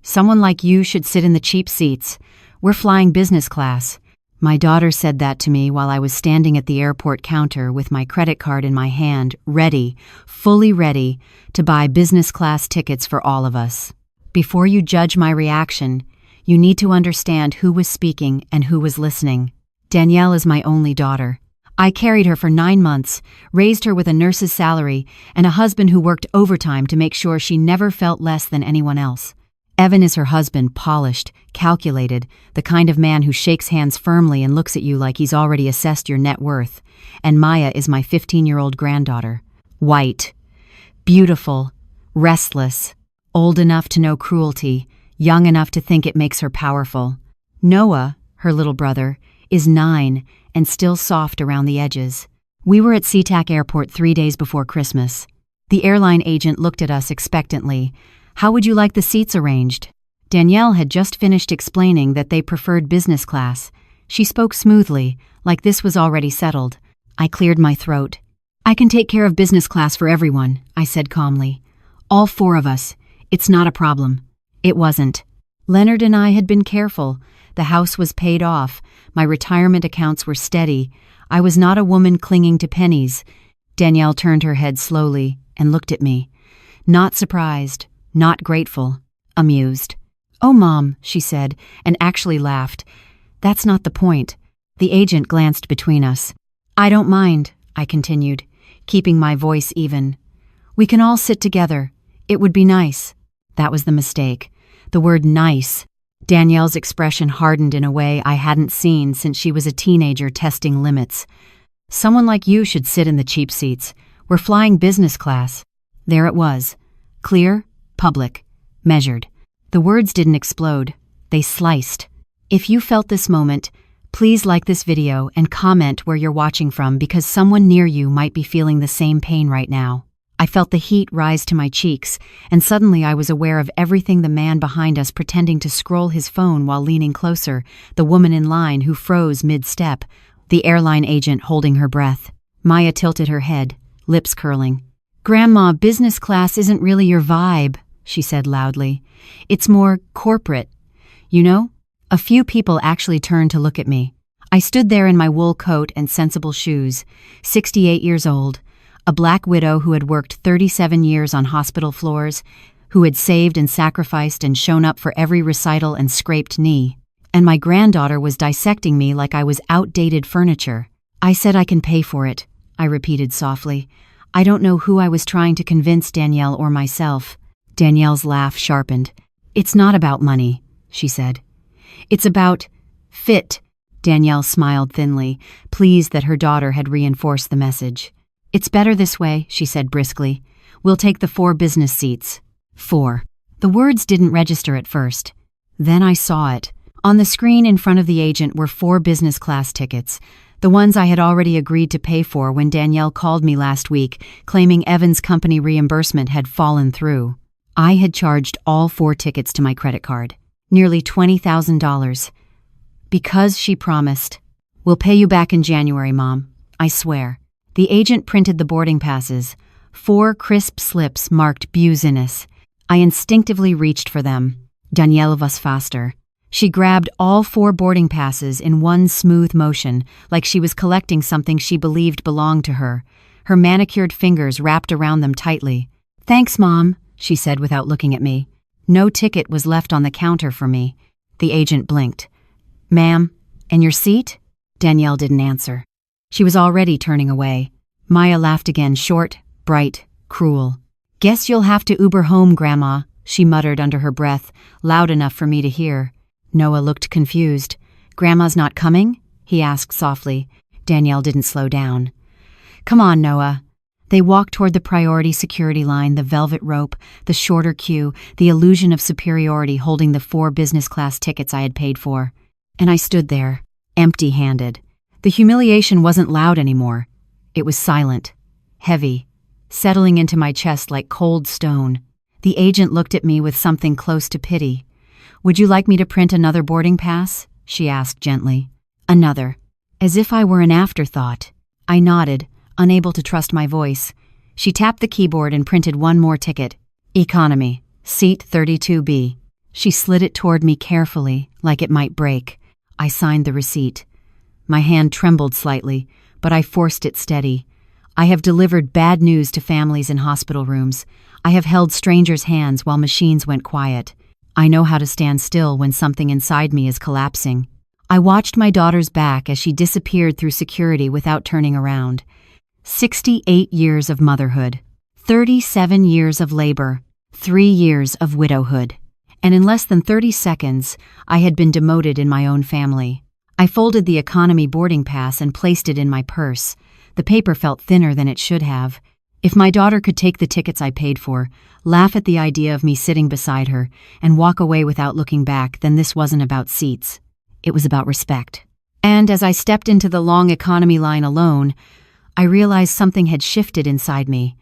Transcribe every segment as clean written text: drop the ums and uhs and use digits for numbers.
Someone like you should sit in the cheap seats. We're flying business class. My daughter said that to me while I was standing at the airport counter with my credit card in my hand, ready, fully ready, to buy business class tickets for all of us. Before you judge my reaction, you need to understand who was speaking and who was listening. Danielle is my only daughter. I carried her for 9 months, raised her with a nurse's salary, and a husband who worked overtime to make sure she never felt less than anyone else. Evan is her husband, polished, calculated, the kind of man who shakes hands firmly and looks at you like he's already assessed your net worth. And Maya is my 15-year-old granddaughter. White, beautiful, restless, old enough to know cruelty, young enough to think it makes her powerful. Noah, her little brother, is 9 and still soft around the edges. We were at SeaTac Airport 3 days before Christmas. The airline agent looked at us expectantly. How would you like the seats arranged? Danielle had just finished explaining that they preferred business class. She spoke smoothly, like this was already settled. I cleared my throat. I can take care of business class for everyone, I said calmly. All 4 of us. It's not a problem. It wasn't. Leonard and I had been careful. The house was paid off. My retirement accounts were steady. I was not a woman clinging to pennies. Danielle turned her head slowly and looked at me. Not surprised, not grateful, amused. "Oh, Mom," she said, and actually laughed. "That's not the point." The agent glanced between us. "I don't mind," I continued, keeping my voice even. "We can all sit together. It would be nice." That was the mistake. The word nice. Danielle's expression hardened in a way I hadn't seen since she was a teenager testing limits. "Someone like you should sit in the cheap seats. We're flying business class." There it was. Clear, public, measured. The words didn't explode. They sliced. If you felt this moment, please like this video and comment where you're watching from because someone near you might be feeling the same pain right now. I felt the heat rise to my cheeks, and suddenly I was aware of everything the man behind us pretending to scroll his phone while leaning closer, the woman in line who froze mid-step, the airline agent holding her breath. Maya tilted her head, lips curling. "Grandma, business class isn't really your vibe," she said loudly. "It's more corporate. You know?" A few people actually turned to look at me. I stood there in my wool coat and sensible shoes, 68 years old, a black widow who had worked 37 years on hospital floors, who had saved and sacrificed and shown up for every recital and scraped knee. And my granddaughter was dissecting me like I was outdated furniture. "I said I can pay for it," I repeated softly. I don't know who I was trying to convince Danielle or myself. Danielle's laugh sharpened. "It's not about money," she said. "It's about fit." Danielle smiled thinly, pleased that her daughter had reinforced the message. "It's better this way," she said briskly. "We'll take the 4 business seats." 4. The words didn't register at first. Then I saw it. On the screen in front of the agent were 4 business class tickets, the ones I had already agreed to pay for when Danielle called me last week, claiming Evan's company reimbursement had fallen through. I had charged all 4 tickets to my credit card, nearly $20,000. Because she promised, "We'll pay you back in January, Mom, I swear." The agent printed the boarding passes, 4 crisp slips marked business. I instinctively reached for them. Danielle was faster. She grabbed all 4 boarding passes in one smooth motion, like she was collecting something she believed belonged to her. Her manicured fingers wrapped around them tightly. "Thanks, Mom," she said without looking at me. No ticket was left on the counter for me. The agent blinked. "Ma'am, and your seat?" Danielle didn't answer. She was already turning away. Maya laughed again, short, bright, cruel. "Guess you'll have to Uber home, Grandma," she muttered under her breath, loud enough for me to hear. Noah looked confused. "Grandma's not coming?" he asked softly. Danielle didn't slow down. "Come on, Noah." They walked toward the priority security line, the velvet rope, the shorter queue, the illusion of superiority holding the 4 business class tickets I had paid for. And I stood there, empty-handed. The humiliation wasn't loud anymore. It was silent, heavy, settling into my chest like cold stone. The agent looked at me with something close to pity. "Would you like me to print another boarding pass?" she asked gently. "Another." As if I were an afterthought. I nodded, unable to trust my voice. She tapped the keyboard and printed one more ticket. "Economy, seat 32B." She slid it toward me carefully, like it might break. I signed the receipt. My hand trembled slightly, but I forced it steady. I have delivered bad news to families in hospital rooms. I have held strangers' hands while machines went quiet. I know how to stand still when something inside me is collapsing. I watched my daughter's back as she disappeared through security without turning around. 68 years of motherhood, 37 years of labor, 3 years of widowhood. And in less than 30 seconds, I had been demoted in my own family. I folded the economy boarding pass and placed it in my purse. The paper felt thinner than it should have. If my daughter could take the tickets I paid for, laugh at the idea of me sitting beside her, and walk away without looking back, then this wasn't about seats. It was about respect. And as I stepped into the long economy line alone, I realized something had shifted inside me.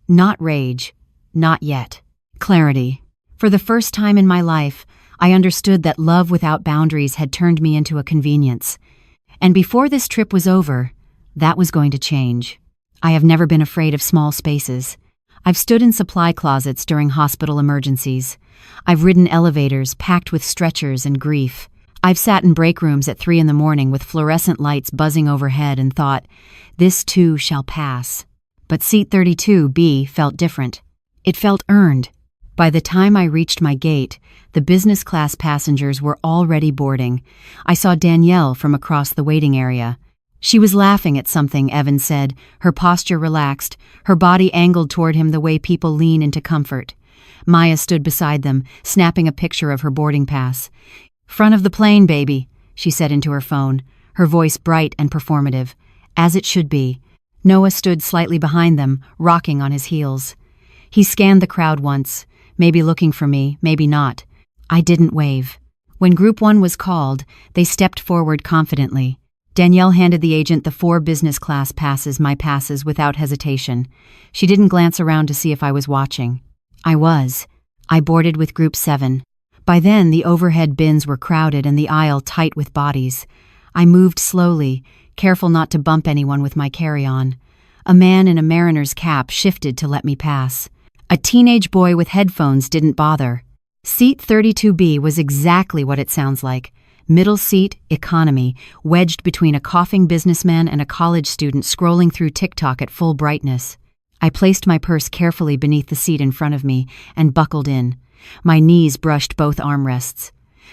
Not rage, not yet. Clarity. For the first time in my life, I understood that love without boundaries had turned me into a convenience. And before this trip was over, that was going to change. I have never been afraid of small spaces. I've stood in supply closets during hospital emergencies. I've ridden elevators packed with stretchers and grief. I've sat in break rooms at 3 a.m. with fluorescent lights buzzing overhead and thought, this too shall pass. But seat 32B felt different. It felt earned. By the time I reached my gate, the business class passengers were already boarding. I saw Danielle from across the waiting area. She was laughing at something, Evan said, her posture relaxed, her body angled toward him the way people lean into comfort. Maya stood beside them, snapping a picture of her boarding pass. Front of the plane, baby, she said into her phone, her voice bright and performative, as it should be. Noah stood slightly behind them, rocking on his heels. He scanned the crowd once, maybe looking for me, maybe not. I didn't wave. When Group 1 was called, they stepped forward confidently. Danielle handed the agent the 4 business class passes, my passes, without hesitation. She didn't glance around to see if I was watching. I was. I boarded with Group 7. By then, the overhead bins were crowded and the aisle tight with bodies. I moved slowly, careful not to bump anyone with my carry-on. A man in a mariner's cap shifted to let me pass. A teenage boy with headphones didn't bother. Seat 32B was exactly what it sounds like. Middle seat, economy, wedged between a coughing businessman and a college student scrolling through TikTok at full brightness. I placed my purse carefully beneath the seat in front of me and buckled in. My knees brushed both armrests.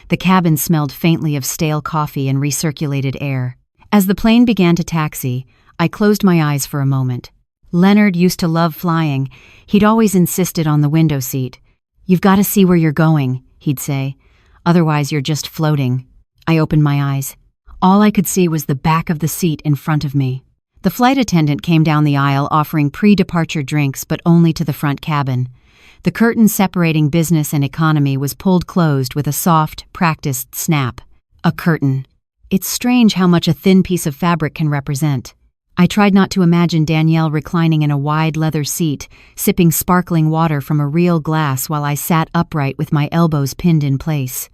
The cabin smelled faintly of stale coffee and recirculated air. As the plane began to taxi, I closed my eyes for a moment. Leonard used to love flying. He'd always insisted on the window seat. "You've got to see where you're going," he'd say. "Otherwise, you're just floating." I opened my eyes. All I could see was the back of the seat in front of me. The flight attendant came down the aisle offering pre-departure drinks, but only to the front cabin. The curtain separating business and economy was pulled closed with a soft, practiced snap. A curtain. It's strange how much a thin piece of fabric can represent. I tried not to imagine Danielle reclining in a wide leather seat, sipping sparkling water from a real glass while I sat upright with my elbows pinned in place.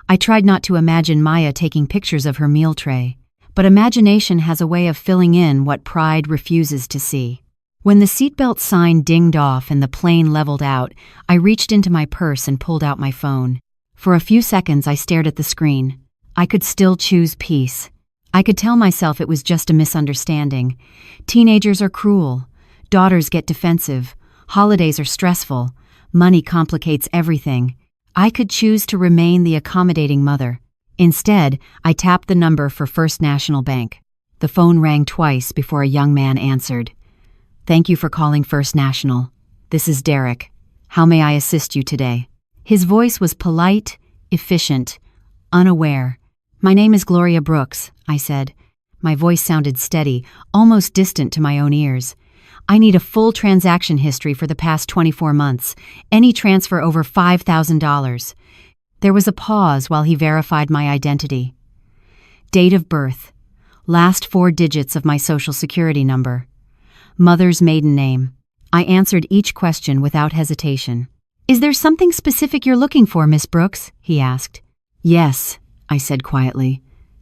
I tried not to imagine Maya taking pictures of her meal tray. But imagination has a way of filling in what pride refuses to see. When the seatbelt sign dinged off and the plane leveled out, I reached into my purse and pulled out my phone. For a few seconds I stared at the screen. I could still choose peace. I could tell myself it was just a misunderstanding. Teenagers are cruel. Daughters get defensive. Holidays are stressful. Money complicates everything. I could choose to remain the accommodating mother. Instead, I tapped the number for First National Bank. The phone rang twice before a young man answered. "Thank you for calling First National. This is Derek. How may I assist you today?" His voice was polite, efficient, unaware. "My name is Gloria Brooks," I said. My voice sounded steady, almost distant to my own ears. "I need a full transaction history for the past 24 months, any transfer over $5,000. There was a pause while he verified my identity. Date of birth. Last 4 digits of my social security number. Mother's maiden name. I answered each question without hesitation. "Is there something specific you're looking for, Miss Brooks?" he asked. "Yes," I said quietly.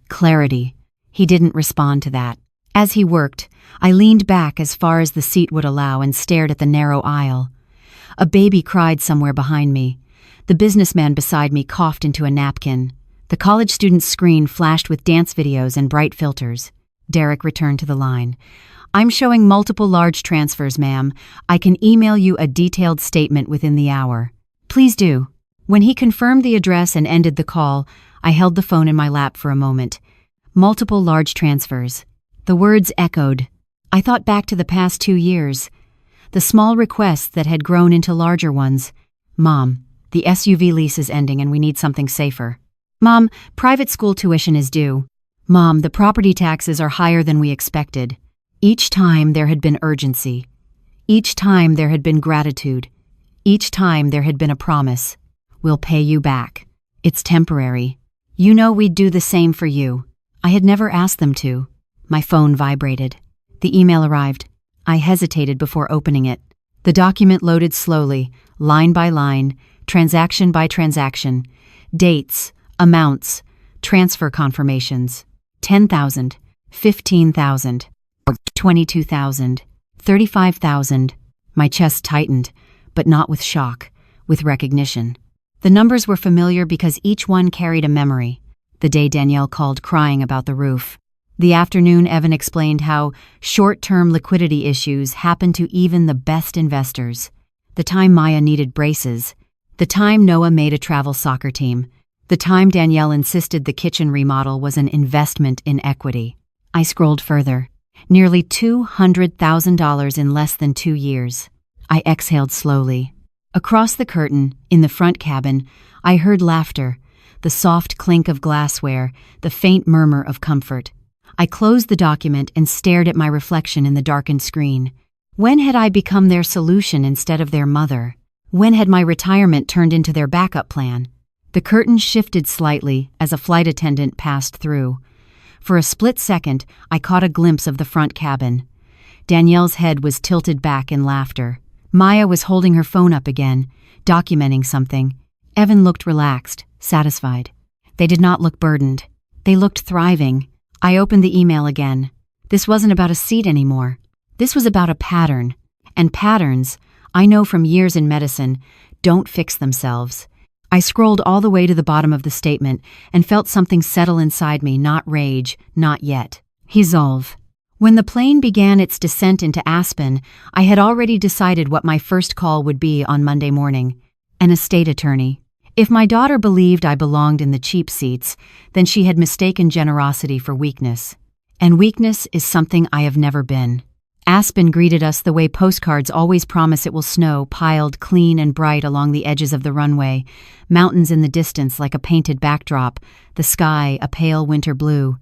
"Clarity." He didn't respond to that. As he worked, I leaned back as far as the seat would allow and stared at the narrow aisle. A baby cried somewhere behind me. The businessman beside me coughed into a napkin. The college student's screen flashed with dance videos and bright filters. Derek returned to the line. "I'm showing multiple large transfers, ma'am. I can email you a detailed statement within the hour." "Please do." When he confirmed the address and ended the call, I held the phone in my lap for a moment. Multiple large transfers. The words echoed. I thought back to the past 2 years. The small requests that had grown into larger ones. "Mom, the SUV lease is ending and we need something safer." "Mom, private school tuition is due." "Mom, the property taxes are higher than we expected." Each time there had been urgency. Each time there had been gratitude. Each time there had been a promise. "We'll pay you back. It's temporary. You know we'd do the same for you." I had never asked them to. My phone vibrated. The email arrived. I hesitated before opening it. The document loaded slowly, line by line, transaction by transaction. Dates, amounts, transfer confirmations. 10,000, 15,000, 22,000, 35,000. My chest tightened, but not with shock, with recognition. The numbers were familiar because each one carried a memory. The day Danielle called crying about the roof. The afternoon Evan explained how short-term liquidity issues happen to even the best investors. The time Maya needed braces. The time Noah made a travel soccer team. The time Danielle insisted the kitchen remodel was an investment in equity. I scrolled further. Nearly $200,000 in less than 2 years. I exhaled slowly. Across the curtain, in the front cabin, I heard laughter, the soft clink of glassware, the faint murmur of comfort. I closed the document and stared at my reflection in the darkened screen. When had I become their solution instead of their mother? When had my retirement turned into their backup plan? The curtain shifted slightly as a flight attendant passed through. For a split second, I caught a glimpse of the front cabin. Danielle's head was tilted back in laughter. Maya was holding her phone up again, documenting something. Evan looked relaxed, satisfied. They did not look burdened. They looked thriving. I opened the email again. This wasn't about a seat anymore. This was about a pattern. And patterns, I know from years in medicine, don't fix themselves. I scrolled all the way to the bottom of the statement and felt something settle inside me, not rage, not yet. Resolve. When the plane began its descent into Aspen, I had already decided what my first call would be on Monday morning. An estate attorney. If my daughter believed I belonged in the cheap seats, then she had mistaken generosity for weakness. And weakness is something I have never been. Aspen greeted us the way postcards always promise it will snow, piled clean and bright along the edges of the runway, mountains in the distance like a painted backdrop, the sky a pale winter blue.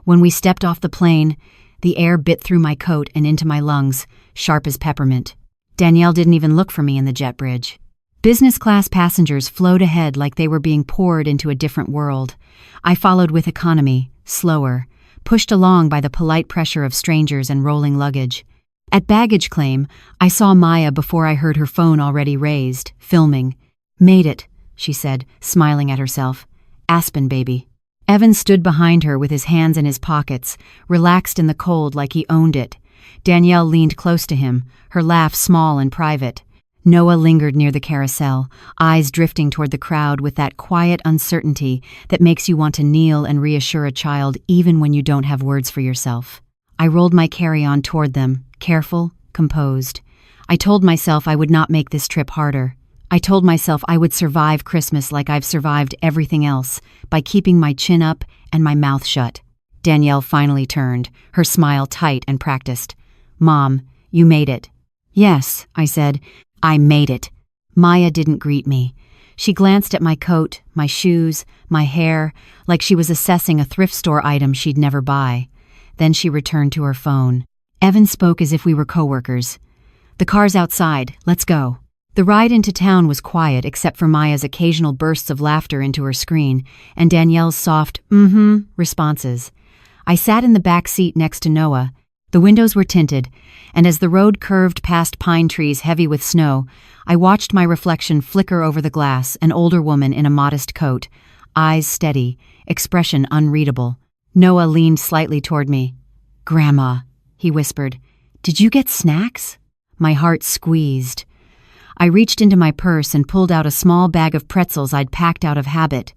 When we stepped off the plane, the air bit through my coat and into my lungs, sharp as peppermint. Danielle didn't even look for me in the jet bridge. Business class passengers flowed ahead like they were being poured into a different world. I followed with economy, slower, pushed along by the polite pressure of strangers and rolling luggage. At baggage claim, I saw Maya before I heard her phone already raised, filming. "Made it," she said, smiling at herself. "Aspen, baby." Evan stood behind her with his hands in his pockets, relaxed in the cold like he owned it. Danielle leaned close to him, her laugh small and private. Noah lingered near the carousel, eyes drifting toward the crowd with that quiet uncertainty that makes you want to kneel and reassure a child even when you don't have words for yourself. I rolled my carry-on toward them, careful, composed. I told myself I would not make this trip harder. I told myself I would survive Christmas like I've survived everything else, by keeping my chin up and my mouth shut. Danielle finally turned, her smile tight and practiced. "Mom, you made it." "Yes," I said. "I made it." Maya didn't greet me. She glanced at my coat, my shoes, my hair, like she was assessing a thrift store item she'd never buy. Then she returned to her phone. Evan spoke as if we were coworkers. "The car's outside. Let's go." The ride into town was quiet except for Maya's occasional bursts of laughter into her screen and Danielle's soft, responses. I sat in the back seat next to Noah. The windows were tinted, and as the road curved past pine trees heavy with snow, I watched my reflection flicker over the glass, an older woman in a modest coat, eyes steady, expression unreadable. Noah leaned slightly toward me. "Grandma," he whispered, "did you get snacks?" My heart squeezed. I reached into my purse and pulled out a small bag of pretzels I'd packed out of habit.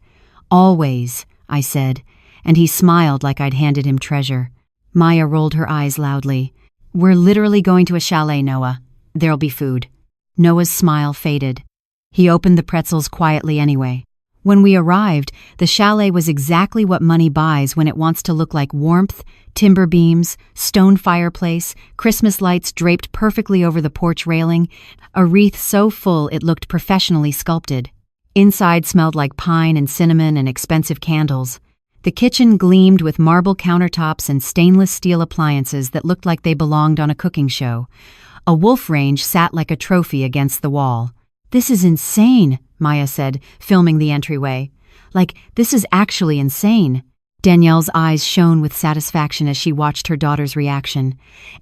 "Always," I said, and he smiled like I'd handed him treasure. Maya rolled her eyes loudly. "We're literally going to a chalet, Noah. There'll be food." Noah's smile faded. He opened the pretzels quietly anyway. When we arrived, the chalet was exactly what money buys when it wants to look like warmth, timber beams, stone fireplace, Christmas lights draped perfectly over the porch railing, a wreath so full it looked professionally sculpted. Inside smelled like pine and cinnamon and expensive candles. The kitchen gleamed with marble countertops and stainless steel appliances that looked like they belonged on a cooking show. A wolf range sat like a trophy against the wall. "This is insane," Maya said, filming the entryway. "Like, this is actually insane." Danielle's eyes shone with satisfaction as she watched her daughter's reaction.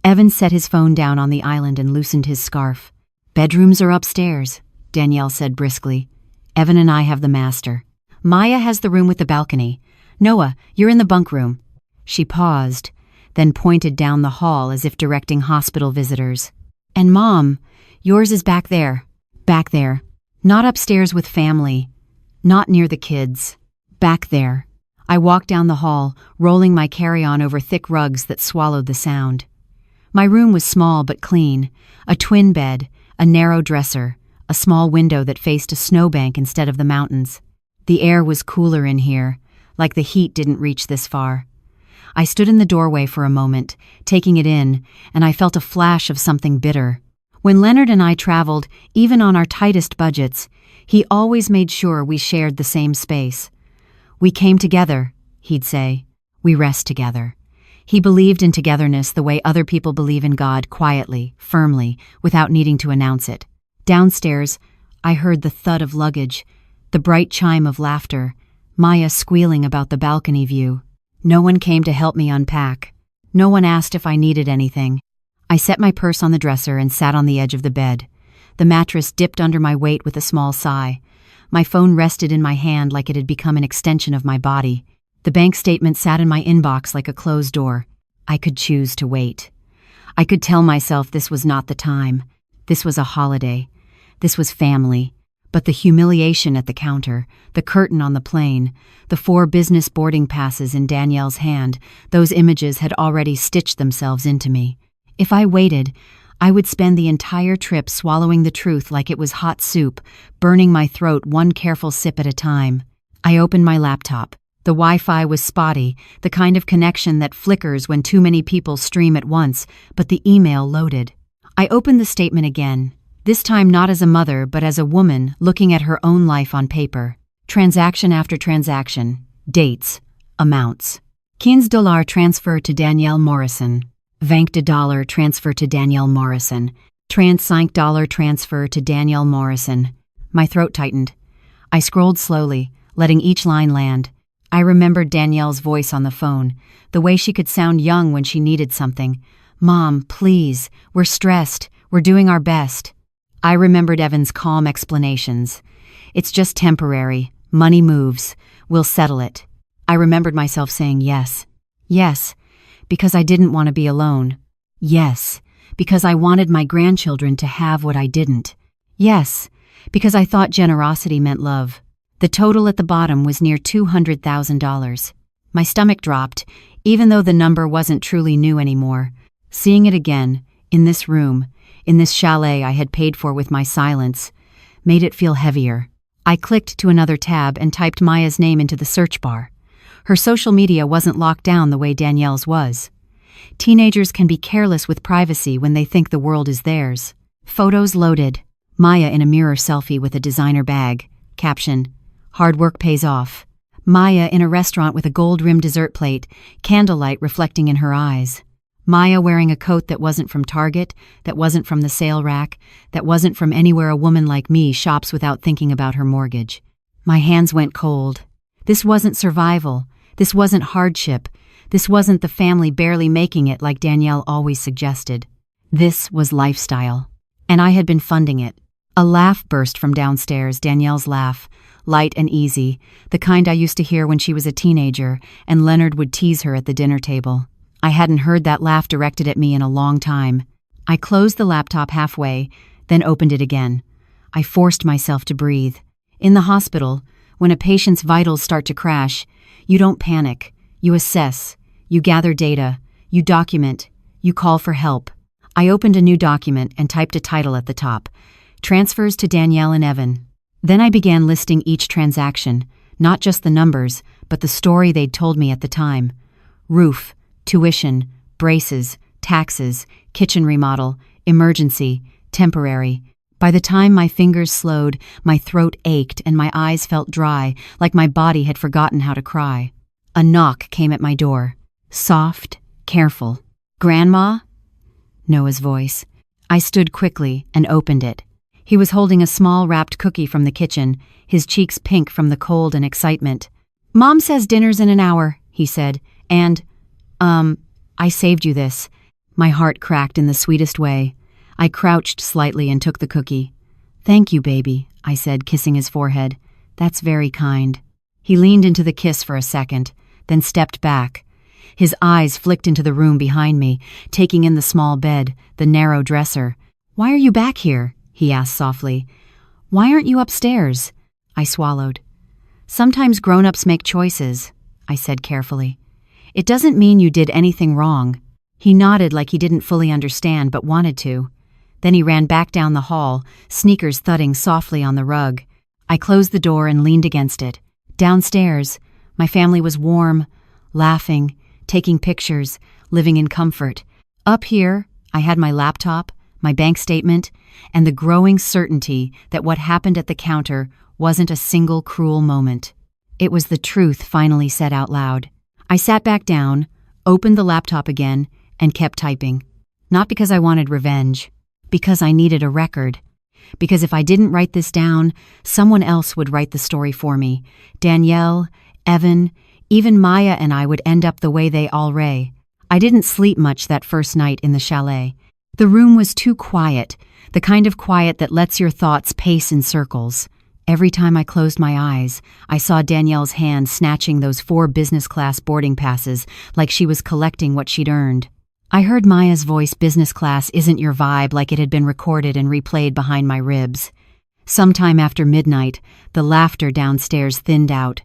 Evan set his phone down on the island and loosened his scarf. "Bedrooms are upstairs," Danielle said briskly. "Evan and I have the master. Maya has the room with the balcony. Noah, you're in the bunk room." She paused, then pointed down the hall as if directing hospital visitors. "And Mom, yours is back there. Back there. Not upstairs with family. Not near the kids. Back there." I walked down the hall, rolling my carry-on over thick rugs that swallowed the sound. My room was small but clean. A twin bed, a narrow dresser, a small window that faced a snowbank instead of the mountains. The air was cooler in here, like the heat didn't reach this far. I stood in the doorway for a moment, taking it in, and I felt a flash of something bitter. When Leonard and I traveled, even on our tightest budgets, he always made sure we shared the same space. "We came together," he'd say. "We rest together." He believed in togetherness the way other people believe in God, quietly, firmly, without needing to announce it. Downstairs, I heard the thud of luggage, the bright chime of laughter, Maya squealing about the balcony view. No one came to help me unpack. No one asked if I needed anything. I set my purse on the dresser and sat on the edge of the bed. The mattress dipped under my weight with a small sigh. My phone rested in my hand like it had become an extension of my body. The bank statement sat in my inbox like a closed door. I could choose to wait. I could tell myself this was not the time. This was a holiday. This was family. But the humiliation at the counter, the curtain on the plane, the 4 business boarding passes in Danielle's hand, those images had already stitched themselves into me. If I waited, I would spend the entire trip swallowing the truth like it was hot soup, burning my throat one careful sip at a time. I opened my laptop. The Wi-Fi was spotty, the kind of connection that flickers when too many people stream at once, but the email loaded. I opened the statement again, this time not as a mother but as a woman looking at her own life on paper. Transaction after transaction. Dates. Amounts. $15 transfer to Danielle Morrison. $20 transfer to Danielle Morrison. $35 transfer to Danielle Morrison. My throat tightened. I scrolled slowly, letting each line land. I remembered Danielle's voice on the phone, the way she could sound young when she needed something. "Mom, please, we're stressed, we're doing our best." I remembered Evan's calm explanations. "It's just temporary, money moves, we'll settle it." I remembered myself saying yes. Yes, because I didn't want to be alone. Yes, because I wanted my grandchildren to have what I didn't. Yes, because I thought generosity meant love. The total at the bottom was near $200,000. My stomach dropped, even though the number wasn't truly new anymore. Seeing it again, in this room, in this chalet I had paid for with my silence, made it feel heavier. I clicked to another tab and typed Maya's name into the search bar. Her social media wasn't locked down the way Danielle's was. Teenagers can be careless with privacy when they think the world is theirs. Photos loaded. Maya in a mirror selfie with a designer bag. Caption: "Hard work pays off." Maya in a restaurant with a gold-rimmed dessert plate, candlelight reflecting in her eyes. Maya wearing a coat that wasn't from Target, that wasn't from the sale rack, that wasn't from anywhere a woman like me shops without thinking about her mortgage. My hands went cold. This wasn't survival. This wasn't hardship. This wasn't the family barely making it like Danielle always suggested. This was lifestyle. And I had been funding it. A laugh burst from downstairs, Danielle's laugh, light and easy, the kind I used to hear when she was a teenager, and Leonard would tease her at the dinner table. I hadn't heard that laugh directed at me in a long time. I closed the laptop halfway, then opened it again. I forced myself to breathe. In the hospital, when a patient's vitals start to crash, you don't panic. You assess. You gather data. You document. You call for help. I opened a new document and typed a title at the top. Transfers to Danielle and Evan. Then I began listing each transaction, not just the numbers, but the story they'd told me at the time. Roof, tuition, braces, taxes, kitchen remodel, emergency, temporary. By the time my fingers slowed, my throat ached and my eyes felt dry, like my body had forgotten how to cry. A knock came at my door. Soft, careful. "Grandma?" Noah's voice. I stood quickly and opened it. He was holding a small wrapped cookie from the kitchen, his cheeks pink from the cold and excitement. "Mom says dinner's in an hour," he said, and, I saved you this." My heart cracked in the sweetest way. I crouched slightly and took the cookie. "Thank you, baby," I said, kissing his forehead. "That's very kind." He leaned into the kiss for a second, then stepped back. His eyes flicked into the room behind me, taking in the small bed, the narrow dresser. "Why are you back here?" he asked softly. "Why aren't you upstairs?" I swallowed. "Sometimes grown-ups make choices," I said carefully. "It doesn't mean you did anything wrong." He nodded like he didn't fully understand but wanted to. Then he ran back down the hall, sneakers thudding softly on the rug. I closed the door and leaned against it. Downstairs, my family was warm, laughing, taking pictures, living in comfort. Up here, I had my laptop, my bank statement, and the growing certainty that what happened at the counter wasn't a single cruel moment. It was the truth finally said out loud. I sat back down, opened the laptop again, and kept typing. Not because I wanted revenge, because I needed a record. Because if I didn't write this down, someone else would write the story for me. Danielle, Evan, even Maya and I would end up the way they all ray. I didn't sleep much that first night in the chalet. The room was too quiet, the kind of quiet that lets your thoughts pace in circles. Every time I closed my eyes, I saw Danielle's hand snatching those 4 business-class boarding passes like she was collecting what she'd earned. I heard Maya's voice, "Business class isn't your vibe," like it had been recorded and replayed behind my ribs. Sometime after midnight, the laughter downstairs thinned out.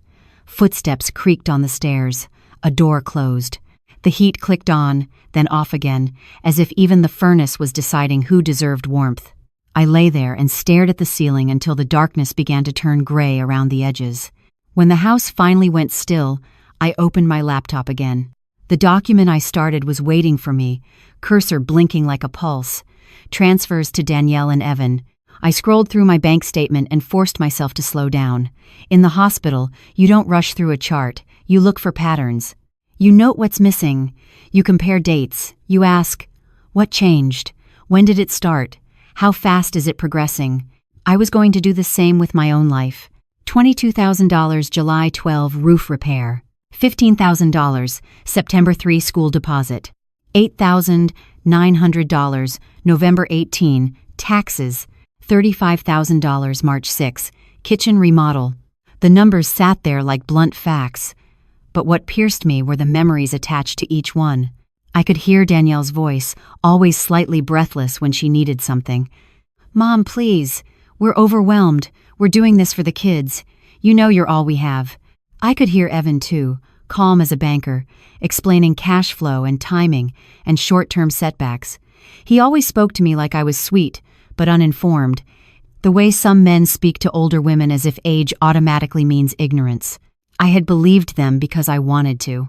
Footsteps creaked on the stairs. A door closed. The heat clicked on, then off again, as if even the furnace was deciding who deserved warmth. I lay there and stared at the ceiling until the darkness began to turn gray around the edges. When the house finally went still, I opened my laptop again. The document I started was waiting for me, cursor blinking like a pulse. Transfers to Danielle and Evan. I scrolled through my bank statement and forced myself to slow down. In the hospital, you don't rush through a chart. You look for patterns. You note what's missing. You compare dates. You ask, what changed? When did it start? How fast is it progressing? I was going to do the same with my own life. $22,000 July 12 roof repair. $15,000 September 3 school deposit. $8,900 November 18 taxes. $35,000 March 6 kitchen remodel. The numbers sat there like blunt facts. But what pierced me were the memories attached to each one. I could hear Danielle's voice, always slightly breathless when she needed something. "Mom, please. We're overwhelmed. We're doing this for the kids. You know you're all we have." I could hear Evan, too, calm as a banker, explaining cash flow and timing and short-term setbacks. He always spoke to me like I was sweet, but uninformed, the way some men speak to older women as if age automatically means ignorance. I had believed them because I wanted to.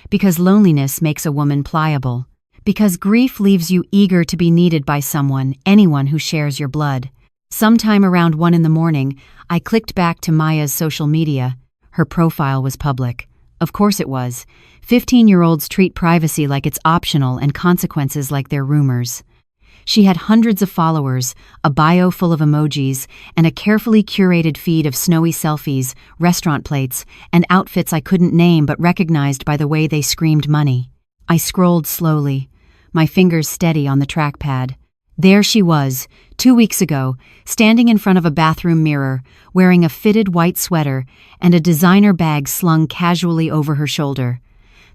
Because loneliness makes a woman pliable. Because grief leaves you eager to be needed by someone, anyone who shares your blood. Sometime around 1 a.m, I clicked back to Maya's social media. Her profile was public. Of course it was. 15-year-olds treat privacy like it's optional and consequences like they're rumors. She had hundreds of followers, a bio full of emojis, and a carefully curated feed of snowy selfies, restaurant plates, and outfits I couldn't name but recognized by the way they screamed money. I scrolled slowly, my fingers steady on the trackpad. There she was, 2 weeks ago, standing in front of a bathroom mirror, wearing a fitted white sweater and a designer bag slung casually over her shoulder.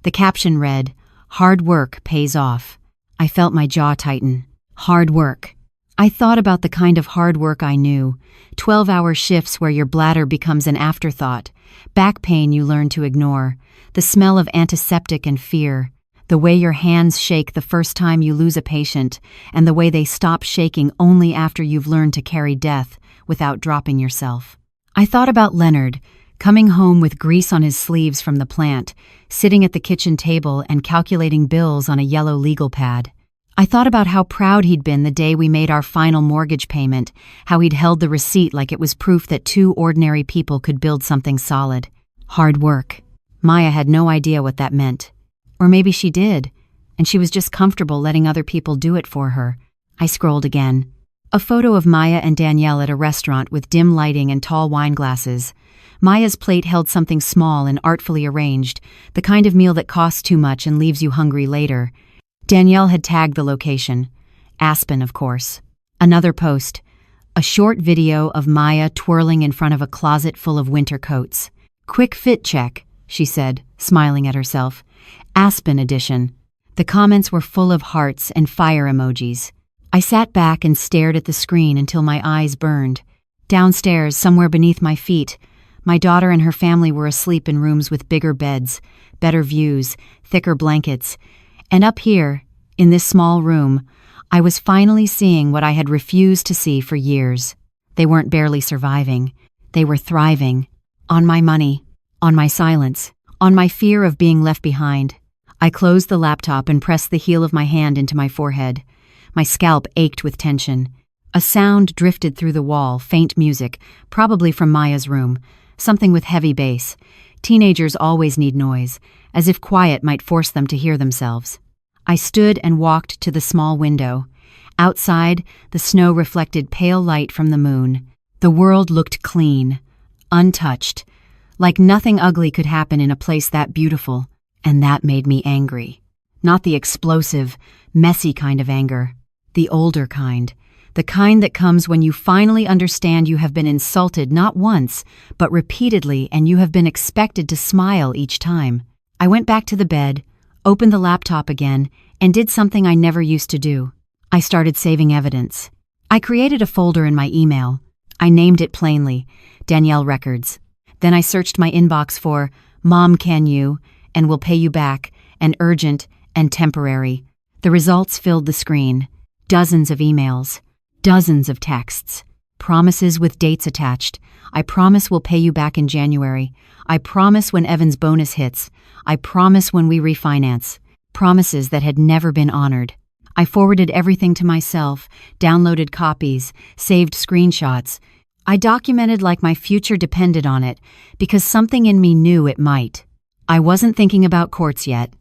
The caption read, "Hard work pays off." I felt my jaw tighten. Hard work. I thought about the kind of hard work I knew, 12-hour shifts where your bladder becomes an afterthought, back pain you learn to ignore, the smell of antiseptic and fear, the way your hands shake the first time you lose a patient, and the way they stop shaking only after you've learned to carry death without dropping yourself. I thought about Leonard, coming home with grease on his sleeves from the plant, sitting at the kitchen table and calculating bills on a yellow legal pad. I thought about how proud he'd been the day we made our final mortgage payment, how he'd held the receipt like it was proof that two ordinary people could build something solid. Hard work. Maya had no idea what that meant. Or maybe she did, and she was just comfortable letting other people do it for her. I scrolled again. A photo of Maya and Danielle at a restaurant with dim lighting and tall wine glasses. Maya's plate held something small and artfully arranged, the kind of meal that costs too much and leaves you hungry later. Danielle had tagged the location. Aspen, of course. Another post. A short video of Maya twirling in front of a closet full of winter coats. Quick fit check, she said, smiling at herself. Aspen edition. The comments were full of hearts and fire emojis. I sat back and stared at the screen until my eyes burned. Downstairs, somewhere beneath my feet, my daughter and her family were asleep in rooms with bigger beds, better views, thicker blankets. And up here, in this small room, I was finally seeing what I had refused to see for years. They weren't barely surviving. They were thriving. On my money. On my silence. On my fear of being left behind. I closed the laptop and pressed the heel of my hand into my forehead. My scalp ached with tension. A sound drifted through the wall, faint music, probably from Maya's room. Something with heavy bass. Teenagers always need noise, as if quiet might force them to hear themselves. I stood and walked to the small window. Outside, the snow reflected pale light from the moon. The world looked clean, untouched, like nothing ugly could happen in a place that beautiful, and that made me angry. Not the explosive, messy kind of anger, the older kind, the kind that comes when you finally understand you have been insulted not once, but repeatedly, and you have been expected to smile each time. I went back to the bed, opened the laptop again, and did something I never used to do. I started saving evidence. I created a folder in my email. I named it plainly, Danielle Records. Then I searched my inbox for Mom, can you, and will pay you back, and urgent, and temporary. The results filled the screen. Dozens of emails. Dozens of texts. Promises with dates attached. I promise we'll pay you back in January. I promise when Evan's bonus hits. I promise when we refinance. Promises that had never been honored. I forwarded everything to myself, downloaded copies, saved screenshots. I documented like my future depended on it, because something in me knew it might. I wasn't thinking about courts yet.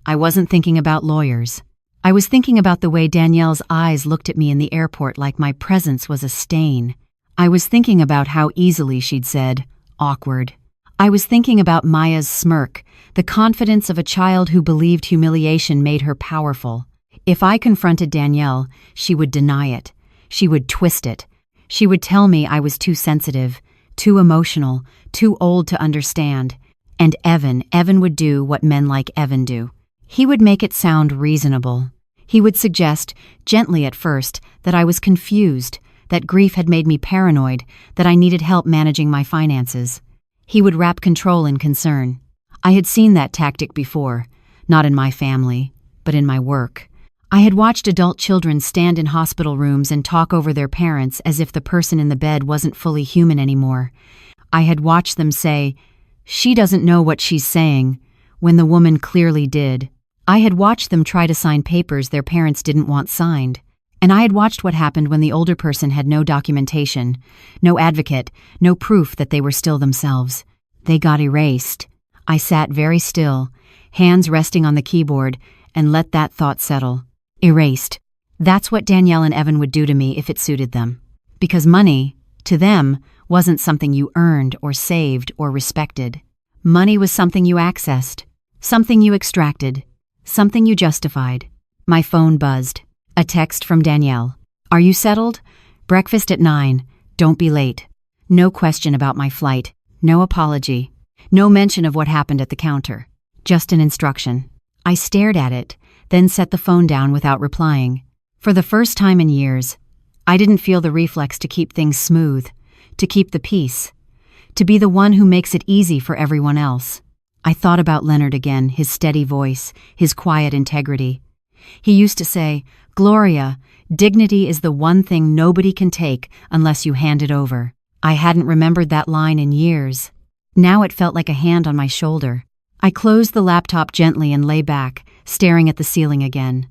I wasn't thinking about lawyers. I was thinking about the way Danielle's eyes looked at me in the airport like my presence was a stain. I was thinking about how easily she'd said, awkward. I was thinking about Maya's smirk, the confidence of a child who believed humiliation made her powerful. If I confronted Danielle, she would deny it. She would twist it. She would tell me I was too sensitive, too emotional, too old to understand. And Evan would do what men like Evan do. He would make it sound reasonable. He would suggest, gently at first, that I was confused, that grief had made me paranoid, that I needed help managing my finances. He would wrap control in concern. I had seen that tactic before, not in my family, but in my work. I had watched adult children stand in hospital rooms and talk over their parents as if the person in the bed wasn't fully human anymore. I had watched them say, "She doesn't know what she's saying," when the woman clearly did. I had watched them try to sign papers their parents didn't want signed. And I had watched what happened when the older person had no documentation, no advocate, no proof that they were still themselves. They got erased. I sat very still, hands resting on the keyboard, and let that thought settle. Erased. That's what Danielle and Evan would do to me if it suited them. Because money, to them, wasn't something you earned or saved or respected. Money was something you accessed, something you extracted, something you justified. My phone buzzed. A text from Danielle. "Are you settled? Breakfast at 9. Don't be late." No question about my flight. No apology. No mention of what happened at the counter. Just an instruction. I stared at it, then set the phone down without replying. For the first time in years, I didn't feel the reflex to keep things smooth, to keep the peace, to be the one who makes it easy for everyone else. I thought about Leonard again, his steady voice, his quiet integrity. He used to say, "Gloria, dignity is the one thing nobody can take unless you hand it over." I hadn't remembered that line in years. Now it felt like a hand on my shoulder. I closed the laptop gently and lay back, staring at the ceiling again.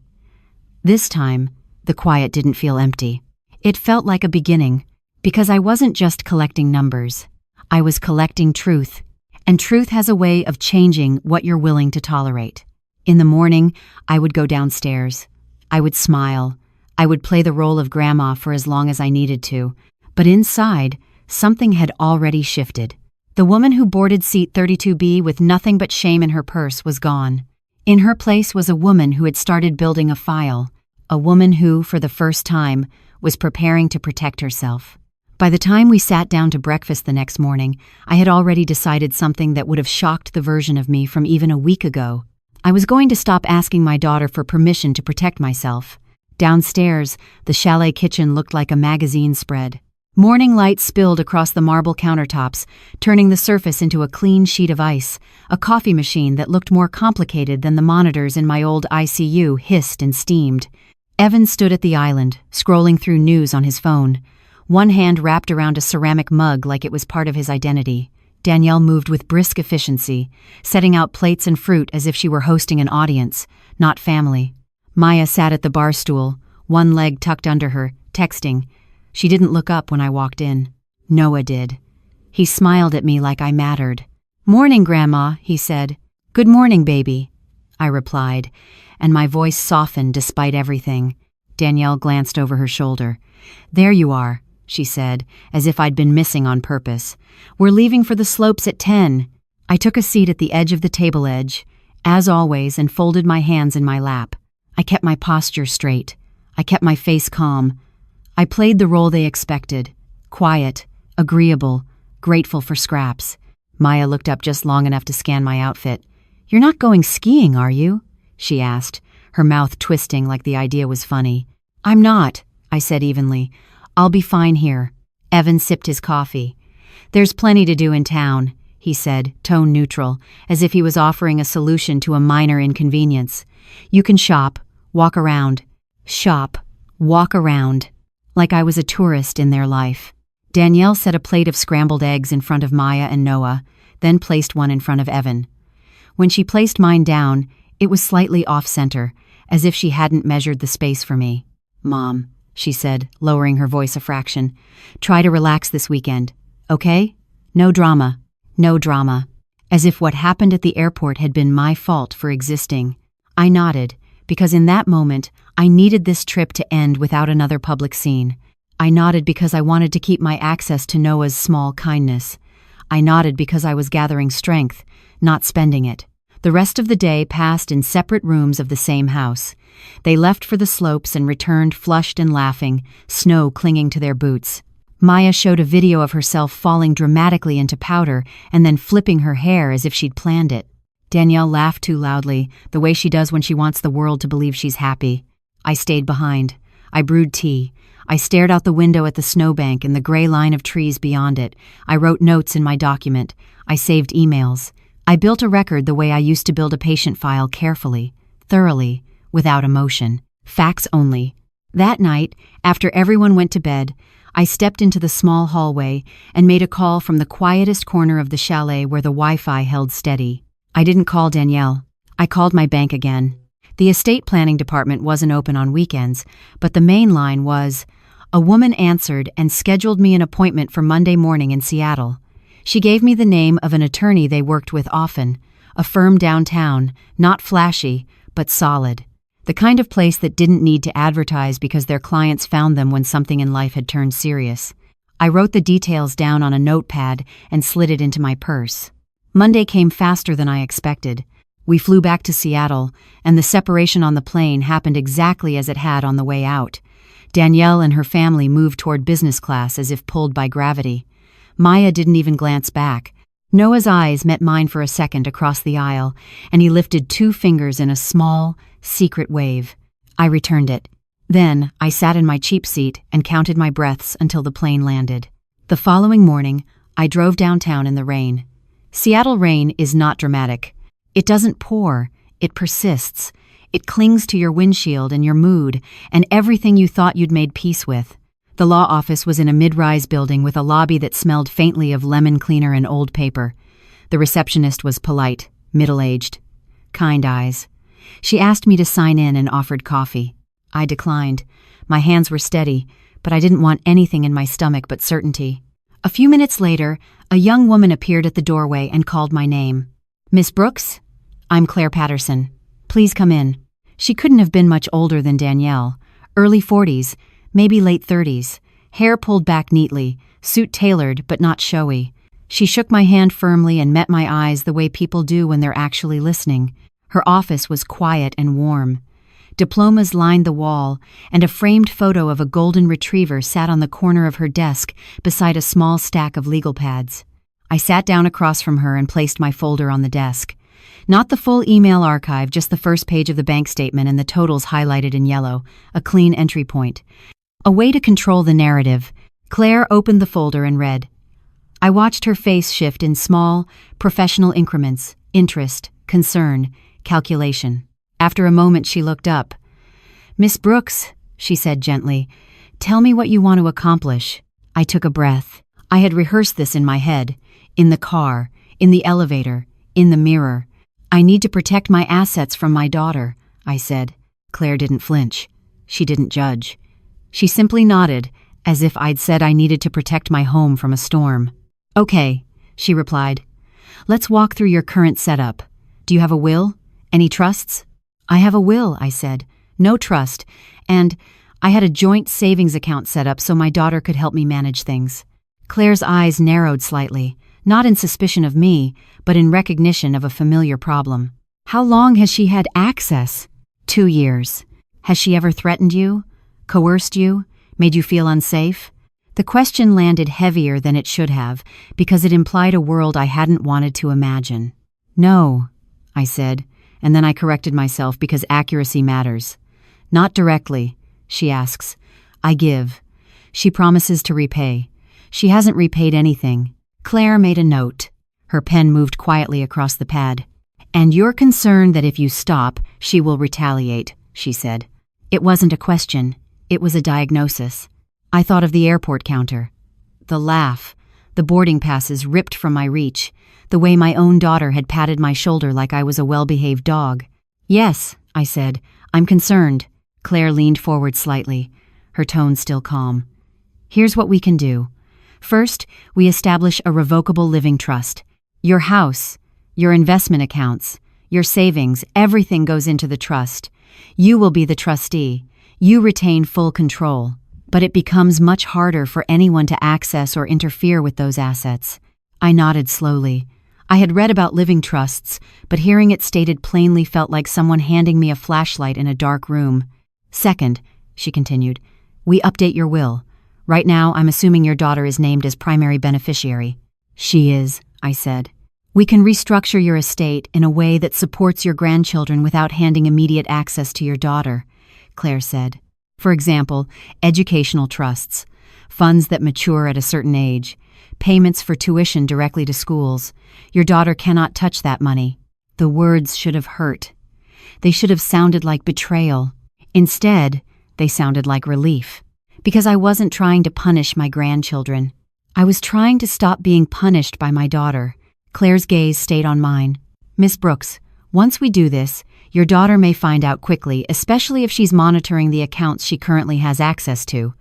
This time, the quiet didn't feel empty. It felt like a beginning, because I wasn't just collecting numbers. I was collecting truth, and truth has a way of changing what you're willing to tolerate. In the morning, I would go downstairs. I would smile. I would play the role of grandma for as long as I needed to. But inside, something had already shifted. The woman who boarded seat 32B with nothing but shame in her purse was gone. In her place was a woman who had started building a file, a woman who, for the first time, was preparing to protect herself. By the time we sat down to breakfast the next morning, I had already decided something that would have shocked the version of me from even a week ago. I was going to stop asking my daughter for permission to protect myself. Downstairs, the chalet kitchen looked like a magazine spread. Morning light spilled across the marble countertops, turning the surface into a clean sheet of ice. A coffee machine that looked more complicated than the monitors in my old ICU hissed and steamed. Evan stood at the island, scrolling through news on his phone. One hand wrapped around a ceramic mug like it was part of his identity. Danielle moved with brisk efficiency, setting out plates and fruit as if she were hosting an audience, not family. Maya sat at the bar stool, one leg tucked under her, texting. She didn't look up when I walked in. Noah did. He smiled at me like I mattered. "Morning, Grandma," he said. "Good morning, baby," I replied, and my voice softened despite everything. Danielle glanced over her shoulder. "There you are," she said, as if I'd been missing on purpose. "We're leaving for the slopes at 10. I took a seat at the edge of the table edge, as always, and folded my hands in my lap. I kept my posture straight. I kept my face calm. I played the role they expected. Quiet, agreeable, grateful for scraps. Maya looked up just long enough to scan my outfit. "You're not going skiing, are you?" she asked, her mouth twisting like the idea was funny. "I'm not," I said evenly. "I'll be fine here." Evan sipped his coffee. "There's plenty to do in town," he said, tone neutral, as if he was offering a solution to a minor inconvenience. "You can shop, walk around. Shop, walk around." Like I was a tourist in their life. Danielle set a plate of scrambled eggs in front of Maya and Noah, then placed one in front of Evan. When she placed mine down, it was slightly off-center, as if she hadn't measured the space for me. "Mom," she said, lowering her voice a fraction, "try to relax this weekend, okay? No drama. No drama." As if what happened at the airport had been my fault for existing. I nodded, because in that moment, I needed this trip to end without another public scene. I nodded because I wanted to keep my access to Noah's small kindness. I nodded because I was gathering strength, not spending it. The rest of the day passed in separate rooms of the same house. They left for the slopes and returned flushed and laughing, snow clinging to their boots. Maya showed a video of herself falling dramatically into powder and then flipping her hair as if she'd planned it. Danielle laughed too loudly, the way she does when she wants the world to believe she's happy. I stayed behind. I brewed tea. I stared out the window at the snowbank and the gray line of trees beyond it. I wrote notes in my document. I saved emails. I built a record the way I used to build a patient file, carefully, thoroughly, without emotion. Facts only. That night, after everyone went to bed, I stepped into the small hallway and made a call from the quietest corner of the chalet where the Wi-Fi held steady. I didn't call Danielle. I called my bank again. The estate planning department wasn't open on weekends, but the main line was. A woman answered and scheduled me an appointment for Monday morning in Seattle. She gave me the name of an attorney they worked with often, a firm downtown, not flashy, but solid. The kind of place that didn't need to advertise because their clients found them when something in life had turned serious. I wrote the details down on a notepad and slid it into my purse. Monday came faster than I expected. We flew back to Seattle, and the separation on the plane happened exactly as it had on the way out. Danielle and her family moved toward business class as if pulled by gravity. Maya didn't even glance back. Noah's eyes met mine for a second across the aisle, and he lifted 2 fingers in a small, secret wave. I returned it. Then, I sat in my cheap seat and counted my breaths until the plane landed. The following morning, I drove downtown in the rain. Seattle rain is not dramatic. It doesn't pour, it persists. It clings to your windshield and your mood and everything you thought you'd made peace with. The law office was in a mid-rise building with a lobby that smelled faintly of lemon cleaner and old paper. The receptionist was polite, middle-aged, kind eyes. She asked me to sign in and offered coffee. I declined. My hands were steady, but I didn't want anything in my stomach but certainty. A few minutes later, a young woman appeared at the doorway and called my name. "Miss Brooks? I'm Claire Patterson. Please come in." She couldn't have been much older than Danielle. Early 40s, maybe late 30s. Hair pulled back neatly, suit tailored but not showy. She shook my hand firmly and met my eyes the way people do when they're actually listening. Her office was quiet and warm. Diplomas lined the wall, and a framed photo of a golden retriever sat on the corner of her desk beside a small stack of legal pads. I sat down across from her and placed my folder on the desk. Not the full email archive, just the first page of the bank statement and the totals highlighted in yellow, a clean entry point. A way to control the narrative. Claire opened the folder and read. I watched her face shift in small, professional increments: interest, concern, calculation. After a moment, she looked up. "Miss Brooks," she said gently, "tell me what you want to accomplish." I took a breath. I had rehearsed this in my head, in the car, in the elevator, in the mirror. "I need to protect my assets from my daughter," I said. Claire didn't flinch. She didn't judge. She simply nodded, as if I'd said I needed to protect my home from a storm. "Okay," she replied. "Let's walk through your current setup. Do you have a will? Any trusts?" "I have a will," I said. "No trust. And I had a joint savings account set up so my daughter could help me manage things." Claire's eyes narrowed slightly, not in suspicion of me, but in recognition of a familiar problem. "How long has she had access?" 2 years. "Has she ever threatened you? Coerced you? Made you feel unsafe?" The question landed heavier than it should have, because it implied a world I hadn't wanted to imagine. "No," I said, and then I corrected myself because accuracy matters. "Not directly," she asks. "I give. She promises to repay. She hasn't repaid anything." Claire made a note. Her pen moved quietly across the pad. "And you're concerned that if you stop, she will retaliate," she said. It wasn't a question. It was a diagnosis. I thought of the airport counter. The laugh. The boarding passes ripped from my reach. The way my own daughter had patted my shoulder like I was a well-behaved dog. "Yes," I said. "I'm concerned." Claire leaned forward slightly, her tone still calm. "Here's what we can do. First, we establish a revocable living trust. Your house, your investment accounts, your savings, everything goes into the trust. You will be the trustee. You retain full control. But it becomes much harder for anyone to access or interfere with those assets." I nodded slowly. I had read about living trusts, but hearing it stated plainly felt like someone handing me a flashlight in a dark room. "Second," she continued, "we update your will. Right now, I'm assuming your daughter is named as primary beneficiary." "She is," I said. "We can restructure your estate in a way that supports your grandchildren without handing immediate access to your daughter," Claire said. "For example, educational trusts, funds that mature at a certain age, payments for tuition directly to schools. Your daughter cannot touch that money." The words should have hurt. They should have sounded like betrayal. Instead, they sounded like relief. Because I wasn't trying to punish my grandchildren. I was trying to stop being punished by my daughter. Claire's gaze stayed on mine. "Miss Brooks, once we do this, your daughter may find out quickly, especially if she's monitoring the accounts she currently has access to.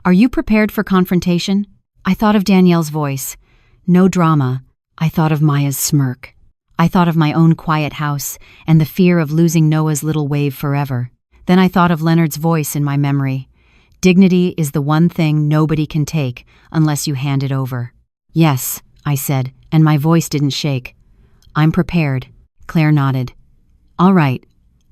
Are you prepared for confrontation?" I thought of Danielle's voice. No drama. I thought of Maya's smirk. I thought of my own quiet house and the fear of losing Noah's little wave forever. Then I thought of Leonard's voice in my memory. "Dignity is the one thing nobody can take unless you hand it over." "Yes," I said, and my voice didn't shake. "I'm prepared." Claire nodded. "All right,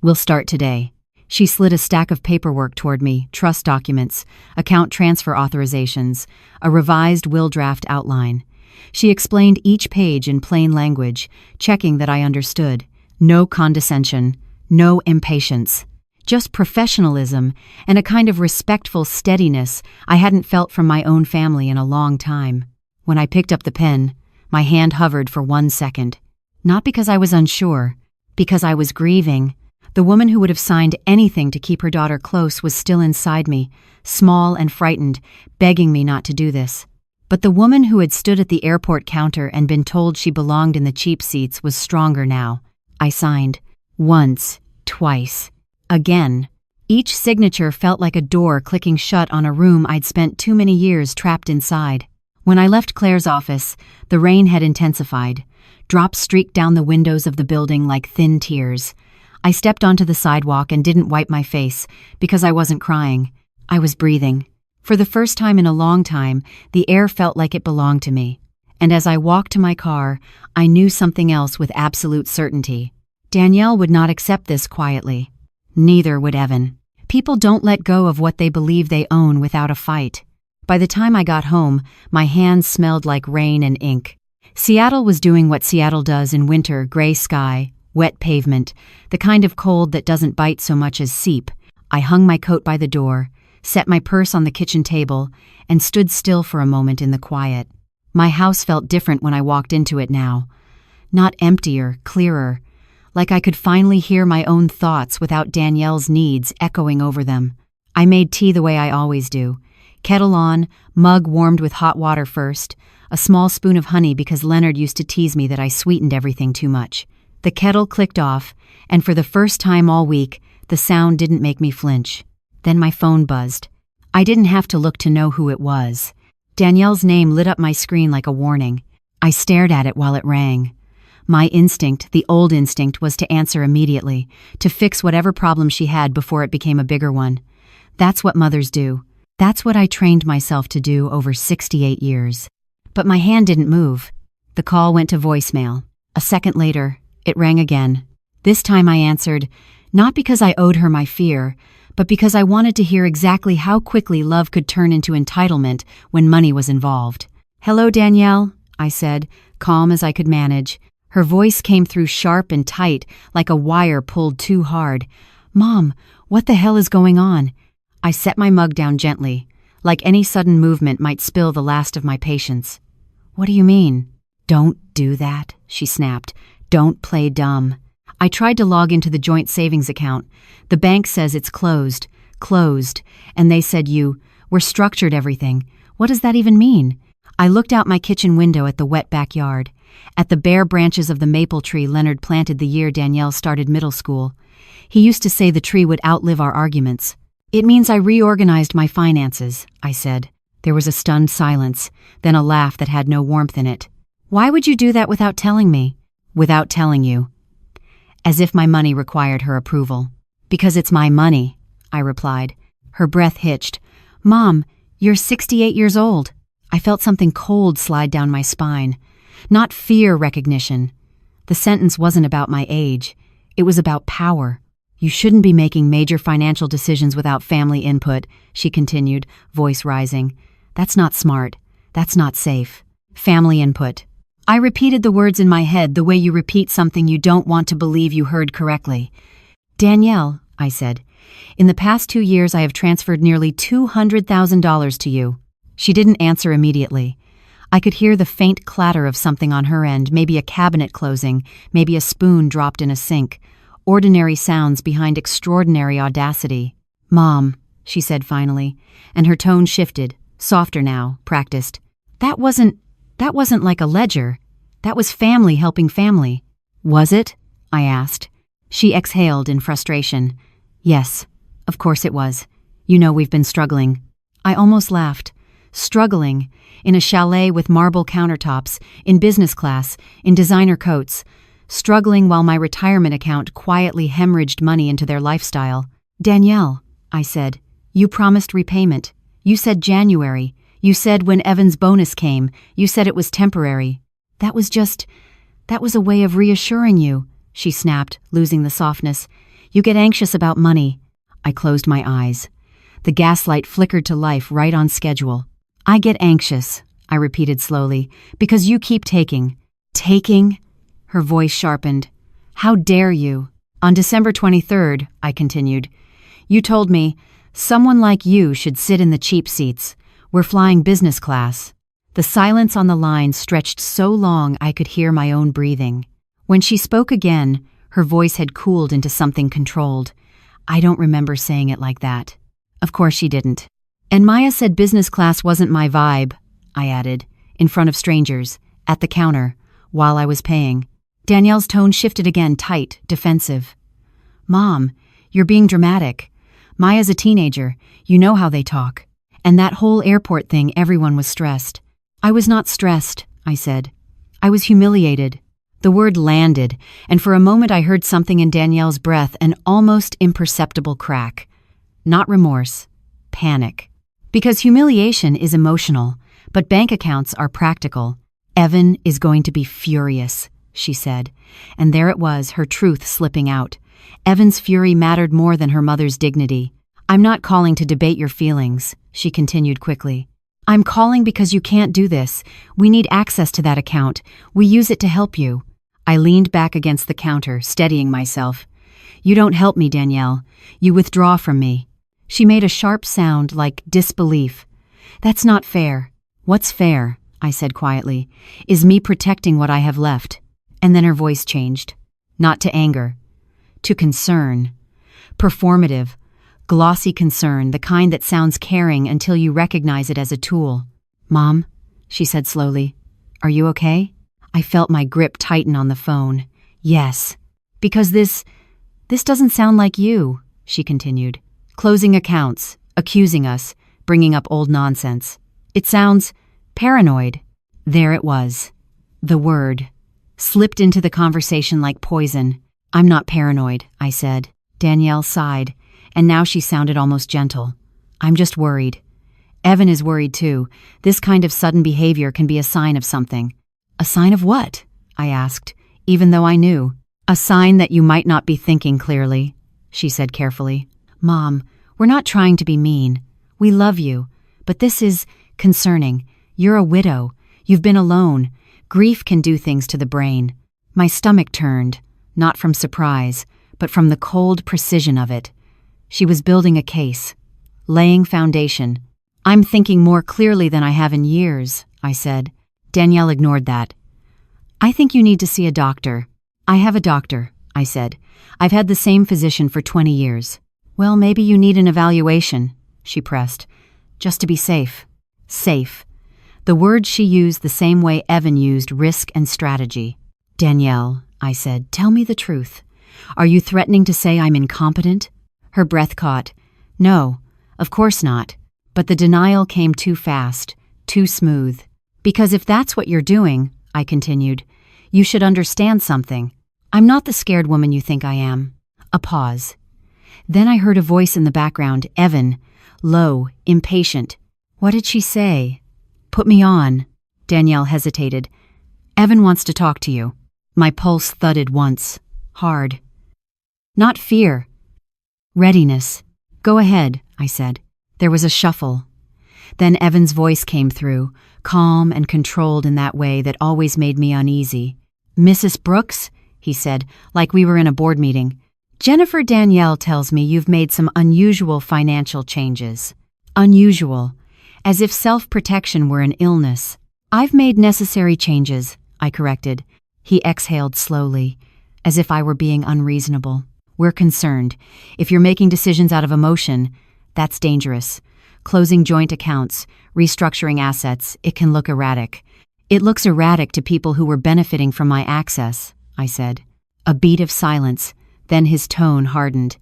we'll start today." She slid a stack of paperwork toward me, trust documents, account transfer authorizations, a revised will draft outline. She explained each page in plain language, checking that I understood. No condescension, no impatience. just professionalism and a kind of respectful steadiness I hadn't felt from my own family in a long time. When I picked up the pen, my hand hovered for 1 second. Not because I was unsure, because I was grieving. The woman who would have signed anything to keep her daughter close was still inside me, small and frightened, begging me not to do this. But the woman who had stood at the airport counter and been told she belonged in the cheap seats was stronger now. I signed. Once, twice, again. Each signature felt like a door clicking shut on a room I'd spent too many years trapped inside. When I left Claire's office, the rain had intensified. Drops streaked down the windows of the building like thin tears. I stepped onto the sidewalk and didn't wipe my face because I wasn't crying. I was breathing. For the first time in a long time, the air felt like it belonged to me. And as I walked to my car, I knew something else with absolute certainty. Danielle would not accept this quietly. Neither would Evan. People don't let go of what they believe they own without a fight. By the time I got home, my hands smelled like rain and ink. Seattle was doing what Seattle does in winter: gray sky, wet pavement, the kind of cold that doesn't bite so much as seep. I hung my coat by the door, set my purse on the kitchen table, and stood still for a moment in the quiet. My house felt different when I walked into it now. Not emptier, clearer, like I could finally hear my own thoughts without Danielle's needs echoing over them. I made tea the way I always do. Kettle on, mug warmed with hot water first, a small spoon of honey because Leonard used to tease me that I sweetened everything too much. The kettle clicked off, and for the first time all week, the sound didn't make me flinch. Then my phone buzzed. I didn't have to look to know who it was. Danielle's name lit up my screen like a warning. I stared at it while it rang. My instinct, the old instinct, was to answer immediately, to fix whatever problem she had before it became a bigger one. That's what mothers do. That's what I trained myself to do over 68 years. But my hand didn't move. The call went to voicemail. A second later, it rang again. This time I answered, not because I owed her my fear, but because I wanted to hear exactly how quickly love could turn into entitlement when money was involved. "Hello, Danielle," I said, calm as I could manage. Her voice came through sharp and tight, like a wire pulled too hard. "Mom, what the hell is going on?" I set my mug down gently, like any sudden movement might spill the last of my patience. "What do you mean?" "Don't do that," she snapped. "Don't play dumb." I tried to log into the joint savings account. The bank says it's closed, and they said we're structured everything. What does that even mean? I looked out my kitchen window at the wet backyard, at the bare branches of the maple tree Leonard planted the year Danielle started middle school. He used to say the tree would outlive our arguments. "It means I reorganized my finances," I said. There was a stunned silence, then a laugh that had no warmth in it. "Why would you do that without telling me?" "Without telling you." As if my money required her approval. "Because it's my money," I replied. Her breath hitched. "Mom, you're 68 years old." I felt something cold slide down my spine. Not fear recognition. The sentence wasn't about my age. It was about power. "You shouldn't be making major financial decisions without family input," she continued, voice rising. "That's not smart. That's not safe. Family input." I repeated the words in my head the way you repeat something you don't want to believe you heard correctly. "Danielle," I said, "in the past 2 years I have transferred nearly $200,000 to you." She didn't answer immediately. I could hear the faint clatter of something on her end, maybe a cabinet closing, maybe a spoon dropped in a sink. Ordinary sounds behind extraordinary audacity. "Mom," she said finally, and her tone shifted, softer now, practiced. That wasn't like a ledger. That was family helping family." "Was it?" I asked. She exhaled in frustration. "Yes, of course it was. You know we've been struggling." I almost laughed. Struggling, in a chalet with marble countertops, in business class, in designer coats. Struggling while my retirement account quietly hemorrhaged money into their lifestyle. "Danielle," I said, "you promised repayment. You said January. You said when Evan's bonus came. You said it was temporary." That was a way of reassuring you," she snapped, losing the softness. "You get anxious about money." I closed my eyes. The gaslight flickered to life right on schedule. "I get anxious," I repeated slowly, "because you keep taking." "Taking?" Her voice sharpened. "How dare you?" "On December 23rd, I continued, You told me, someone like you should sit in the cheap seats. We're flying business class. The silence on the line stretched so long I could hear my own breathing. When she spoke again, her voice had cooled into something controlled. I don't remember saying it like that. Of course she didn't. And Maya said business class wasn't my vibe, I added, in front of strangers, at the counter, while I was paying. Danielle's tone shifted again, tight, defensive. Mom, you're being dramatic. Maya's a teenager. You know how they talk. And that whole airport thing, everyone was stressed. I was not stressed, I said. I was humiliated. The word landed, and for a moment I heard something in Danielle's breath, an almost imperceptible crack. Not remorse, panic. Because humiliation is emotional, but bank accounts are practical. Evan is going to be furious, she said, and there it was, her truth slipping out. Evan's fury mattered more than her mother's dignity. I'm not calling to debate your feelings, she continued quickly. I'm calling because you can't do this. We need access to that account. We use it to help you. I leaned back against the counter, steadying myself. You don't help me, Danielle. You withdraw from me. She made a sharp sound like disbelief. That's not fair. What's fair, I said quietly, is me protecting what I have left. And then her voice changed. Not to anger. To concern. Performative. Glossy concern, the kind that sounds caring until you recognize it as a tool. Mom, she said slowly, are you okay? I felt my grip tighten on the phone. Yes. Because this doesn't sound like you, she continued. Closing accounts, accusing us, bringing up old nonsense. It sounds paranoid. There it was. The word. Slipped into the conversation like poison. I'm not paranoid, I said. Danielle sighed, and now she sounded almost gentle. I'm just worried. Evan is worried too. This kind of sudden behavior can be a sign of something. A sign of what? I asked, even though I knew. A sign that you might not be thinking clearly, she said carefully. Mom, we're not trying to be mean. We love you, but this is concerning. You're a widow. You've been alone. Grief can do things to the brain. My stomach turned, not from surprise, but from the cold precision of it. She was building a case, laying foundation. I'm thinking more clearly than I have in years, I said. Danielle ignored that. I think you need to see a doctor. I have a doctor, I said. I've had the same physician for 20 years. Well, maybe you need an evaluation, she pressed, just to be safe. Safe. The word she used the same way Evan used risk and strategy. Danielle, I said, tell me the truth. Are you threatening to say I'm incompetent? Her breath caught. No, of course not. But the denial came too fast, too smooth. Because if that's what you're doing, I continued, you should understand something. I'm not the scared woman you think I am. A pause. Then I heard a voice in the background, Evan, low, impatient. What did she say? Put me on. Danielle hesitated. Evan wants to talk to you. My pulse thudded once. Hard. Not fear. Readiness. Go ahead, I said. There was a shuffle. Then Evan's voice came through, calm and controlled in that way that always made me uneasy. Mrs. Brooks, he said, like we were in a board meeting. Jennifer Danielle tells me you've made some unusual financial changes. Unusual. As if self-protection were an illness. I've made necessary changes, I corrected. He exhaled slowly, as if I were being unreasonable. We're concerned. If you're making decisions out of emotion, that's dangerous. Closing joint accounts, restructuring assets, it can look erratic. It looks erratic to people who were benefiting from my access, I said. A beat of silence, then his tone hardened.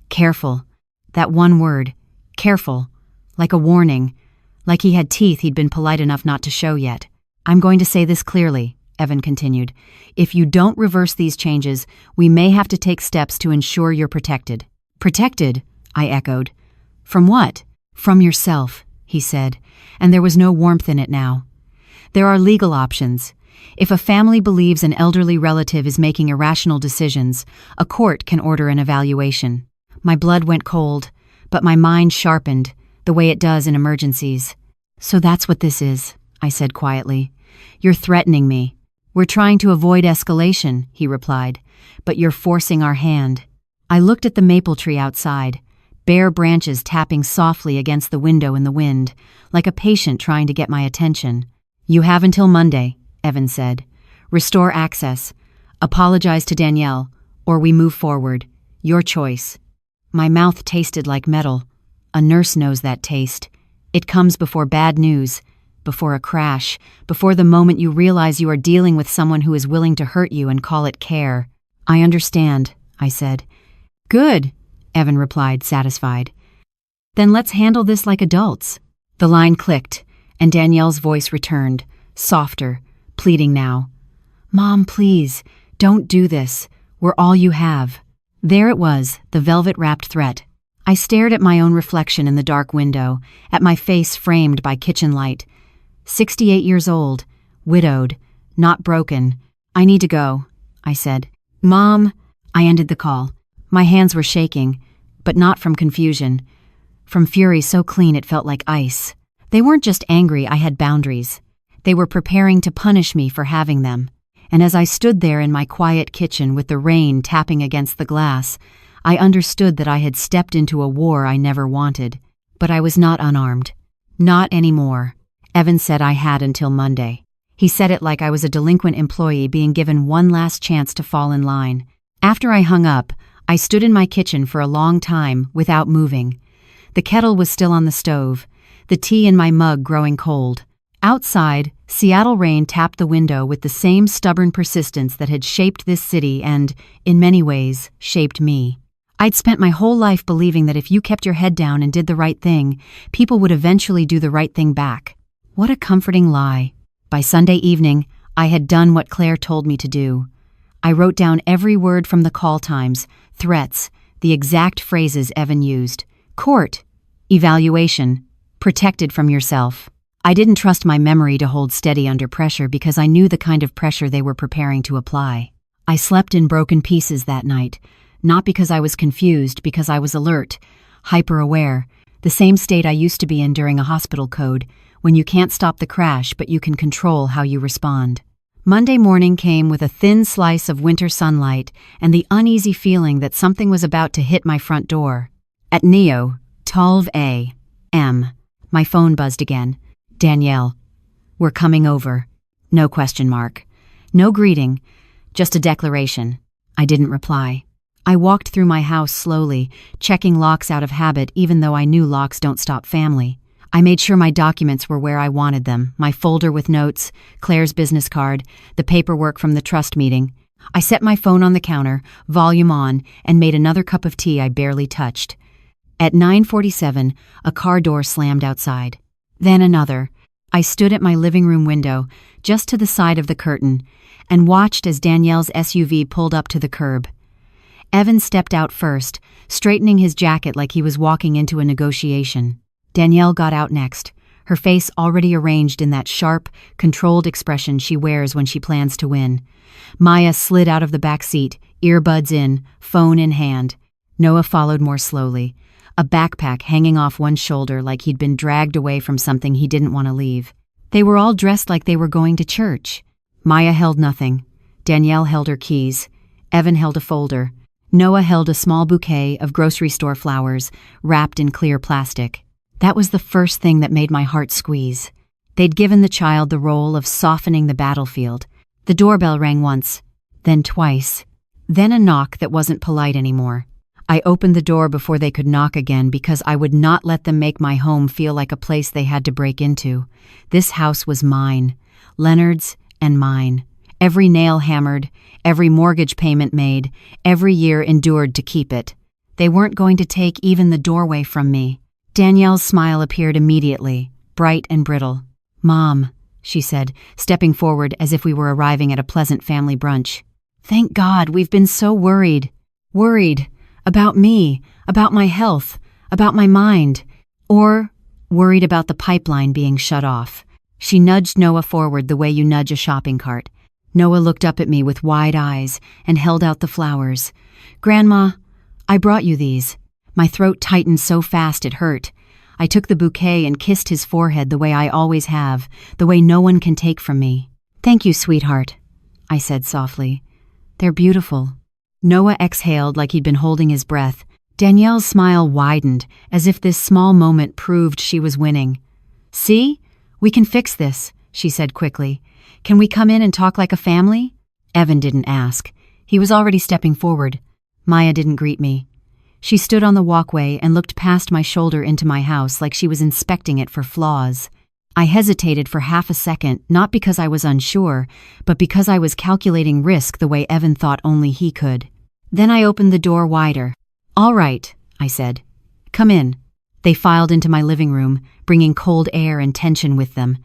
Careful. That one word. Careful. Like a warning. Like he had teeth he'd been polite enough not to show yet. I'm going to say this clearly, Evan continued. If you don't reverse these changes, we may have to take steps to ensure you're protected. Protected? I echoed. From what? From yourself, he said, and there was no warmth in it now. There are legal options. If a family believes an elderly relative is making irrational decisions, a court can order an evaluation. My blood went cold, but my mind sharpened, the way it does in emergencies. So that's what this is, I said quietly. You're threatening me. We're trying to avoid escalation, he replied, but you're forcing our hand. I looked at the maple tree outside, bare branches tapping softly against the window in the wind, like a patient trying to get my attention. "You have until Monday," Evan said. "Restore access. Apologize to Danielle, or we move forward. Your choice." My mouth tasted like metal. A nurse knows that taste. It comes before bad news, before a crash, before the moment you realize you are dealing with someone who is willing to hurt you and call it care. "I understand," I said. "Good," Evan replied, satisfied. "Then let's handle this like adults." The line clicked, and Danielle's voice returned, softer, pleading now. "Mom, please, don't do this. We're all you have." There it was, the velvet-wrapped threat. I stared at my own reflection in the dark window, at my face framed by kitchen light. 68 years old, widowed, not broken. "I need to go," I said. "Mom," I ended the call. My hands were shaking, but not from confusion. From fury so clean it felt like ice. They weren't just angry I had boundaries. They were preparing to punish me for having them. And as I stood there in my quiet kitchen with the rain tapping against the glass, I understood that I had stepped into a war I never wanted. But I was not unarmed. Not anymore. Evan said I had until Monday. He said it like I was a delinquent employee being given one last chance to fall in line. After I hung up, I stood in my kitchen for a long time without moving. The kettle was still on the stove, the tea in my mug growing cold. Outside, Seattle rain tapped the window with the same stubborn persistence that had shaped this city and, in many ways, shaped me. I'd spent my whole life believing that if you kept your head down and did the right thing, people would eventually do the right thing back. What a comforting lie. By Sunday evening, I had done what Claire told me to do. I wrote down every word from the call times, threats, the exact phrases Evan used. Court, evaluation, protected from yourself. I didn't trust my memory to hold steady under pressure because I knew the kind of pressure they were preparing to apply. I slept in broken pieces that night, not because I was confused, because I was alert, hyper-aware, the same state I used to be in during a hospital code, when you can't stop the crash but you can control how you respond. Monday morning came with a thin slice of winter sunlight and the uneasy feeling that something was about to hit my front door. At Neo, 12 a.m., my phone buzzed again. "Danielle, we're coming over." No question mark. No greeting, just a declaration. I didn't reply. I walked through my house slowly, checking locks out of habit even though I knew locks don't stop family. I made sure my documents were where I wanted them, my folder with notes, Claire's business card, the paperwork from the trust meeting. I set my phone on the counter, volume on, and made another cup of tea I barely touched. At 9:47, a car door slammed outside. Then another. I stood at my living room window, just to the side of the curtain, and watched as Danielle's SUV pulled up to the curb. Evan stepped out first, straightening his jacket like he was walking into a negotiation. Danielle got out next, her face already arranged in that sharp, controlled expression she wears when she plans to win. Maya slid out of the back seat, earbuds in, phone in hand. Noah followed more slowly, a backpack hanging off one shoulder like he'd been dragged away from something he didn't want to leave. They were all dressed like they were going to church. Maya held nothing. Danielle held her keys. Evan held a folder. Noah held a small bouquet of grocery store flowers, wrapped in clear plastic. That was the first thing that made my heart squeeze. They'd given the child the role of softening the battlefield. The doorbell rang once, then twice, then a knock that wasn't polite anymore. I opened the door before they could knock again because I would not let them make my home feel like a place they had to break into. This house was mine, Leonard's and mine. Every nail hammered, every mortgage payment made, every year endured to keep it. They weren't going to take even the doorway from me. Danielle's smile appeared immediately, bright and brittle. "Mom," she said, stepping forward as if we were arriving at a pleasant family brunch. "Thank God, we've been so worried. Worried. About me, about my health, about my mind. Or worried about the pipeline being shut off." She nudged Noah forward the way you nudge a shopping cart. Noah looked up at me with wide eyes and held out the flowers. "Grandma, I brought you these." My throat tightened so fast it hurt. I took the bouquet and kissed his forehead the way I always have, the way no one can take from me. "Thank you, sweetheart," I said softly. "They're beautiful." Noah exhaled like he'd been holding his breath. Danielle's smile widened, as if this small moment proved she was winning. "See? We can fix this," she said quickly. "Can we come in and talk like a family?" Evan didn't ask. He was already stepping forward. Maya didn't greet me. She stood on the walkway and looked past my shoulder into my house like she was inspecting it for flaws. I hesitated for half a second, not because I was unsure, but because I was calculating risk the way Evan thought only he could. Then I opened the door wider. "All right," I said. "Come in." They filed into my living room, bringing cold air and tension with them.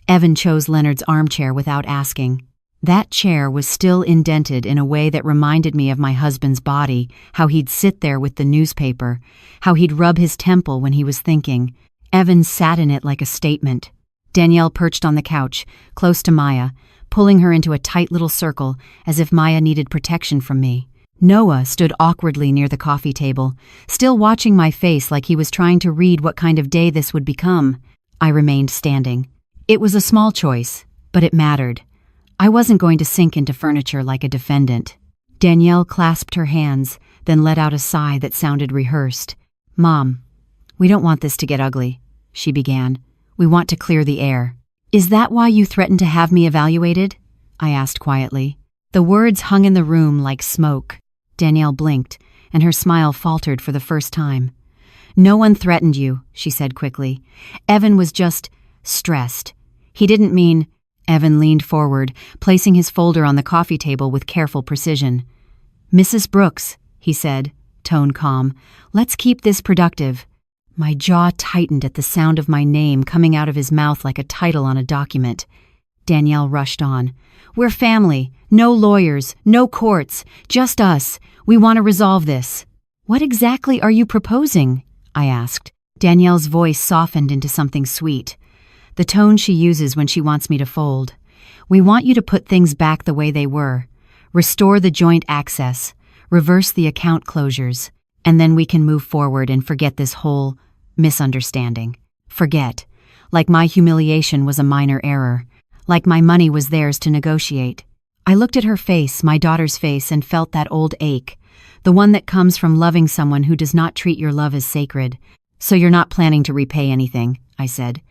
Evan chose Leonard's armchair without asking. That chair was still indented in a way that reminded me of my husband's body, how he'd sit there with the newspaper, how he'd rub his temple when he was thinking. Evan sat in it like a statement. Danielle perched on the couch, close to Maya, pulling her into a tight little circle as if Maya needed protection from me. Noah stood awkwardly near the coffee table, still watching my face like he was trying to read what kind of day this would become. I remained standing. It was a small choice, but it mattered. I wasn't going to sink into furniture like a defendant. Danielle clasped her hands, then let out a sigh that sounded rehearsed. "Mom, we don't want this to get ugly," she began. "We want to clear the air." "Is that why you threatened to have me evaluated?" I asked quietly. The words hung in the room like smoke. Danielle blinked, and her smile faltered for the first time. "No one threatened you," she said quickly. "Evan was just stressed. He didn't mean—" Evan leaned forward, placing his folder on the coffee table with careful precision. "Mrs. Brooks," he said, tone calm, "let's keep this productive." My jaw tightened at the sound of my name coming out of his mouth like a title on a document. Danielle rushed on. "We're family. No lawyers, no courts, just us. We want to resolve this." "What exactly are you proposing?" I asked. Danielle's voice softened into something sweet, the tone she uses when she wants me to fold. "We want you to put things back the way they were. Restore the joint access, reverse the account closures, and then we can move forward and forget this whole misunderstanding. Forget. Like my humiliation was a minor error. Like my money was theirs to negotiate." I looked at her face, my daughter's face, and felt that old ache, the one that comes from loving someone who does not treat your love as sacred. "So you're not planning to repay anything," I said.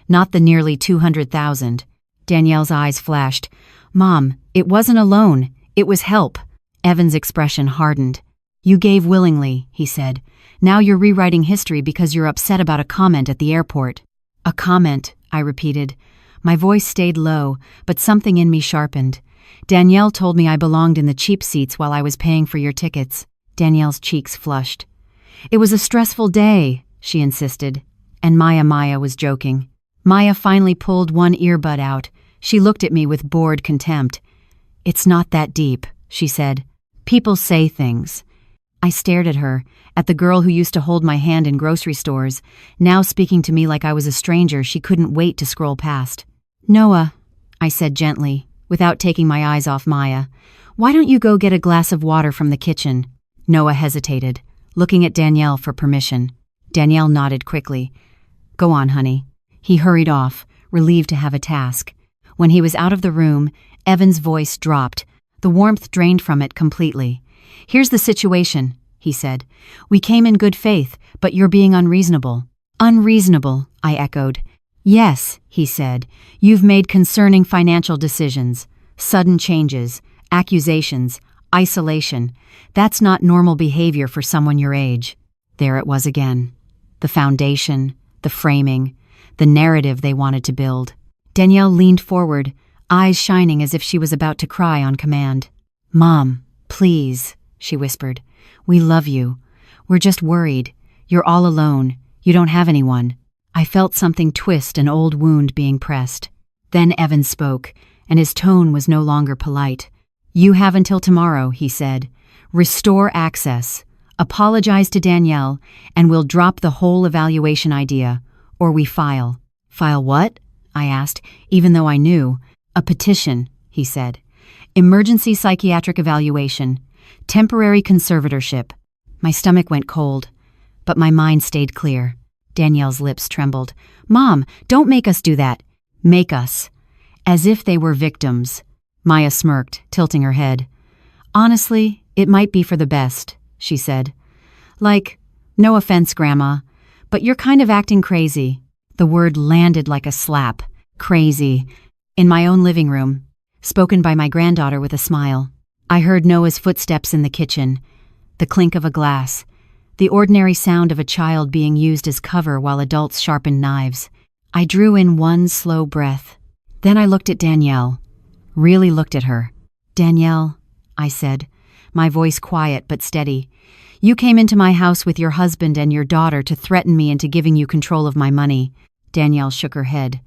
"Not the nearly 200,000. Danielle's eyes flashed. "Mom, it wasn't a loan. It was help." Evan's expression hardened. "You gave willingly," he said. "Now you're rewriting history because you're upset about a comment at the airport." "A comment," I repeated. My voice stayed low, but something in me sharpened. "Danielle told me I belonged in the cheap seats while I was paying for your tickets." Danielle's cheeks flushed. "It was a stressful day," she insisted. And Maya was joking. Maya finally pulled one earbud out. She looked at me with bored contempt. "It's not that deep," she said. "People say things." I stared at her, at the girl who used to hold my hand in grocery stores, now speaking to me like I was a stranger she couldn't wait to scroll past. "Noah," I said gently, without taking my eyes off Maya, "why don't you go get a glass of water from the kitchen?" Noah hesitated, looking at Danielle for permission. Danielle nodded quickly. "Go on, honey." He hurried off, relieved to have a task. When he was out of the room, Evan's voice dropped. The warmth drained from it completely. "Here's the situation," he said. "We came in good faith, but you're being unreasonable." "Unreasonable," I echoed. "Yes," he said. "You've made concerning financial decisions, sudden changes, accusations, isolation. That's not normal behavior for someone your age." There it was again. The foundation, the framing, the narrative they wanted to build. Danielle leaned forward, eyes shining as if she was about to cry on command. "Mom, please," she whispered. "We love you. We're just worried. You're all alone. You don't have anyone." I felt something twist, an old wound being pressed. Then Evan spoke, and his tone was no longer polite. "You have until tomorrow," he said. "Restore access. Apologize to Danielle, and we'll drop the whole evaluation idea. Or we file." "File what?" I asked, even though I knew. "A petition," he said. "Emergency psychiatric evaluation. Temporary conservatorship." My stomach went cold, but my mind stayed clear. Danielle's lips trembled. "Mom, don't make us do that." "Make us." As if they were victims. Maya smirked, tilting her head. "Honestly, it might be for the best," she said. Like, "No offense, Grandma, but you're kind of acting crazy." The word landed like a slap. Crazy. In my own living room, spoken by my granddaughter with a smile. I heard Noah's footsteps in the kitchen, the clink of a glass, the ordinary sound of a child being used as cover while adults sharpened knives. I drew in one slow breath. Then I looked at Danielle. Really looked at her. "Danielle," I said, my voice quiet but steady, "you came into my house with your husband and your daughter to threaten me into giving you control of my money." Danielle shook her head.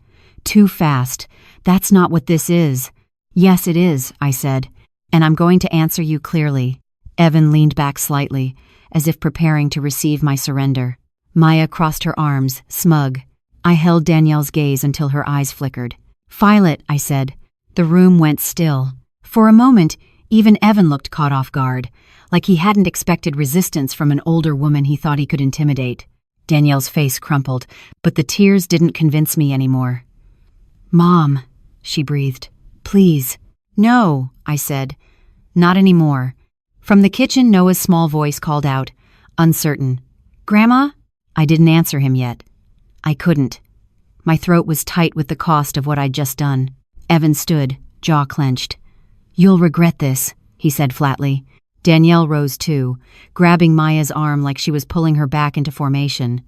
"Too fast. That's not what this is." "Yes, it is," I said, "and I'm going to answer you clearly." Evan leaned back slightly, as if preparing to receive my surrender. Maya crossed her arms, smug. I held Danielle's gaze until her eyes flickered. "File it," I said. The room went still. For a moment, even Evan looked caught off guard, like he hadn't expected resistance from an older woman he thought he could intimidate. Danielle's face crumpled, but the tears didn't convince me anymore. "Mom," she breathed. "Please." "No," I said. "Not anymore." From the kitchen, Noah's small voice called out, uncertain, "Grandma?" I didn't answer him yet. I couldn't. My throat was tight with the cost of what I'd just done. Evan stood, jaw clenched. "You'll regret this," he said flatly. Danielle rose too, grabbing Maya's arm like she was pulling her back into formation.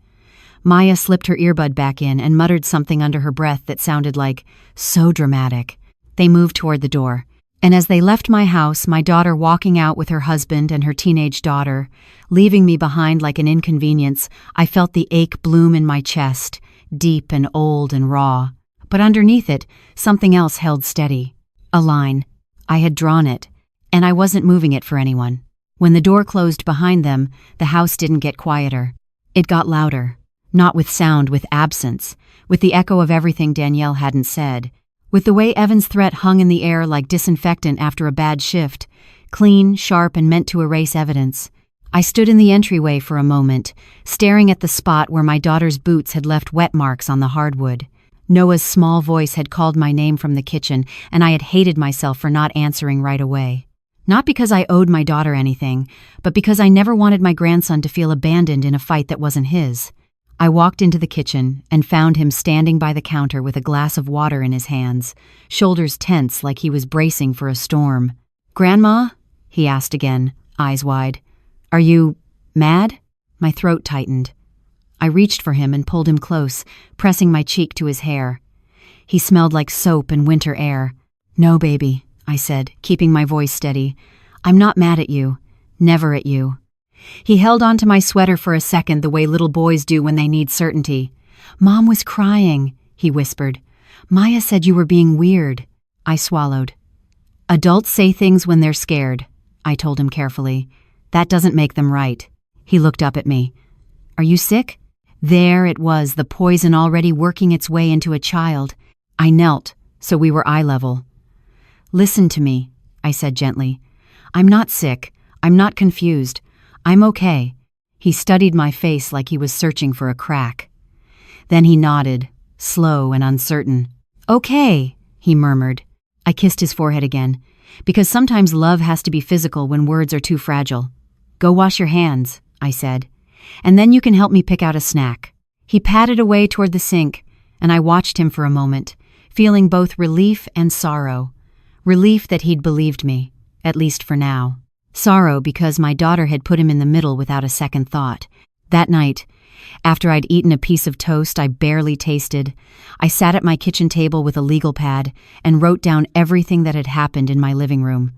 Maya slipped her earbud back in and muttered something under her breath that sounded like, "So dramatic." They moved toward the door. And as they left my house, my daughter walking out with her husband and her teenage daughter, leaving me behind like an inconvenience, I felt the ache bloom in my chest, deep and old and raw. But underneath it, something else held steady. A line. I had drawn it, and I wasn't moving it for anyone. When the door closed behind them, the house didn't get quieter. It got louder. Not with sound, with absence, with the echo of everything Danielle hadn't said. With the way Evan's threat hung in the air like disinfectant after a bad shift, clean, sharp, and meant to erase evidence. I stood in the entryway for a moment, staring at the spot where my daughter's boots had left wet marks on the hardwood. Noah's small voice had called my name from the kitchen, and I had hated myself for not answering right away. Not because I owed my daughter anything, but because I never wanted my grandson to feel abandoned in a fight that wasn't his. I walked into the kitchen and found him standing by the counter with a glass of water in his hands, shoulders tense like he was bracing for a storm. "Grandma?" he asked again, eyes wide. "Are you mad?" My throat tightened. I reached for him and pulled him close, pressing my cheek to his hair. He smelled like soap and winter air. "No, baby," I said, keeping my voice steady. "I'm not mad at you. Never at you." He held onto my sweater for a second the way little boys do when they need certainty. "Mom was crying," he whispered. "Maya said you were being weird." I swallowed. "Adults say things when they're scared," I told him carefully. "That doesn't make them right." He looked up at me. "Are you sick?" There it was, the poison already working its way into a child. I knelt, so we were eye level. "Listen to me," I said gently. "I'm not sick. I'm not confused. I'm okay." He studied my face like he was searching for a crack. Then he nodded, slow and uncertain. "Okay," he murmured. I kissed his forehead again, because sometimes love has to be physical when words are too fragile. "Go wash your hands," I said, "and then you can help me pick out a snack." He padded away toward the sink, and I watched him for a moment, feeling both relief and sorrow. Relief that he'd believed me, at least for now. Sorrow because my daughter had put him in the middle without a second thought. That night, after I'd eaten a piece of toast I barely tasted, I sat at my kitchen table with a legal pad and wrote down everything that had happened in my living room.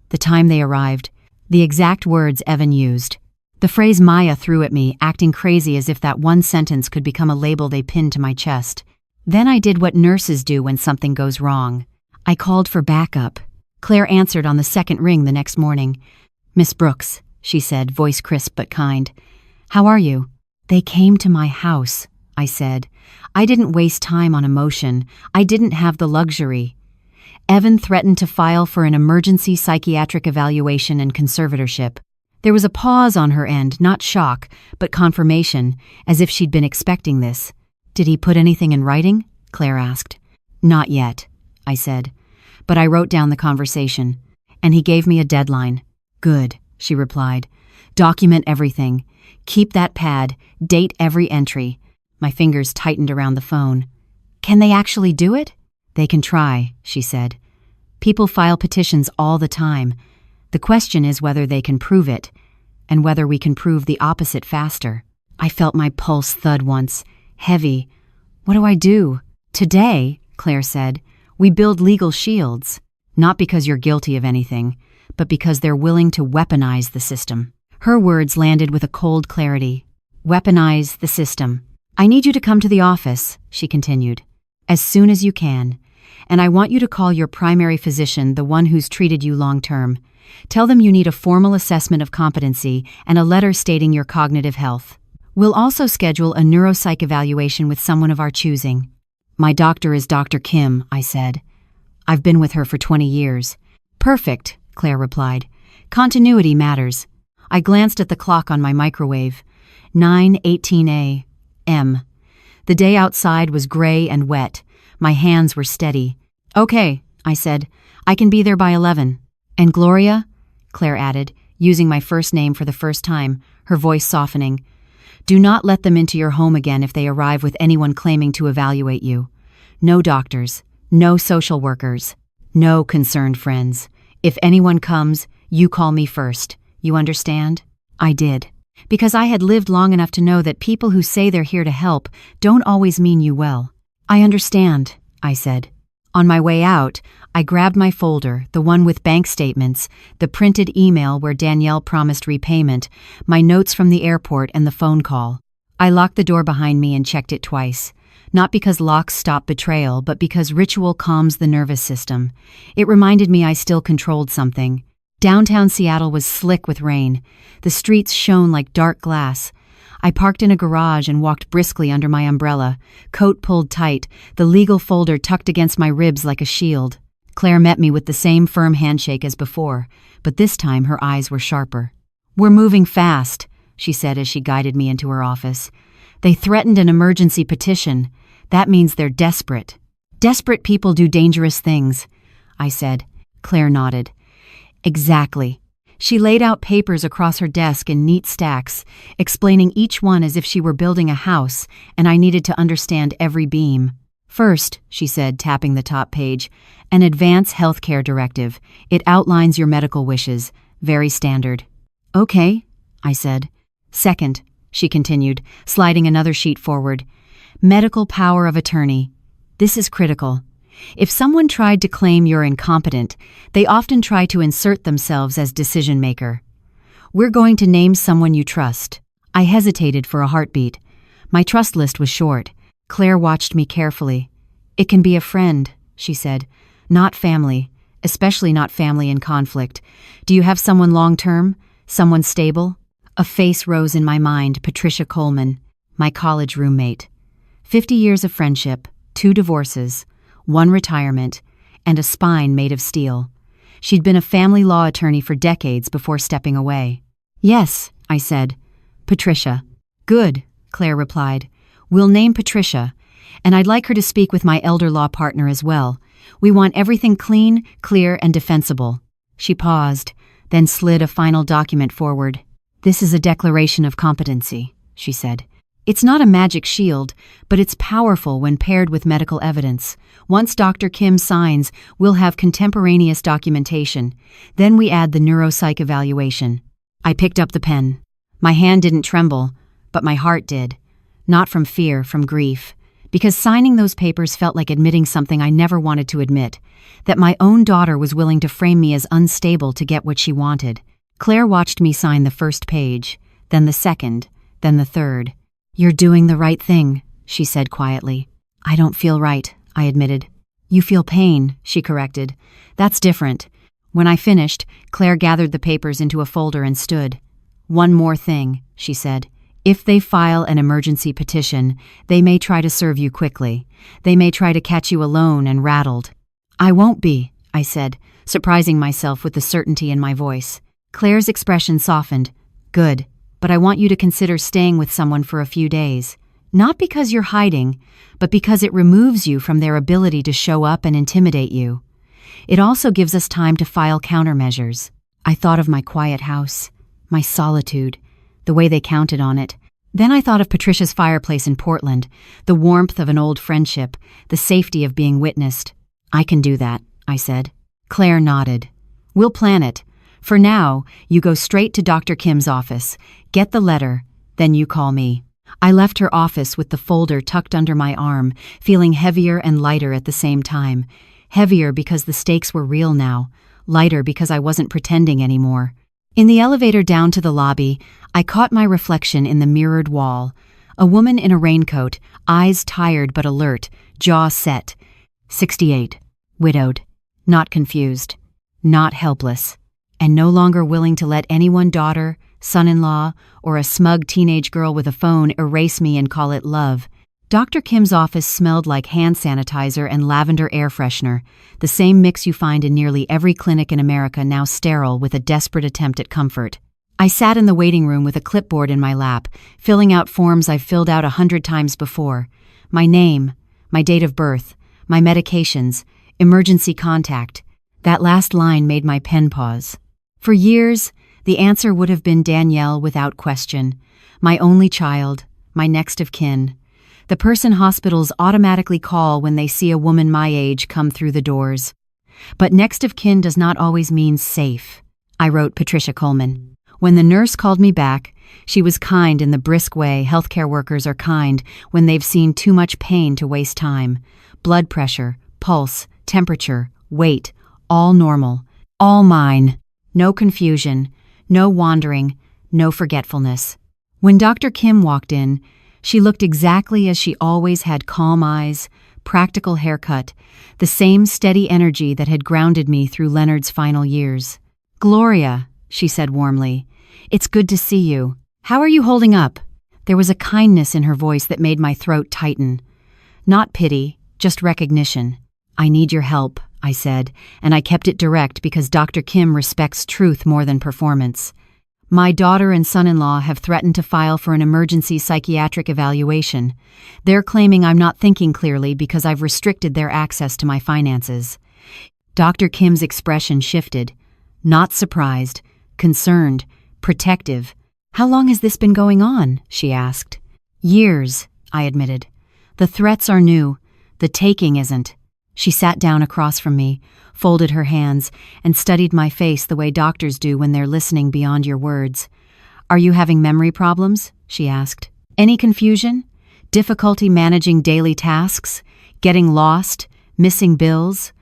The time they arrived, the exact words Evan used, the phrase Maya threw at me, acting crazy as if that one sentence could become a label they pinned to my chest. Then I did what nurses do when something goes wrong. I called for backup. Claire answered on the second ring the next morning. "Miss Brooks," she said, voice crisp but kind. "How are you?" "They came to my house," I said. I didn't waste time on emotion. I didn't have the luxury. Evan threatened to file for an emergency psychiatric evaluation and conservatorship. There was a pause on her end, not shock, but confirmation, as if she'd been expecting this. "Did he put anything in writing?" Claire asked. "Not yet," I said. But I wrote down the conversation, and he gave me a deadline. "Good," she replied. Document everything. Keep that pad. Date every entry. My fingers tightened around the phone. Can they actually do it? They can try, she said. People file petitions all the time. The question is whether they can prove it, and whether we can prove the opposite faster. I felt my pulse thud once, heavy. What do I do? Today, Claire said, we build legal shields. Not because you're guilty of anything, but because they're willing to weaponize the system. Her words landed with a cold clarity. Weaponize the system. I need you to come to the office, she continued, as soon as you can. And I want you to call your primary physician, the one who's treated you long-term. Tell them you need a formal assessment of competency and a letter stating your cognitive health. We'll also schedule a neuropsych evaluation with someone of our choosing. My doctor is Dr. Kim, I said. I've been with her for 20 years. Perfect, Claire replied. Continuity matters. I glanced at the clock on my microwave. 9:18 a.m. The day outside was gray and wet. My hands were steady. Okay, I said. I can be there by 11. And Gloria? Claire added, using my first name for the first time, her voice softening. Do not let them into your home again if they arrive with anyone claiming to evaluate you. No doctors. No social workers. No concerned friends. If anyone comes, you call me first. You understand? I did. Because I had lived long enough to know that people who say they're here to help don't always mean you well. I understand, I said. On my way out, I grabbed my folder, the one with bank statements, the printed email where Danielle promised repayment, my notes from the airport and the phone call. I locked the door behind me and checked it twice. Not because locks stop betrayal, but because ritual calms the nervous system. It reminded me I still controlled something. Downtown Seattle was slick with rain. The streets shone like dark glass. I parked in a garage and walked briskly under my umbrella, coat pulled tight, the legal folder tucked against my ribs like a shield. Claire met me with the same firm handshake as before, but this time her eyes were sharper. We're moving fast, she said as she guided me into her office. They threatened an emergency petition. That means they're desperate. Desperate people do dangerous things, I said. Claire nodded. Exactly. She laid out papers across her desk in neat stacks, explaining each one as if she were building a house, and I needed to understand every beam. First, she said, tapping the top page, an advance healthcare directive. It outlines your medical wishes. Very standard. Okay, I said. Second, she continued, sliding another sheet forward. Medical power of attorney. This is critical. If someone tried to claim you're incompetent, they often try to insert themselves as decision maker. We're going to name someone you trust. I hesitated for a heartbeat. My trust list was short. Claire watched me carefully. It can be a friend, she said. Not family, especially not family in conflict. Do you have someone long-term? Someone stable? A face rose in my mind, Patricia Coleman, my college roommate. 50 years of friendship, 2 divorces, 1 retirement, and a spine made of steel. She'd been a family law attorney for decades before stepping away. Yes, I said. Patricia. Good, Claire replied. We'll name Patricia, and I'd like her to speak with my elder law partner as well. We want everything clean, clear, and defensible. She paused, then slid a final document forward. This is a declaration of competency, she said. It's not a magic shield, but it's powerful when paired with medical evidence. Once Dr. Kim signs, we'll have contemporaneous documentation. Then we add the neuropsych evaluation. I picked up the pen. My hand didn't tremble, but my heart did. Not from fear, from grief. Because signing those papers felt like admitting something I never wanted to admit, that my own daughter was willing to frame me as unstable to get what she wanted. Claire watched me sign the first page, then the second, then the third. You're doing the right thing, she said quietly. I don't feel right, I admitted. You feel pain, she corrected. That's different. When I finished, Claire gathered the papers into a folder and stood. One more thing, she said. If they file an emergency petition, they may try to serve you quickly. They may try to catch you alone and rattled. I won't be, I said, surprising myself with the certainty in my voice. Claire's expression softened. Good. But I want you to consider staying with someone for a few days. Not because you're hiding, but because it removes you from their ability to show up and intimidate you. It also gives us time to file countermeasures. I thought of my quiet house, my solitude, the way they counted on it. Then I thought of Patricia's fireplace in Portland, the warmth of an old friendship, the safety of being witnessed. I can do that, I said. Claire nodded. We'll plan it. For now, you go straight to Dr. Kim's office, get the letter, then you call me. I left her office with the folder tucked under my arm, feeling heavier and lighter at the same time. Heavier because the stakes were real now, lighter because I wasn't pretending anymore. In the elevator down to the lobby, I caught my reflection in the mirrored wall. A woman in a raincoat, eyes tired but alert, jaw set. 68. Widowed. Not confused. Not helpless. And no longer willing to let anyone, daughter, son-in-law, or a smug teenage girl with a phone erase me and call it love. Dr. Kim's office smelled like hand sanitizer and lavender air freshener, the same mix you find in nearly every clinic in America now sterile with a desperate attempt at comfort. I sat in the waiting room with a clipboard in my lap, filling out forms I've filled out 100 times before. My name, my date of birth, my medications, emergency contact. That last line made my pen pause. For years, the answer would have been Danielle without question, my only child, my next of kin. The person hospitals automatically call when they see a woman my age come through the doors. But next of kin does not always mean safe. I wrote Patricia Coleman. When the nurse called me back, she was kind in the brisk way healthcare workers are kind when they've seen too much pain to waste time. Blood pressure, pulse, temperature, weight, all normal, all mine. No confusion, no wandering, no forgetfulness. When Dr. Kim walked in, she looked exactly as she always had: calm eyes, practical haircut, the same steady energy that had grounded me through Leonard's final years. "Gloria," she said warmly, "it's good to see you. How are you holding up?" There was a kindness in her voice that made my throat tighten. Not pity, just recognition. "I need your help," I said, and I kept it direct because Dr. Kim respects truth more than performance. "My daughter and son-in-law have threatened to file for an emergency psychiatric evaluation. They're claiming I'm not thinking clearly because I've restricted their access to my finances." Dr. Kim's expression shifted. Not surprised, concerned, protective. "How long has this been going on?" she asked. "Years," I admitted. "The threats are new. The taking isn't." She sat down across from me, folded her hands, and studied my face the way doctors do when they're listening beyond your words. "Are you having memory problems?" she asked. "Any confusion? Difficulty managing daily tasks? Getting lost? Missing bills?"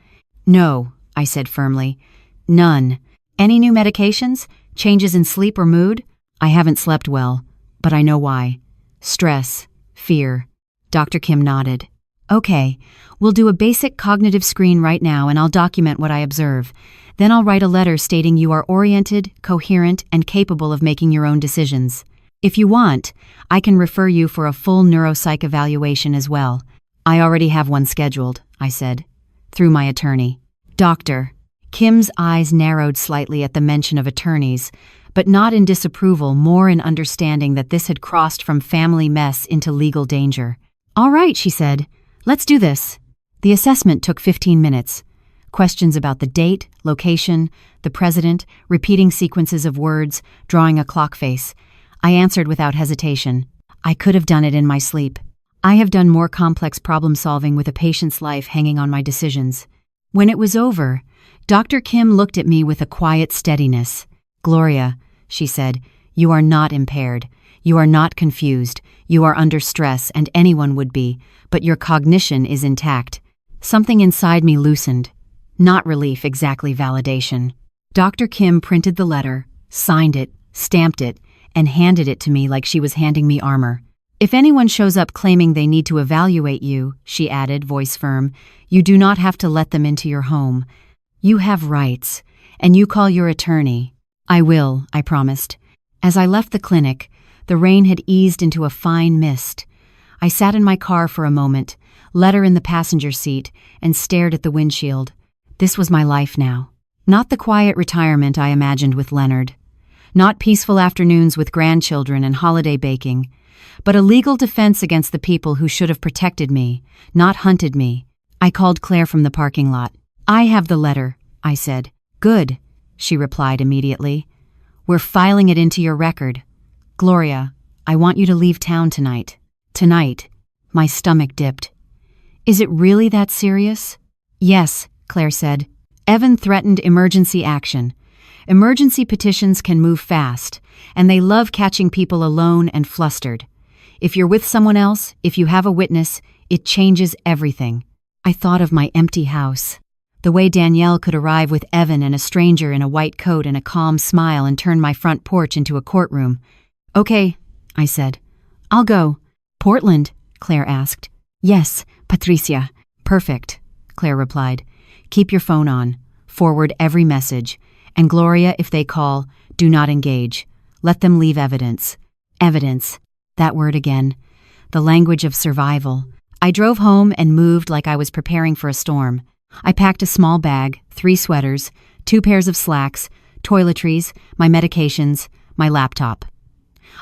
"No," I said firmly. "None. Any new medications? Changes in sleep or mood?" "I haven't slept well, but I know why. Stress, fear." Dr. Kim nodded. "Okay, we'll do a basic cognitive screen right now and I'll document what I observe. Then I'll write a letter stating you are oriented, coherent, and capable of making your own decisions. If you want, I can refer you for a full neuropsych evaluation as well. I already have one scheduled," I said, through my attorney. "Doctor." Kim's eyes narrowed slightly at the mention of attorneys, but not in disapproval, more in understanding that this had crossed from family mess into legal danger. "All right," she said. "Let's do this." The assessment took 15 minutes. Questions about the date, location, the president, repeating sequences of words, drawing a clock face. I answered without hesitation. I could have done it in my sleep. I have done more complex problem-solving with a patient's life hanging on my decisions. When it was over, Dr. Kim looked at me with a quiet steadiness. "Gloria," she said, "you are not impaired. You are not confused. You are under stress, and anyone would be, but your cognition is intact." Something inside me loosened. Not relief, exactly validation. Dr. Kim printed the letter, signed it, stamped it, and handed it to me like she was handing me armor. "If anyone shows up claiming they need to evaluate you," she added, voice firm, "you do not have to let them into your home. You have rights, and you call your attorney." "I will," I promised. As I left the clinic, the rain had eased into a fine mist. I sat in my car for a moment, letter in the passenger seat, and stared at the windshield. This was my life now. Not the quiet retirement I imagined with Leonard. Not peaceful afternoons with grandchildren and holiday baking, but a legal defense against the people who should have protected me, not hunted me. I called Claire from the parking lot. "I have the letter," I said. "Good," she replied immediately. We're filing it into your record. Gloria, I want you to leave town tonight. Tonight. My stomach dipped. Is it really that serious? Yes, Claire said. Evan threatened emergency action. Emergency petitions can move fast, and they love catching people alone and flustered. If you're with someone else, if you have a witness, it changes everything. I thought of my empty house. The way Danielle could arrive with Evan and a stranger in a white coat and a calm smile and turn my front porch into a courtroom. Okay, I said. I'll go. Portland? Claire asked. Yes, Patricia. Perfect, Claire replied. Keep your phone on. Forward every message. And Gloria, if they call, do not engage. Let them leave evidence. Evidence. That word again. The language of survival. I drove home and moved like I was preparing for a storm. I packed a small bag, 3 sweaters, 2 pairs of slacks, toiletries, my medications, my laptop.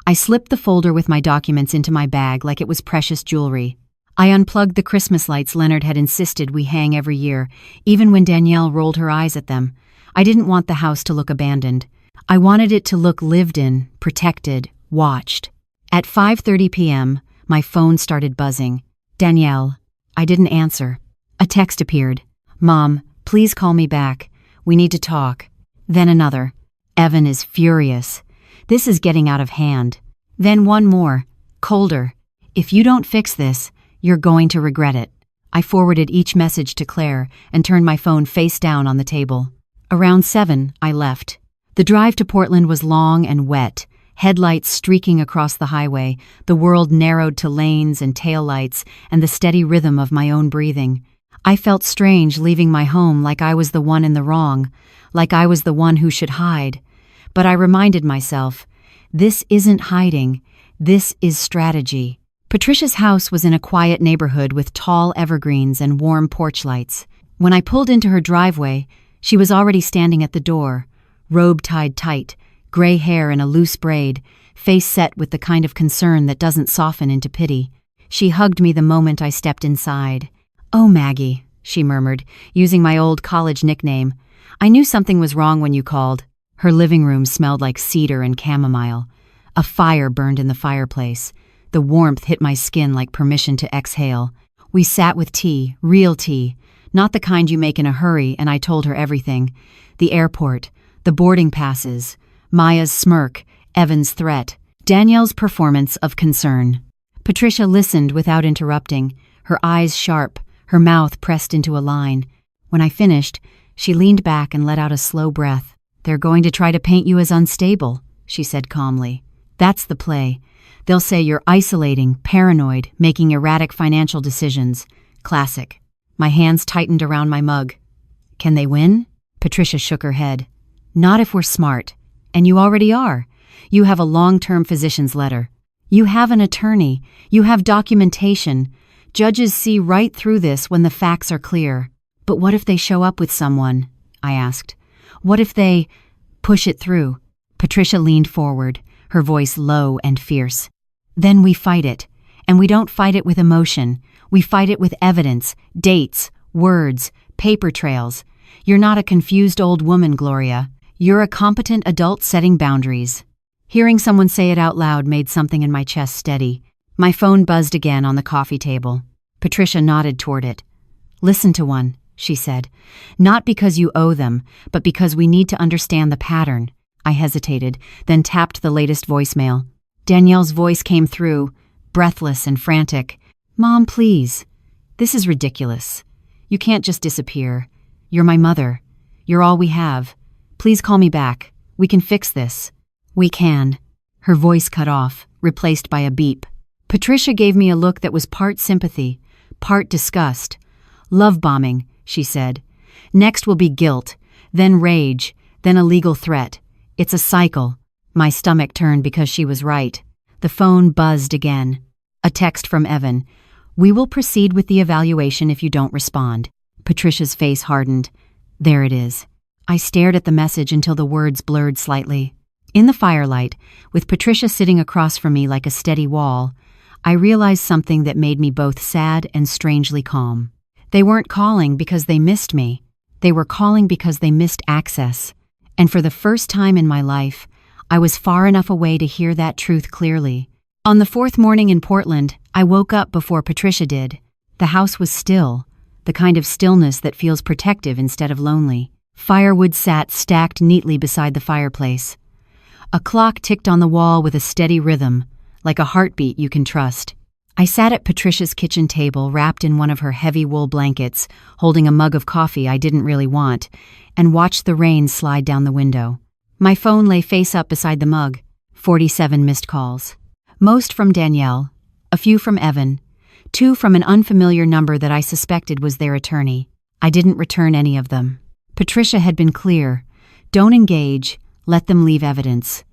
I slipped the folder with my documents into my bag like it was precious jewelry. I unplugged the Christmas lights Leonard had insisted we hang every year, even when Danielle rolled her eyes at them. I didn't want the house to look abandoned. I wanted it to look lived in, protected, watched. At 5:30 p.m., my phone started buzzing. Danielle. I didn't answer. A text appeared. Mom, please call me back. We need to talk. Then another. Evan is furious. This is getting out of hand. Then one more. Colder. If you don't fix this, you're going to regret it. I forwarded each message to Claire and turned my phone face down on the table. Around 7, I left. The drive to Portland was long and wet, headlights streaking across the highway, the world narrowed to lanes and taillights, and the steady rhythm of my own breathing. I felt strange leaving my home like I was the one in the wrong, like I was the one who should hide. But I reminded myself, this isn't hiding, this is strategy. Patricia's house was in a quiet neighborhood with tall evergreens and warm porch lights. When I pulled into her driveway, she was already standing at the door, robe tied tight, gray hair in a loose braid, face set with the kind of concern that doesn't soften into pity. She hugged me the moment I stepped inside. "Oh, Maggie," she murmured, using my old college nickname. "I knew something was wrong when you called." Her living room smelled like cedar and chamomile. A fire burned in the fireplace. The warmth hit my skin like permission to exhale. We sat with tea, real tea, not the kind you make in a hurry, and I told her everything. The airport, the boarding passes, Maya's smirk, Evan's threat, Danielle's performance of concern. Patricia listened without interrupting, her eyes sharp, her mouth pressed into a line. When I finished, she leaned back and let out a slow breath. "They're going to try to paint you as unstable," she said calmly. "That's the play. They'll say you're isolating, paranoid, making erratic financial decisions. Classic." My hands tightened around my mug. "Can they win?" Patricia shook her head. "Not if we're smart. And you already are. You have a long-term physician's letter. You have an attorney. You have documentation. Judges see right through this when the facts are clear. But what if they show up with someone?" I asked. "What if they push it through?" Patricia leaned forward, her voice low and fierce. "Then we fight it. And we don't fight it with emotion. We fight it with evidence, dates, words, paper trails. You're not a confused old woman, Gloria. You're a competent adult setting boundaries." Hearing someone say it out loud made something in my chest steady. My phone buzzed again on the coffee table. Patricia nodded toward it. "Listen to one," she said. "Not because you owe them, but because we need to understand the pattern." I hesitated, then tapped the latest voicemail. Danielle's voice came through, breathless and frantic. "Mom, please. This is ridiculous. You can't just disappear. You're my mother. You're all we have. Please call me back. We can fix this." "We can." Her voice cut off, replaced by a beep. Patricia gave me a look that was part sympathy, part disgust. "Love bombing," she said. "Next will be guilt, then rage, then a legal threat. It's a cycle." My stomach turned because she was right. The phone buzzed again. A text from Evan. "We will proceed with the evaluation if you don't respond." Patricia's face hardened. There it is. I stared at the message until the words blurred slightly. In the firelight, with Patricia sitting across from me like a steady wall, I realized something that made me both sad and strangely calm. They weren't calling because they missed me. They were calling because they missed access. And for the first time in my life, I was far enough away to hear that truth clearly. On the fourth morning in Portland, I woke up before Patricia did. The house was still, the kind of stillness that feels protective instead of lonely. Firewood sat stacked neatly beside the fireplace. A clock ticked on the wall with a steady rhythm, like a heartbeat you can trust. I sat at Patricia's kitchen table, wrapped in one of her heavy wool blankets, holding a mug of coffee I didn't really want, and watched the rain slide down the window. My phone lay face up beside the mug. 47 missed calls. Most from Danielle, a few from Evan, 2 from an unfamiliar number that I suspected was their attorney. I didn't return any of them. Patricia had been clear. Don't engage, let them leave evidence.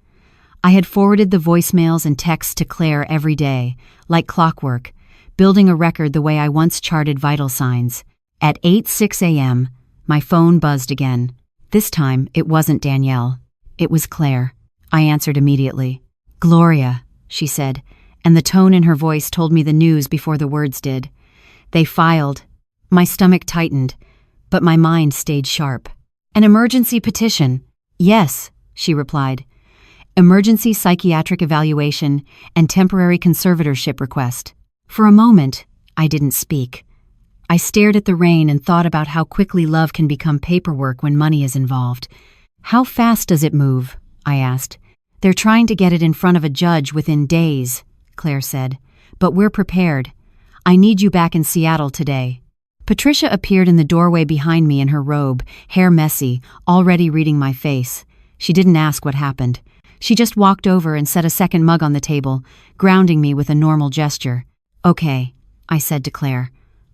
I had forwarded the voicemails and texts to Claire every day, like clockwork, building a record the way I once charted vital signs. At 8:06 a.m., my phone buzzed again. This time, it wasn't Danielle. It was Claire. I answered immediately. "Gloria," she said, and the tone in her voice told me the news before the words did. They filed. My stomach tightened, but my mind stayed sharp. "An emergency petition." "Yes," she replied. "Emergency psychiatric evaluation and temporary conservatorship request." For a moment, I didn't speak. I stared at the rain and thought about how quickly love can become paperwork when money is involved. "How fast does it move?" I asked. "They're trying to get it in front of a judge within days," Claire said. "But we're prepared. I need you back in Seattle today." Patricia appeared in the doorway behind me in her robe, hair messy, already reading my face. She didn't ask what happened. She just walked over and set a second mug on the table, grounding me with a normal gesture. "Okay," I said to Claire.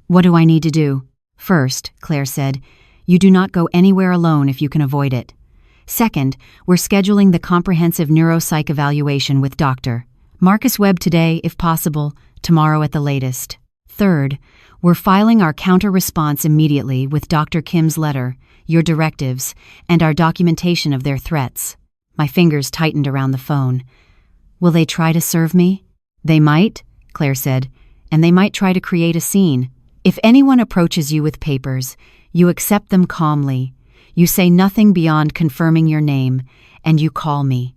"What do I need to do?" "First," Claire said, "you do not go anywhere alone if you can avoid it. Second, we're scheduling the comprehensive neuropsych evaluation with Dr. Marcus Webb today, if possible, tomorrow at the latest. Third, we're filing our counter-response immediately with Dr. Kim's letter, your directives, and our documentation of their threats." My fingers tightened around the phone. "Will they try to serve me?" "They might," Claire said, "and they might try to create a scene. If anyone approaches you with papers, you accept them calmly. You say nothing beyond confirming your name, and you call me.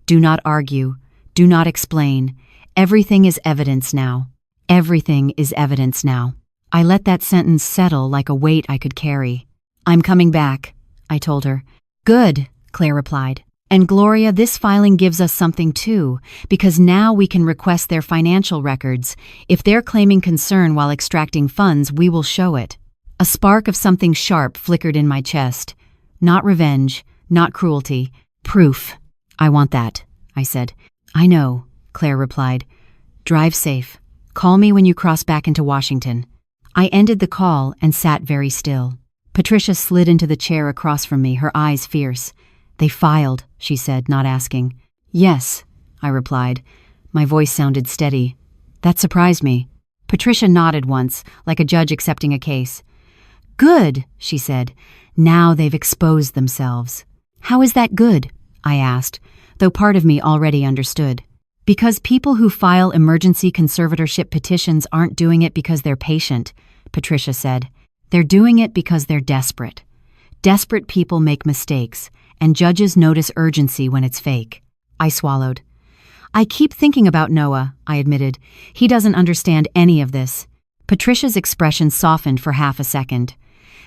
Do not argue. Do not explain. Everything is evidence now. Everything is evidence now." I let that sentence settle like a weight I could carry. "I'm coming back," I told her. "Good," Claire replied. "And Gloria, this filing gives us something too, because now we can request their financial records. If they're claiming concern while extracting funds, we will show it." A spark of something sharp flickered in my chest. Not revenge, not cruelty. Proof. "I want that," I said. "I know," Claire replied. "Drive safe. Call me when you cross back into Washington." I ended the call and sat very still. Patricia slid into the chair across from me, her eyes fierce. "They filed," she said, not asking. "Yes," I replied. My voice sounded steady. That surprised me. Patricia nodded once, like a judge accepting a case. "Good," she said. "Now they've exposed themselves." "How is that good?" I asked, though part of me already understood. "Because people who file emergency conservatorship petitions aren't doing it because they're patient," Patricia said. "They're doing it because they're desperate. Desperate people make mistakes, and judges notice urgency when it's fake." I swallowed. "I keep thinking about Noah," I admitted. "He doesn't understand any of this." Patricia's expression softened for half a second.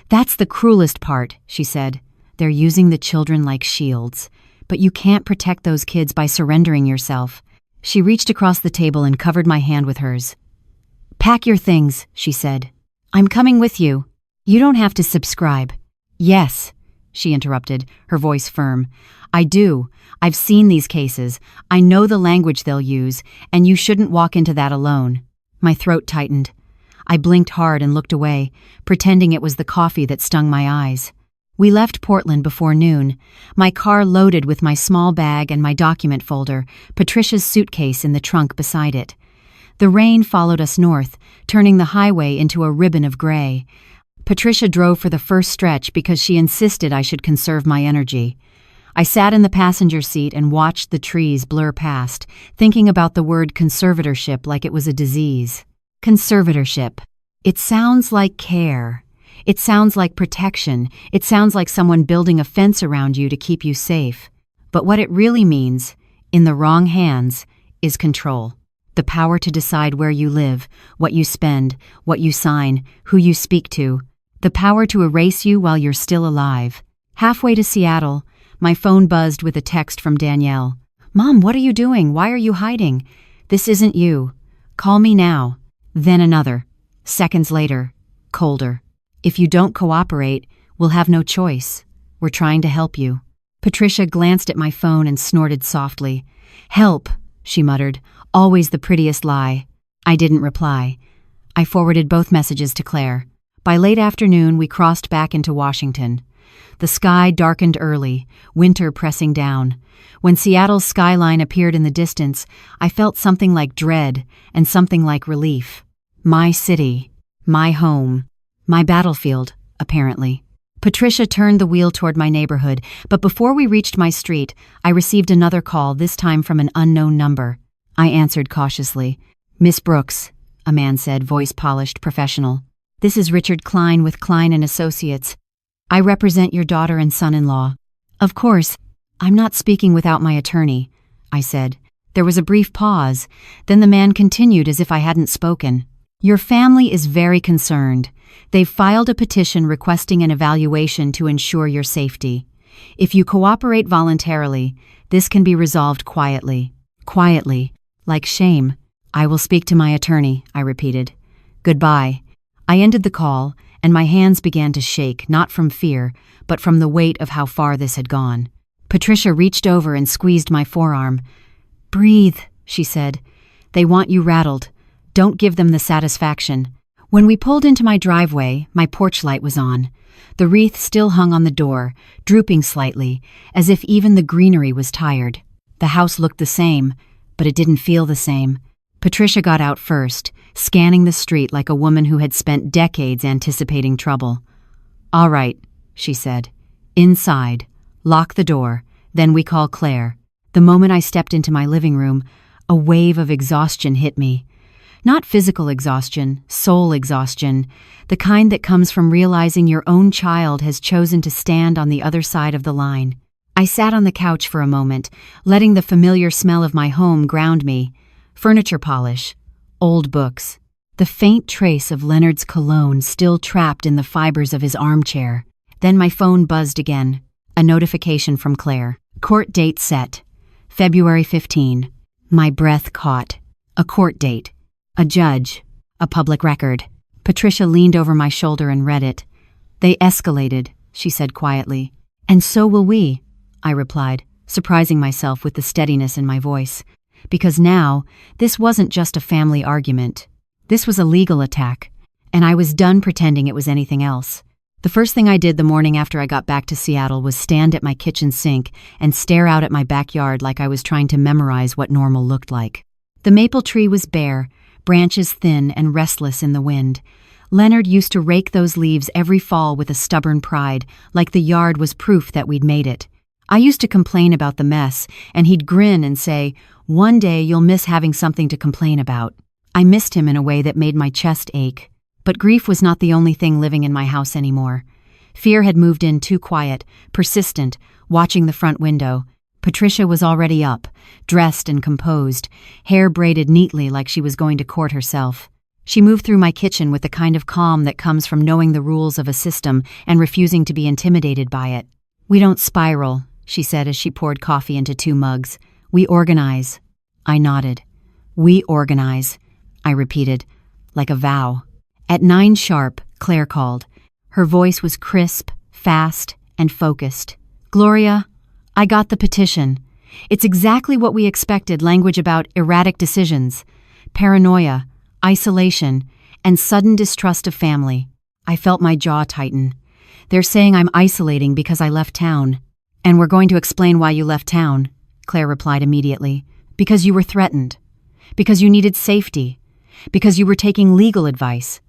"That's the cruelest part," she said. "They're using the children like shields. But you can't protect those kids by surrendering yourself." She reached across the table and covered my hand with hers. "Pack your things," she said. "I'm coming with you. You don't have to subscribe." "Yes," she interrupted, her voice firm. "I do. I've seen these cases. I know the language they'll use, and you shouldn't walk into that alone." My throat tightened. I blinked hard and looked away, pretending it was the coffee that stung my eyes. We left Portland before noon, my car loaded with my small bag and my document folder, Patricia's suitcase in the trunk beside it. The rain followed us north, turning the highway into a ribbon of gray. Patricia drove for the first stretch because she insisted I should conserve my energy. I sat in the passenger seat and watched the trees blur past, thinking about the word conservatorship like it was a disease. Conservatorship. It sounds like care. It sounds like protection. It sounds like someone building a fence around you to keep you safe. But what it really means, in the wrong hands, is control. The power to decide where you live, what you spend, what you sign, who you speak to. The power to erase you while you're still alive. Halfway to Seattle, my phone buzzed with a text from Danielle. "Mom, what are you doing? Why are you hiding? This isn't you. Call me now." Then another. Seconds later, colder. "If you don't cooperate, we'll have no choice. We're trying to help you." Patricia glanced at my phone and snorted softly. "Help," she muttered, always the prettiest lie. I didn't reply. I forwarded both messages to Claire. By late afternoon, we crossed back into Washington. The sky darkened early, winter pressing down. When Seattle's skyline appeared in the distance, I felt something like dread and something like relief. My city, my home, my battlefield, apparently. Patricia turned the wheel toward my neighborhood, but before we reached my street, I received another call, this time from an unknown number. I answered cautiously. "Miss Brooks," a man said, voice polished, professional. "This is Richard Klein with Klein & Associates. I represent your daughter and son-in-law." "Of course, I'm not speaking without my attorney," I said. There was a brief pause, then the man continued as if I hadn't spoken. "Your family is very concerned. They've filed a petition requesting an evaluation to ensure your safety. If you cooperate voluntarily, this can be resolved quietly." Quietly, like shame. "I will speak to my attorney," I repeated. "Goodbye." I ended the call, and my hands began to shake, not from fear, but from the weight of how far this had gone. Patricia reached over and squeezed my forearm. "Breathe," she said. "They want you rattled. Don't give them the satisfaction." When we pulled into my driveway, my porch light was on. The wreath still hung on the door, drooping slightly, as if even the greenery was tired. The house looked the same, but it didn't feel the same. Patricia got out first, scanning the street like a woman who had spent decades anticipating trouble. "All right," she said. "Inside. Lock the door. Then we call Claire." The moment I stepped into my living room, a wave of exhaustion hit me. Not physical exhaustion, soul exhaustion, the kind that comes from realizing your own child has chosen to stand on the other side of the line. I sat on the couch for a moment, letting the familiar smell of my home ground me. Furniture polish, old books, the faint trace of Leonard's cologne still trapped in the fibers of his armchair. Then my phone buzzed again. A notification from Claire. Court date set. February 15. My breath caught. A court date. A judge. A public record. Patricia leaned over my shoulder and read it. "They escalated," she said quietly. "And so will we," I replied, surprising myself with the steadiness in my voice. Because now, this wasn't just a family argument. This was a legal attack, and I was done pretending it was anything else. The first thing I did the morning after I got back to Seattle was stand at my kitchen sink and stare out at my backyard like I was trying to memorize what normal looked like. The maple tree was bare, branches thin and restless in the wind. Leonard used to rake those leaves every fall with a stubborn pride, like the yard was proof that we'd made it. I used to complain about the mess, and he'd grin and say, "One day you'll miss having something to complain about." I missed him in a way that made my chest ache. But grief was not the only thing living in my house anymore. Fear had moved in too quiet, persistent, watching the front window. Patricia was already up, dressed and composed, hair braided neatly like she was going to court herself. She moved through my kitchen with the kind of calm that comes from knowing the rules of a system and refusing to be intimidated by it. "We don't spiral," she said as she poured coffee into 2 mugs. "We organize." I nodded. "We organize," I repeated, like a vow. At 9 sharp, Claire called. Her voice was crisp, fast, and focused. "Gloria, I got the petition. It's exactly what we expected, language about erratic decisions, paranoia, isolation, and sudden distrust of family." I felt my jaw tighten. "They're saying I'm isolating because I left town." "And we're going to explain why you left town," Claire replied immediately. "Because you were threatened. Because you needed safety. Because you were taking legal advice.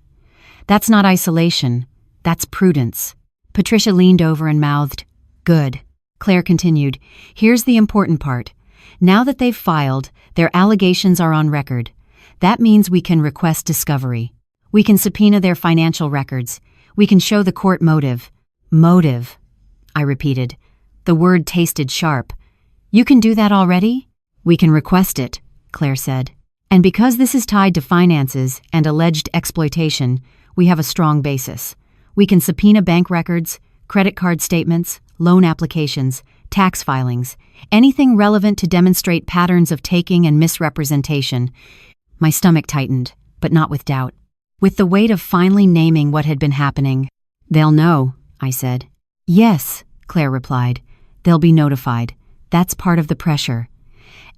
That's not isolation. That's prudence." Patricia leaned over and mouthed, "Good." Claire continued, "Here's the important part. Now that they've filed, their allegations are on record. That means we can request discovery. We can subpoena their financial records. We can show the court motive." "Motive," I repeated. The word tasted sharp. You can do that already? We can request it, Claire said. And because this is tied to finances and alleged exploitation, we have a strong basis. We can subpoena bank records, credit card statements, loan applications, tax filings, anything relevant to demonstrate patterns of taking and misrepresentation. My stomach tightened, but not with doubt. With the weight of finally naming what had been happening. They'll know, I said. Yes, Claire replied. They'll be notified. That's part of the pressure.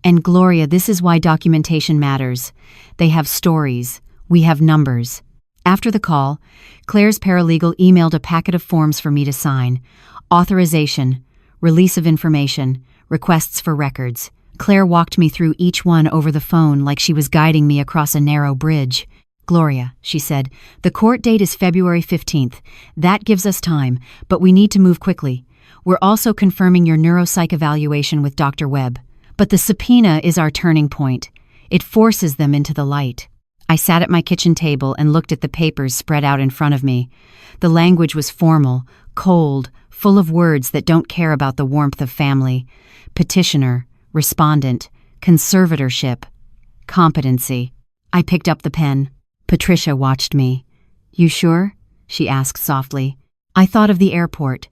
And Gloria, this is why documentation matters. They have stories. We have numbers. After the call, Claire's paralegal emailed a packet of forms for me to sign. Authorization, release of information, requests for records. Claire walked me through each one over the phone like she was guiding me across a narrow bridge. Gloria, she said, the court date is February 15th. That gives us time, but we need to move quickly. We're also confirming your neuropsych evaluation with Dr. Webb. But the subpoena is our turning point. It forces them into the light. I sat at my kitchen table and looked at the papers spread out in front of me. The language was formal, cold, full of words that don't care about the warmth of family. Petitioner, respondent, conservatorship, competency. I picked up the pen. Patricia watched me. You sure? She asked softly. I thought of the airport.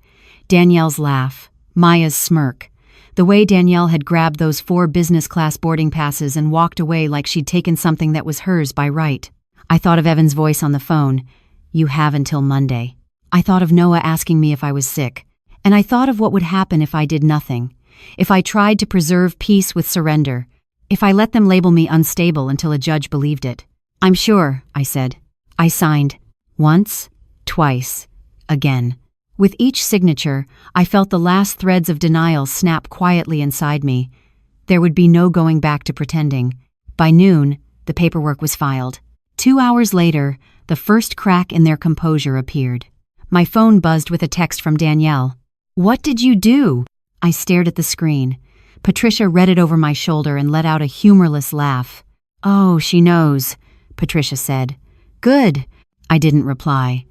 Danielle's laugh. Maya's smirk. The way Danielle had grabbed those 4 business-class boarding passes and walked away like she'd taken something that was hers by right. I thought of Evan's voice on the phone. You have until Monday. I thought of Noah asking me if I was sick. And I thought of what would happen if I did nothing. If I tried to preserve peace with surrender. If I let them label me unstable until a judge believed it. I'm sure, I said. I signed. Once, twice, again. With each signature, I felt the last threads of denial snap quietly inside me. There would be no going back to pretending. By noon, the paperwork was filed. 2 hours later, the first crack in their composure appeared. My phone buzzed with a text from Danielle. What did you do? I stared at the screen. Patricia read it over my shoulder and let out a humorless laugh. Oh, she knows, Patricia said. Good. I didn't reply.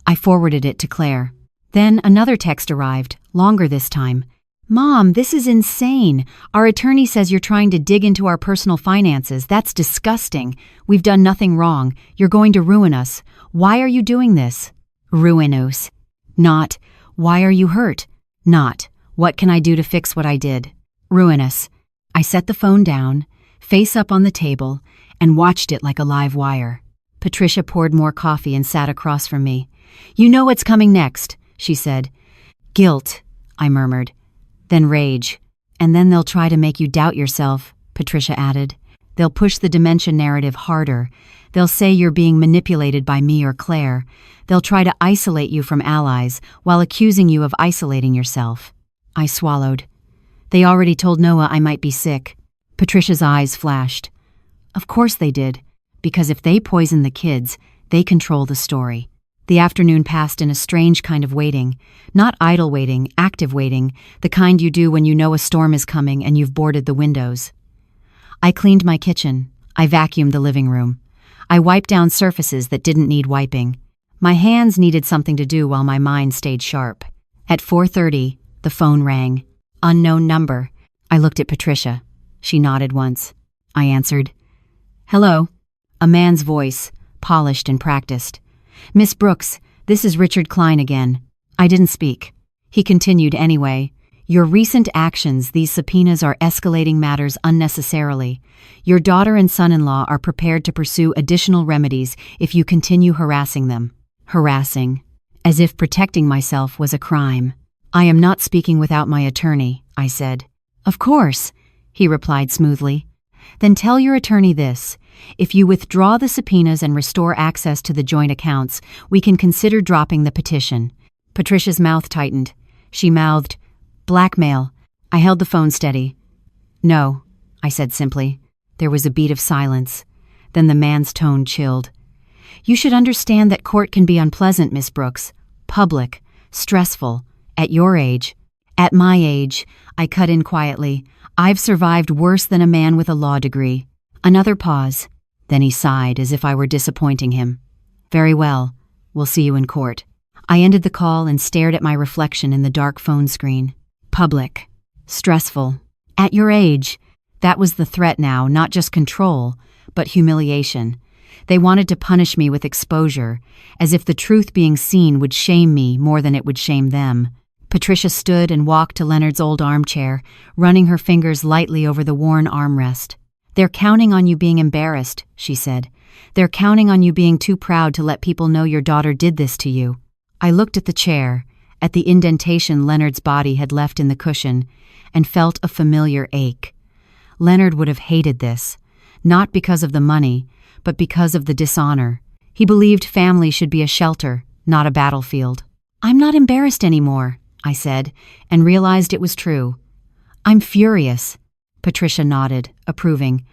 I forwarded it to Claire. Then another text arrived, longer this time. Mom, this is insane. Our attorney says you're trying to dig into our personal finances. That's disgusting. We've done nothing wrong. You're going to ruin us. Why are you doing this? Ruin us. Not, why are you hurt? Not, what can I do to fix what I did? Ruin us. I set the phone down, face up on the table, and watched it like a live wire. Patricia poured more coffee and sat across from me. You know what's coming next, she said. Guilt, I murmured. Then rage. And then they'll try to make you doubt yourself, Patricia added. They'll push the dementia narrative harder. They'll say you're being manipulated by me or Claire. They'll try to isolate you from allies while accusing you of isolating yourself. I swallowed. They already told Noah I might be sick. Patricia's eyes flashed. Of course they did, because if they poison the kids, they control the story. The afternoon passed in a strange kind of waiting. Not idle waiting, active waiting, the kind you do when you know a storm is coming and you've boarded the windows. I cleaned my kitchen. I vacuumed the living room. I wiped down surfaces that didn't need wiping. My hands needed something to do while my mind stayed sharp. At 4:30, the phone rang. Unknown number. I looked at Patricia. She nodded once. I answered. Hello. A man's voice, polished and practiced. Miss Brooks, this is Richard Klein again. I didn't speak. He continued anyway. Your recent actions, these subpoenas are escalating matters unnecessarily. Your daughter and son-in-law are prepared to pursue additional remedies if you continue harassing them. Harassing. As if protecting myself was a crime. I am not speaking without my attorney, I said. Of course, he replied smoothly. Then tell your attorney this. If you withdraw the subpoenas and restore access to the joint accounts, we can consider dropping the petition. Patricia's mouth tightened. She mouthed, Blackmail. I held the phone steady. No, I said simply. There was a beat of silence. Then the man's tone chilled. You should understand that court can be unpleasant, Miss Brooks. Public. Stressful. At your age. At my age, I cut in quietly. I've survived worse than a man with a law degree. Another pause. Then he sighed as if I were disappointing him. Very well. We'll see you in court. I ended the call and stared at my reflection in the dark phone screen. Public. Stressful. At your age. That was the threat now, not just control, but humiliation. They wanted to punish me with exposure, as if the truth being seen would shame me more than it would shame them. Patricia stood and walked to Leonard's old armchair, running her fingers lightly over the worn armrest. "They're counting on you being embarrassed," she said. "They're counting on you being too proud to let people know your daughter did this to you." I looked at the chair, at the indentation Leonard's body had left in the cushion, and felt a familiar ache. Leonard would have hated this, not because of the money, but because of the dishonor. He believed family should be a shelter, not a battlefield. "I'm not embarrassed anymore," I said, and realized it was true. "I'm furious." Patricia nodded, approving.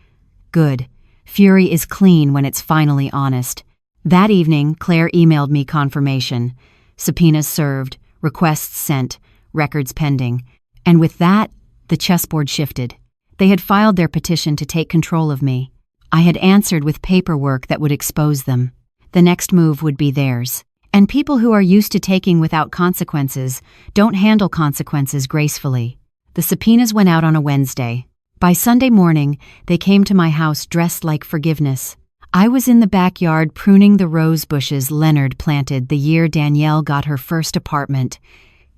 "Good. Fury is clean when it's finally honest." That evening, Claire emailed me confirmation. Subpoenas served, requests sent, records pending. And with that, the chessboard shifted. They had filed their petition to take control of me. I had answered with paperwork that would expose them. The next move would be theirs. And people who are used to taking without consequences don't handle consequences gracefully. The subpoenas went out on a Wednesday. By Sunday morning, they came to my house dressed like forgiveness. I was in the backyard pruning the rose bushes Leonard planted the year Danielle got her first apartment.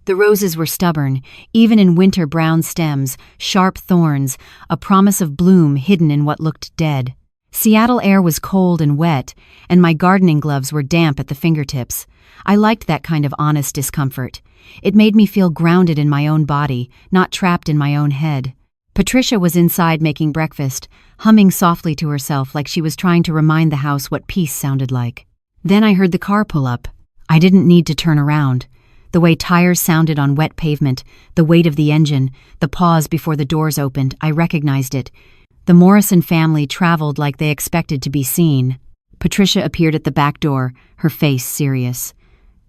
The roses were stubborn, even in winter brown stems, sharp thorns, a promise of bloom hidden in what looked dead. Seattle air was cold and wet, and my gardening gloves were damp at the fingertips. I liked that kind of honest discomfort. It made me feel grounded in my own body, not trapped in my own head. Patricia was inside making breakfast, humming softly to herself like she was trying to remind the house what peace sounded like. Then I heard the car pull up. I didn't need to turn around. The way tires sounded on wet pavement, the weight of the engine, the pause before the doors opened, I recognized it. The Morrison family traveled like they expected to be seen. Patricia appeared at the back door, her face serious.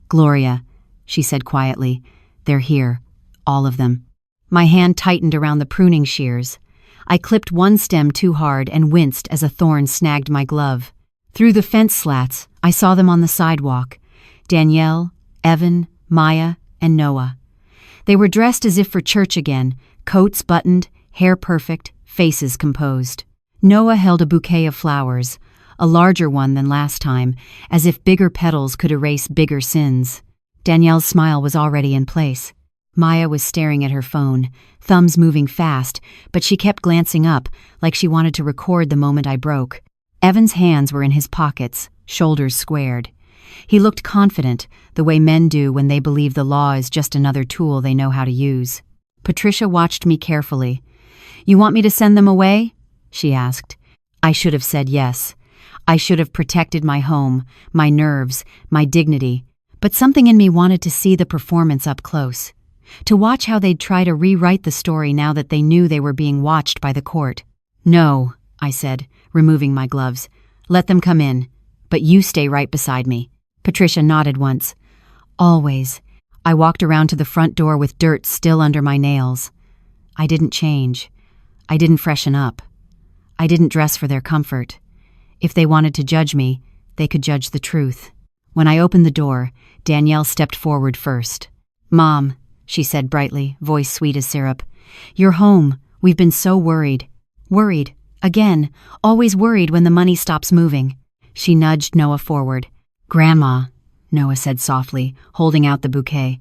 "Gloria," she said quietly, "they're here. All of them." My hand tightened around the pruning shears. I clipped one stem too hard and winced as a thorn snagged my glove. Through the fence slats, I saw them on the sidewalk. Danielle, Evan, Maya, and Noah. They were dressed as if for church again, coats buttoned, hair perfect, faces composed. Noah held a bouquet of flowers, a larger one than last time, as if bigger petals could erase bigger sins. Danielle's smile was already in place. Maya was staring at her phone, thumbs moving fast, but she kept glancing up, like she wanted to record the moment I broke. Evan's hands were in his pockets, shoulders squared. He looked confident, the way men do when they believe the law is just another tool they know how to use. Patricia watched me carefully. "You want me to send them away?" she asked. I should have said yes. I should have protected my home, my nerves, my dignity. But something in me wanted to see the performance up close. To watch how they'd try to rewrite the story now that they knew they were being watched by the court. "No," I said, removing my gloves. "Let them come in. But you stay right beside me." Patricia nodded once. "Always." I walked around to the front door with dirt still under my nails. I didn't change. I didn't freshen up. I didn't dress for their comfort. If they wanted to judge me, they could judge the truth. When I opened the door, Danielle stepped forward first. "Mom," she said brightly, voice sweet as syrup. "You're home. We've been so worried." "Worried. Again. Always worried when the money stops moving." She nudged Noah forward. "Grandma," Noah said softly, holding out the bouquet.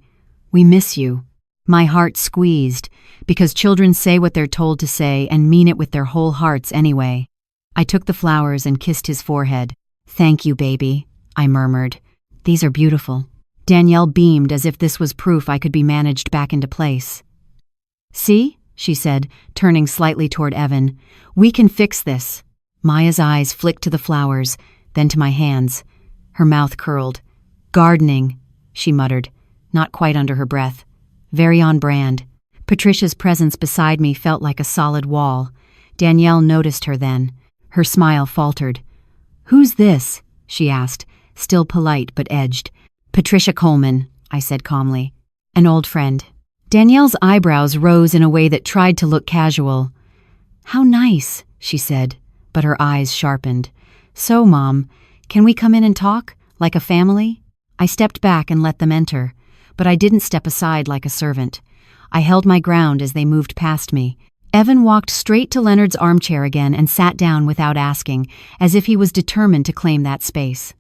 "We miss you." My heart squeezed, because children say what they're told to say and mean it with their whole hearts anyway. I took the flowers and kissed his forehead. "Thank you, baby," I murmured. "These are beautiful." Danielle beamed as if this was proof I could be managed back into place. "See?" she said, turning slightly toward Evan. "We can fix this." Maya's eyes flicked to the flowers, then to my hands. Her mouth curled. "Gardening," she muttered, not quite under her breath. Very on brand. Patricia's presence beside me felt like a solid wall. Danielle noticed her then. Her smile faltered. "Who's this?" she asked, still polite but edged. "Patricia Coleman," I said calmly. "An old friend." Danielle's eyebrows rose in a way that tried to look casual. "How nice," she said, but her eyes sharpened. "So, Mom, can we come in and talk, like a family?" I stepped back and let them enter, but I didn't step aside like a servant. I held my ground as they moved past me. Evan walked straight to Leonard's armchair again and sat down without asking, as if he was determined to claim that space.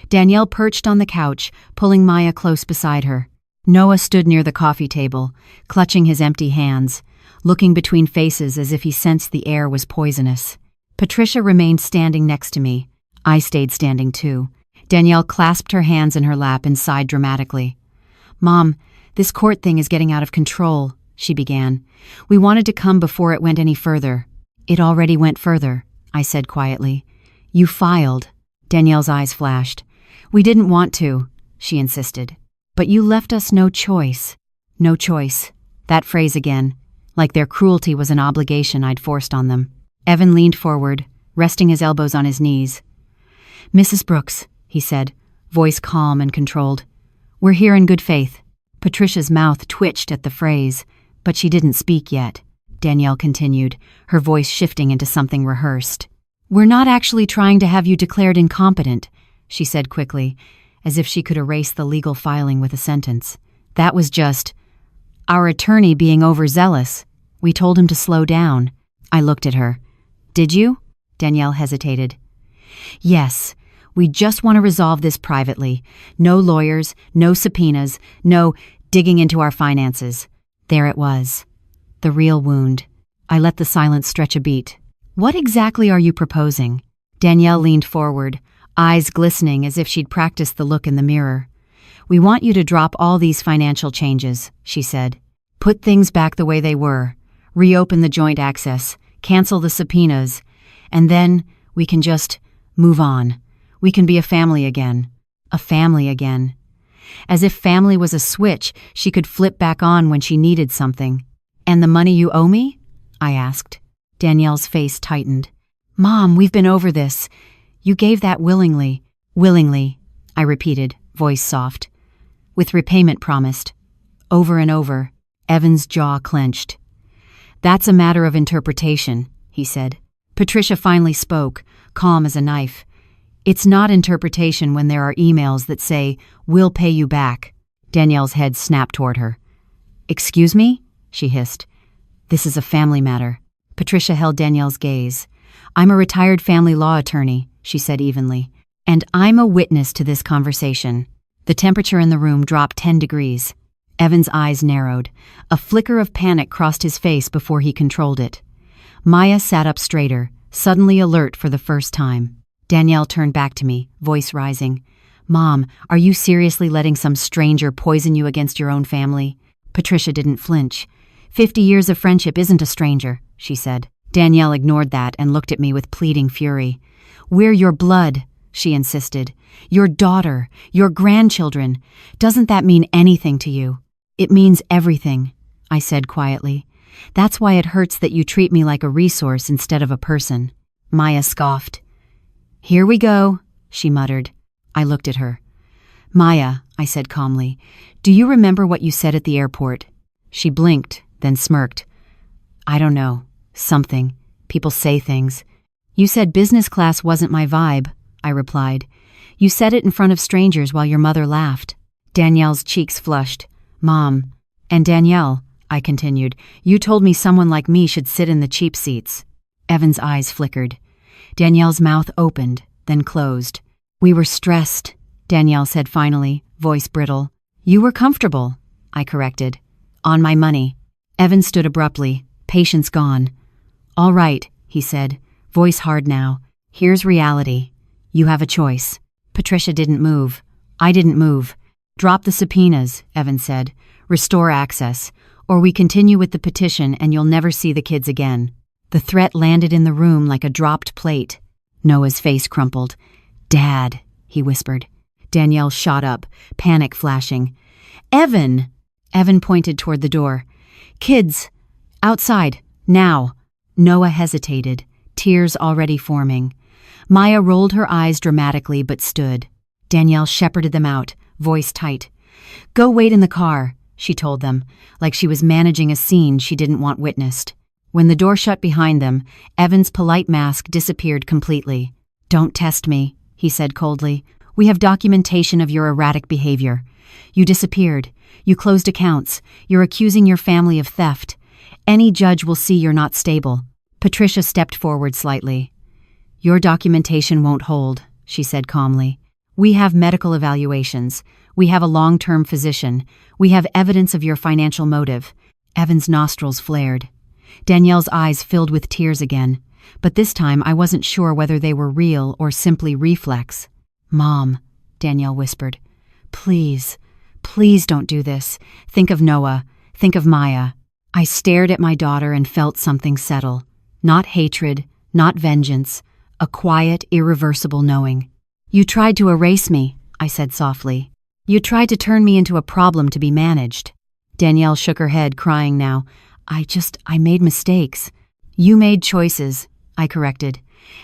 Danielle perched on the couch, pulling Maya close beside her. Noah stood near the coffee table, clutching his empty hands, looking between faces as if he sensed the air was poisonous. Patricia remained standing next to me. I stayed standing too. Danielle clasped her hands in her lap and sighed dramatically. "Mom, this court thing is getting out of control," she began. "We wanted to come before it went any further." "It already went further," I said quietly. "You filed." Danielle's eyes flashed. "We didn't want to," she insisted. "But you left us no choice." No choice. That phrase again, like their cruelty was an obligation I'd forced on them. Evan leaned forward, resting his elbows on his knees. "Mrs. Brooks," he said, voice calm and controlled, "we're here in good faith." Patricia's mouth twitched at the phrase, but she didn't speak yet. Danielle continued, her voice shifting into something rehearsed. "We're not actually trying to have you declared incompetent," she said quickly, as if she could erase the legal filing with a sentence. "That was just our attorney being overzealous. We told him to slow down." I looked at her. "Did you?" Danielle hesitated. "Yes. We just want to resolve this privately. No lawyers, no subpoenas, no digging into our finances." There it was. The real wound. I let the silence stretch a beat. "What exactly are you proposing?" Danielle leaned forward, eyes glistening as if she'd practiced the look in the mirror. "We want you to drop all these financial changes," she said. "Put things back the way they were. Reopen the joint access. Cancel the subpoenas. And then we can just move on. We can be a family again." A family again. As if family was a switch she could flip back on when she needed something. "And the money you owe me?" I asked. Danielle's face tightened. "Mom, we've been over this. You gave that willingly." "Willingly," I repeated, voice soft. "With repayment promised." Over and over. Evan's jaw clenched. "That's a matter of interpretation," he said. Patricia finally spoke, calm as a knife. "It's not interpretation when there are emails that say, 'We'll pay you back.'" Danielle's head snapped toward her. "Excuse me?" she hissed. "This is a family matter." Patricia held Danielle's gaze. "I'm a retired family law attorney," she said evenly, "and I'm a witness to this conversation." The temperature in the room dropped 10 degrees. Evan's eyes narrowed. A flicker of panic crossed his face before he controlled it. Maya sat up straighter, suddenly alert for the first time. Danielle turned back to me, voice rising. "Mom, are you seriously letting some stranger poison you against your own family?" Patricia didn't flinch. 50 years of friendship isn't a stranger," she said. Danielle ignored that and looked at me with pleading fury. "We're your blood," she insisted. "Your daughter, your grandchildren. Doesn't that mean anything to you?" "It means everything," I said quietly. "That's why it hurts that you treat me like a resource instead of a person." Maya scoffed. "Here we go," she muttered. I looked at her. "Maya," I said calmly, "do you remember what you said at the airport?" She blinked, then smirked. "I don't know. Something. People say things." "You said business class wasn't my vibe," I replied. "You said it in front of strangers while your mother laughed." Danielle's cheeks flushed. "Mom." "And Danielle," I continued, "you told me someone like me should sit in the cheap seats." Evan's eyes flickered. Danielle's mouth opened, then closed. "We were stressed," Danielle said finally, voice brittle. "You were comfortable," I corrected. "On my money." Evan stood abruptly, patience gone. "All right," he said, voice hard now. "Here's reality. You have a choice." Patricia didn't move. I didn't move. "Drop the subpoenas," Evan said. "Restore access. Or we continue with the petition and you'll never see the kids again." The threat landed in the room like a dropped plate. Noah's face crumpled. "Dad," he whispered. Danielle shot up, panic flashing. "Evan!" Evan pointed toward the door. "Kids! Outside! Now!" Noah hesitated, tears already forming. Maya rolled her eyes dramatically but stood. Danielle shepherded them out, voice tight. "Go wait in the car," she told them, like she was managing a scene she didn't want witnessed. When the door shut behind them, Evan's polite mask disappeared completely. "Don't test me," he said coldly. "We have documentation of your erratic behavior. You disappeared. You closed accounts. You're accusing your family of theft. Any judge will see you're not stable. Patricia stepped forward slightly. Your documentation won't hold, she said calmly. We have medical evaluations. We have a long-term physician. We have evidence of your financial motive. Evan's nostrils flared. Danielle's eyes filled with tears again, but this time I wasn't sure whether they were real or simply reflex. Mom, Danielle whispered. Please, please don't do this. Think of Noah. Think of Maya. I stared at my daughter and felt something settle. Not hatred, not vengeance. A quiet, irreversible knowing. You tried to erase me, I said softly. You tried to turn me into a problem to be managed. Danielle shook her head, crying now. I made mistakes. You made choices, I corrected.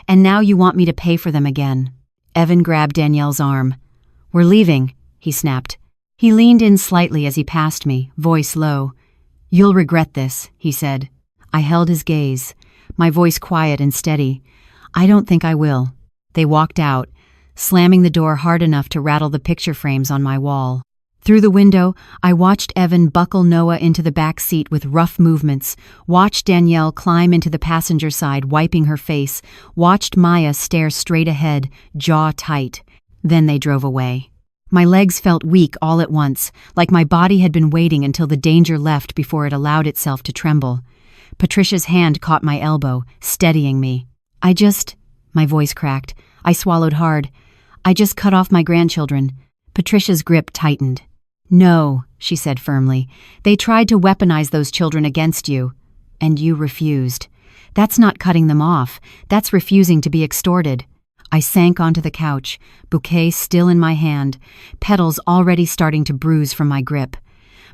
And now you want me to pay for them again. Evan grabbed Danielle's arm. We're leaving, he snapped. He leaned in slightly as he passed me, voice low. You'll regret this, he said. I held his gaze, my voice quiet and steady. I don't think I will. They walked out, slamming the door hard enough to rattle the picture frames on my wall. Through the window, I watched Evan buckle Noah into the back seat with rough movements, watched Danielle climb into the passenger side, wiping her face, watched Maya stare straight ahead, jaw tight. Then they drove away. My legs felt weak all at once, like my body had been waiting until the danger left before it allowed itself to tremble. Patricia's hand caught my elbow, steadying me. My voice cracked. I swallowed hard. I just cut off my grandchildren. Patricia's grip tightened. No, she said firmly. They tried to weaponize those children against you. And you refused. That's not cutting them off. That's refusing to be extorted. I sank onto the couch, bouquet still in my hand, petals already starting to bruise from my grip.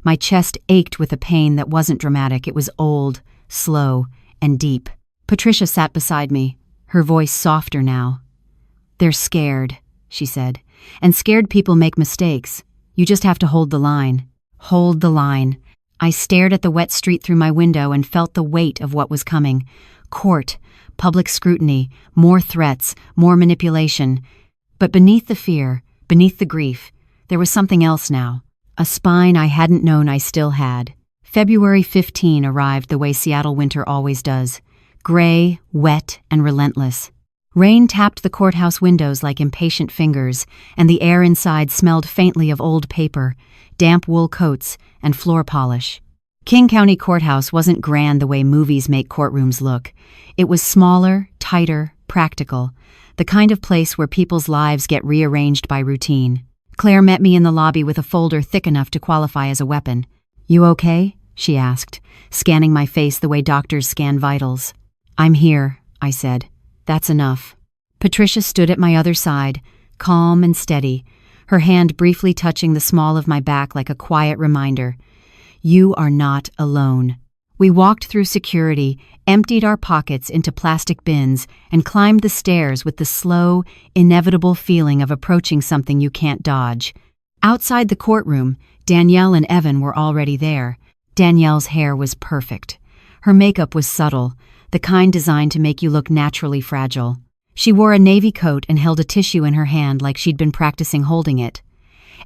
My chest ached with a pain that wasn't dramatic. It was old, slow, and deep. Patricia sat beside me, her voice softer now. They're scared, she said, and scared people make mistakes. You just have to hold the line. Hold the line. I stared at the wet street through my window and felt the weight of what was coming. Court, public scrutiny, more threats, more manipulation. But beneath the fear, beneath the grief, there was something else now. A spine I hadn't known I still had. February 15 arrived the way Seattle winter always does. Gray, wet, and relentless. Rain tapped the courthouse windows like impatient fingers, and the air inside smelled faintly of old paper, damp wool coats, and floor polish. King County Courthouse wasn't grand the way movies make courtrooms look. It was smaller, tighter, practical, the kind of place where people's lives get rearranged by routine. Claire met me in the lobby with a folder thick enough to qualify as a weapon. You okay? She asked, scanning my face the way doctors scan vitals. I'm here, I said. That's enough. Patricia stood at my other side, calm and steady, her hand briefly touching the small of my back like a quiet reminder. You are not alone. We walked through security, emptied our pockets into plastic bins, and climbed the stairs with the slow, inevitable feeling of approaching something you can't dodge. Outside the courtroom, Danielle and Evan were already there. Danielle's hair was perfect. Her makeup was subtle, the kind designed to make you look naturally fragile. She wore a navy coat and held a tissue in her hand like she'd been practicing holding it.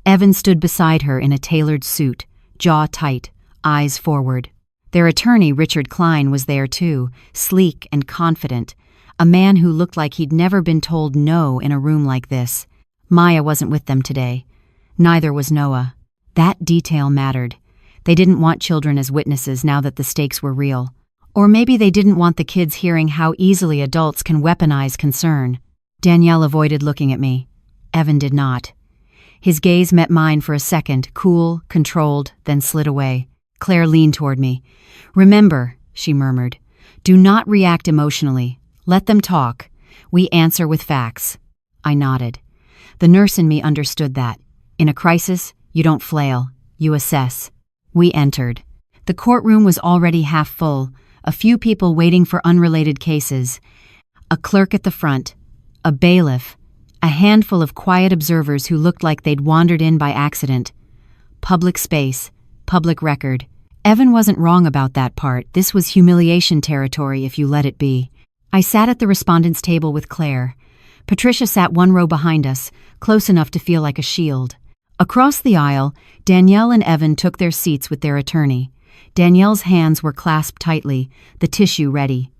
Evan stood beside her in a tailored suit, jaw tight, eyes forward. Their attorney, Richard Klein, was there too, sleek and confident, a man who looked like he'd never been told no in a room like this. Maya wasn't with them today. Neither was Noah. That detail mattered. They didn't want children as witnesses now that the stakes were real. Or maybe they didn't want the kids hearing how easily adults can weaponize concern. Danielle avoided looking at me. Evan did not. His gaze met mine for a second, cool, controlled, then slid away. Claire leaned toward me. Remember, she murmured, do not react emotionally. Let them talk. We answer with facts. I nodded. The nurse in me understood that. In a crisis, you don't flail. You assess. We entered. The courtroom was already half full, a few people waiting for unrelated cases. A clerk at the front, a bailiff, a handful of quiet observers who looked like they'd wandered in by accident. Public space, public record. Evan wasn't wrong about that part. This was humiliation territory if you let it be. I sat at the respondents' table with Claire. Patricia sat one row behind us, close enough to feel like a shield. Across the aisle, Danielle and Evan took their seats with their attorney. Danielle's hands were clasped tightly, the tissue ready.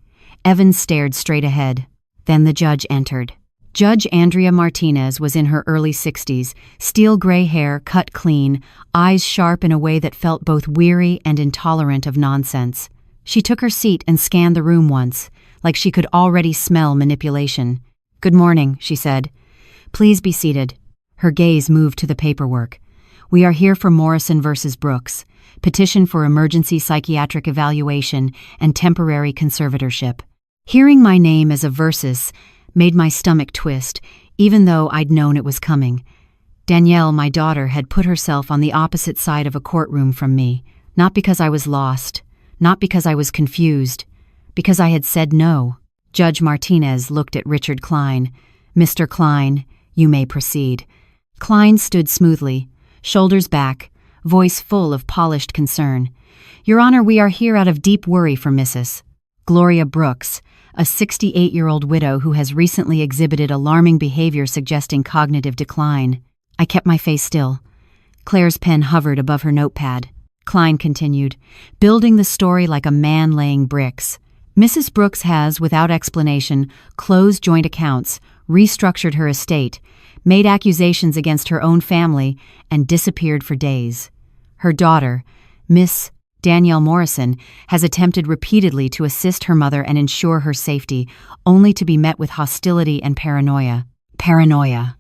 Evan stared straight ahead. Then the judge entered. Judge Andrea Martinez was in her early 60s, steel gray hair cut clean, eyes sharp in a way that felt both weary and intolerant of nonsense. She took her seat and scanned the room once, like she could already smell manipulation. "Good morning," she said. "Please be seated." Her gaze moved to the paperwork. "We are here for Morrison versus Brooks, petition for emergency psychiatric evaluation and temporary conservatorship." Hearing my name as a versus made my stomach twist, even though I'd known it was coming. Danielle, my daughter, had put herself on the opposite side of a courtroom from me, not because I was lost, not because I was confused, because I had said no. Judge Martinez looked at Richard Klein. "Mr. Klein, you may proceed." Klein stood smoothly, shoulders back, voice full of polished concern. "Your Honor, we are here out of deep worry for Mrs. Gloria Brooks, a 68-year-old widow who has recently exhibited alarming behavior suggesting cognitive decline." I kept my face still. Claire's pen hovered above her notepad. Klein continued, building the story like a man laying bricks. "Mrs. Brooks has, without explanation, closed joint accounts, restructured her estate, made accusations against her own family, and disappeared for days. Her daughter, Miss Danielle Morrison, has attempted repeatedly to assist her mother and ensure her safety, only to be met with hostility and paranoia." Paranoia.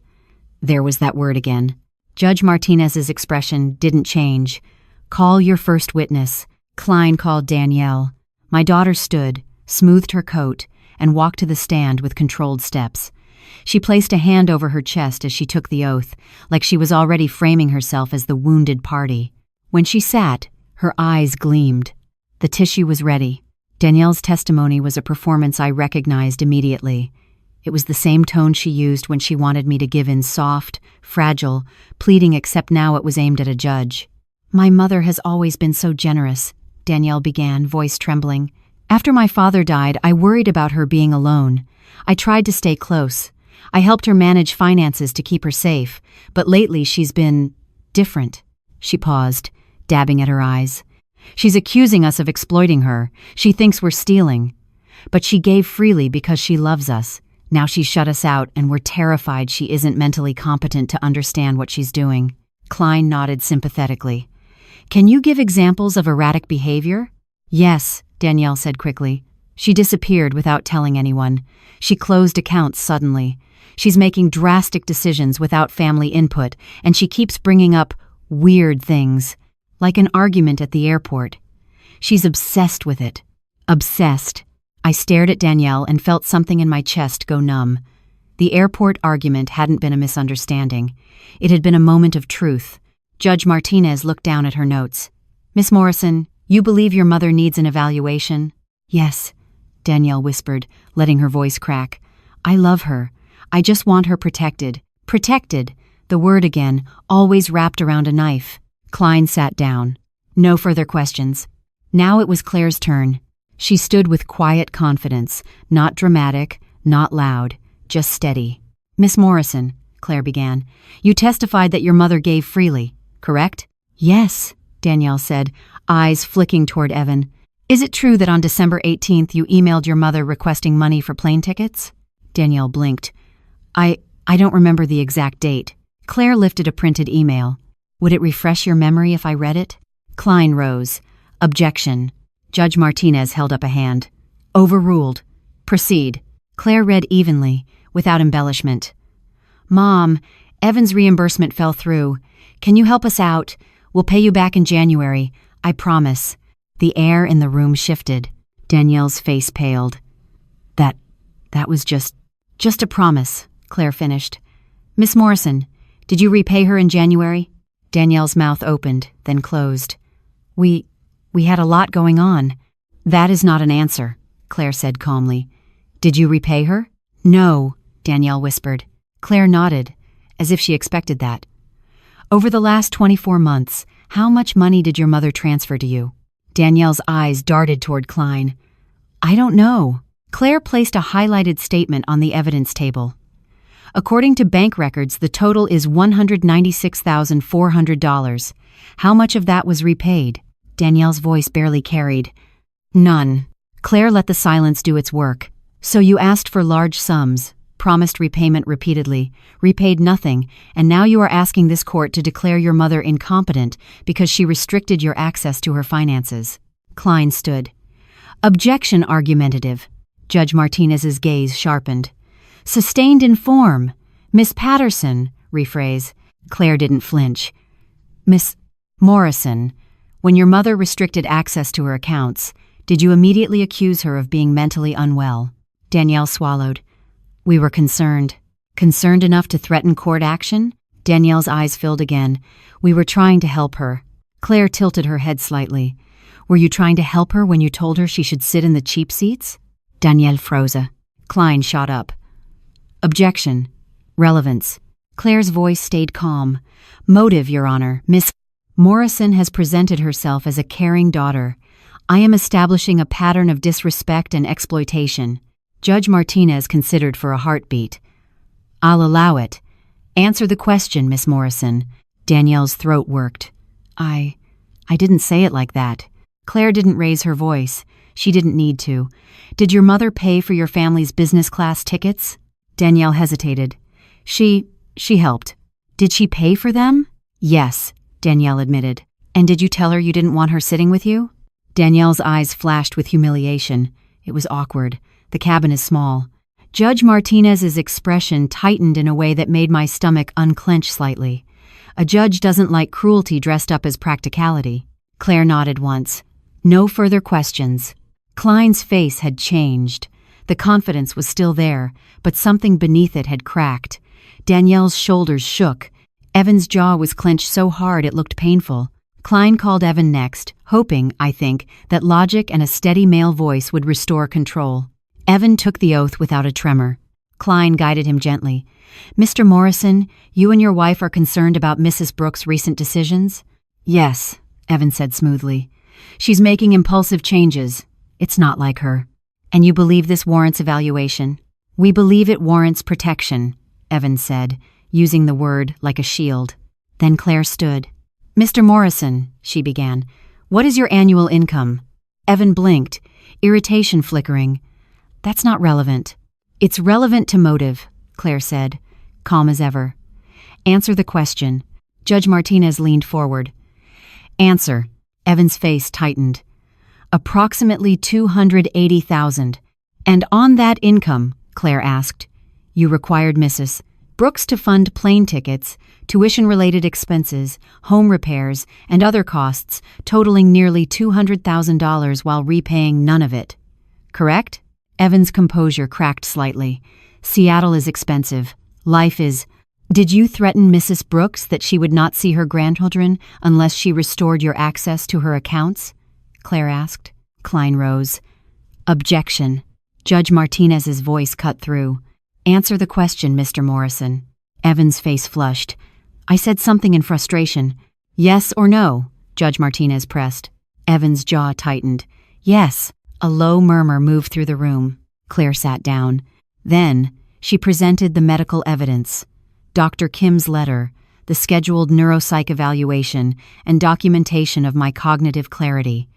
There was that word again. Judge Martinez's expression didn't change. "Call your first witness." Klein called Danielle. My daughter stood, smoothed her coat, and walked to the stand with controlled steps. She placed a hand over her chest as she took the oath, like she was already framing herself as the wounded party. When she sat, her eyes gleamed. The tissue was ready. Danielle's testimony was a performance I recognized immediately. It was the same tone she used when she wanted me to give in, soft, fragile, pleading, except now it was aimed at a judge. "My mother has always been so generous," Danielle began, voice trembling. "After my father died, I worried about her being alone. I tried to stay close. I helped her manage finances to keep her safe, but lately she's been different." She paused, dabbing at her eyes. "She's accusing us of exploiting her. She thinks we're stealing. But she gave freely because she loves us. Now she's shut us out, and we're terrified she isn't mentally competent to understand what she's doing." Klein nodded sympathetically. "Can you give examples of erratic behavior?" "Yes," Danielle said quickly. "She disappeared without telling anyone. She closed accounts suddenly. She's making drastic decisions without family input, and she keeps bringing up weird things, like an argument at the airport. She's obsessed with it. Obsessed." I stared at Danielle and felt something in my chest go numb. The airport argument hadn't been a misunderstanding. It had been a moment of truth. Judge Martinez looked down at her notes. "Miss Morrison, you believe your mother needs an evaluation?" "Yes," Danielle whispered, letting her voice crack. "I love her. I just want her protected." Protected, the word again, always wrapped around a knife. Klein sat down. No further questions. Now it was Claire's turn. She stood with quiet confidence, not dramatic, not loud, just steady. "Miss Morrison," Claire began, "you testified that your mother gave freely, correct?" "Yes," Danielle said, eyes flicking toward Evan. "Is it true that on December 18th you emailed your mother requesting money for plane tickets?" Danielle blinked. I don't remember the exact date." Claire lifted a printed email. "Would it refresh your memory if I read it?" Klein rose. "Objection." Judge Martinez held up a hand. "Overruled. Proceed." Claire read evenly, without embellishment. "Mom, Evan's reimbursement fell through. Can you help us out? We'll pay you back in January. I promise." The air in the room shifted. Danielle's face paled. That was just a promise," Claire finished. "Miss Morrison, did you repay her in January?" Danielle's mouth opened, then closed. We had a lot going on." "That is not an answer," Claire said calmly. "Did you repay her?" "No," Danielle whispered. Claire nodded, as if she expected that. "Over the last 24 months, how much money did your mother transfer to you?" Danielle's eyes darted toward Klein. "I don't know." Claire placed a highlighted statement on the evidence table. "According to bank records, the total is $196,400. How much of that was repaid?" Danielle's voice barely carried. None. Claire let the silence do its work. So you asked for large sums, promised repayment repeatedly, repaid nothing, and now you are asking this court to declare your mother incompetent because she restricted your access to her finances. Klein stood. Objection argumentative. Judge Martinez's gaze sharpened. Sustained in form. Miss Patterson, rephrase. Claire didn't flinch. Miss Morrison, when your mother restricted access to her accounts, did you immediately accuse her of being mentally unwell? Danielle swallowed. We were concerned. Concerned enough to threaten court action? Danielle's eyes filled again. We were trying to help her. Claire tilted her head slightly. Were you trying to help her when you told her she should sit in the cheap seats? Danielle froze. Klein shot up. Objection. Relevance. Claire's voice stayed calm. Motive, Your Honor. Miss Morrison has presented herself as a caring daughter. I am establishing a pattern of disrespect and exploitation. Judge Martinez considered for a heartbeat. I'll allow it. Answer the question, Miss Morrison. Danielle's throat worked. I didn't say it like that. Claire didn't raise her voice. She didn't need to. Did your mother pay for your family's business class tickets? Danielle hesitated. She helped. Did she pay for them? Yes, Danielle admitted. And did you tell her you didn't want her sitting with you? Danielle's eyes flashed with humiliation. It was awkward. The cabin is small. Judge Martinez's expression tightened in a way that made my stomach unclench slightly. A judge doesn't like cruelty dressed up as practicality. Claire nodded once. No further questions. Klein's face had changed. The confidence was still there, but something beneath it had cracked. Danielle's shoulders shook. Evan's jaw was clenched so hard it looked painful. Klein called Evan next, hoping, I think, that logic and a steady male voice would restore control. Evan took the oath without a tremor. Klein guided him gently. Mr. Morrison, you and your wife are concerned about Mrs. Brooks' recent decisions? Yes, Evan said smoothly. She's making impulsive changes. It's not like her. And you believe this warrants evaluation? We believe it warrants protection, Evan said, using the word like a shield. Then Claire stood. Mr. Morrison, she began, what is your annual income? Evan blinked, irritation flickering. That's not relevant. It's relevant to motive, Claire said, calm as ever. Answer the question. Judge Martinez leaned forward. Answer. Evan's face tightened. Approximately $280,000. And on that income, Claire asked, you required Mrs. Brooks to fund plane tickets, tuition-related expenses, home repairs, and other costs totaling nearly $200,000 while repaying none of it. Correct? Evan's composure cracked slightly. Seattle is expensive. Life is... Did you threaten Mrs. Brooks that she would not see her grandchildren unless she restored your access to her accounts? Claire asked. Klein rose. Objection. Judge Martinez's voice cut through. Answer the question, Mr. Morrison. Evan's face flushed. I said something in frustration. Yes or no? Judge Martinez pressed. Evan's jaw tightened. Yes. A low murmur moved through the room. Claire sat down. Then, she presented the medical evidence. Dr. Kim's letter, the scheduled neuropsych evaluation, and documentation of my cognitive clarity.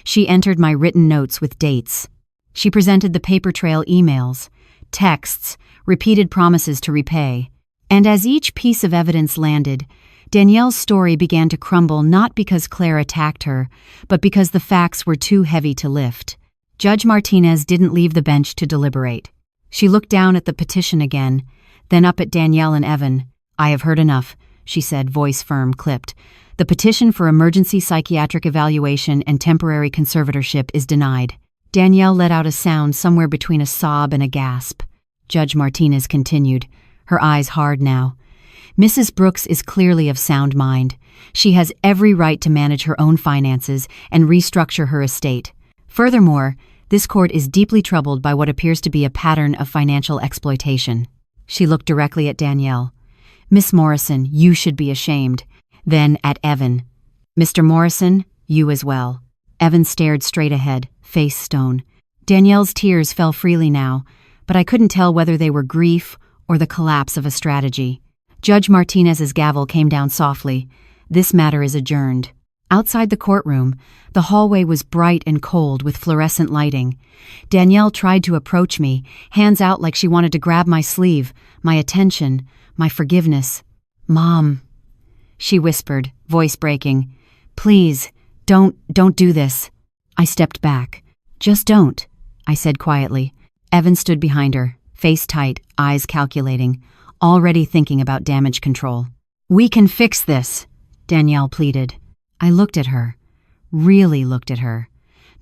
She entered my written notes with dates. She presented the paper trail emails, texts, repeated promises to repay. And as each piece of evidence landed, Danielle's story began to crumble not because Claire attacked her, but because the facts were too heavy to lift. Judge Martinez didn't leave the bench to deliberate. She looked down at the petition again, then up at Danielle and Evan. I have heard enough, she said, voice firm, clipped. The petition for emergency psychiatric evaluation and temporary conservatorship is denied. Danielle let out a sound somewhere between a sob and a gasp. Judge Martinez continued, her eyes hard now. Mrs. Brooks is clearly of sound mind. She has every right to manage her own finances and restructure her estate. Furthermore, this court is deeply troubled by what appears to be a pattern of financial exploitation. She looked directly at Danielle. Miss Morrison, you should be ashamed. Then at Evan. Mr. Morrison, you as well. Evan stared straight ahead, face stone. Danielle's tears fell freely now, but I couldn't tell whether they were grief or the collapse of a strategy. Judge Martinez's gavel came down softly. This matter is adjourned. Outside the courtroom, the hallway was bright and cold with fluorescent lighting. Danielle tried to approach me, hands out like she wanted to grab my sleeve, my attention, my forgiveness. "Mom," she whispered, voice breaking. "Please, don't do this." I stepped back. "Just don't," I said quietly. Evan stood behind her, face tight, eyes calculating, already thinking about damage control. "We can fix this," Danielle pleaded. I looked at her, really looked at her.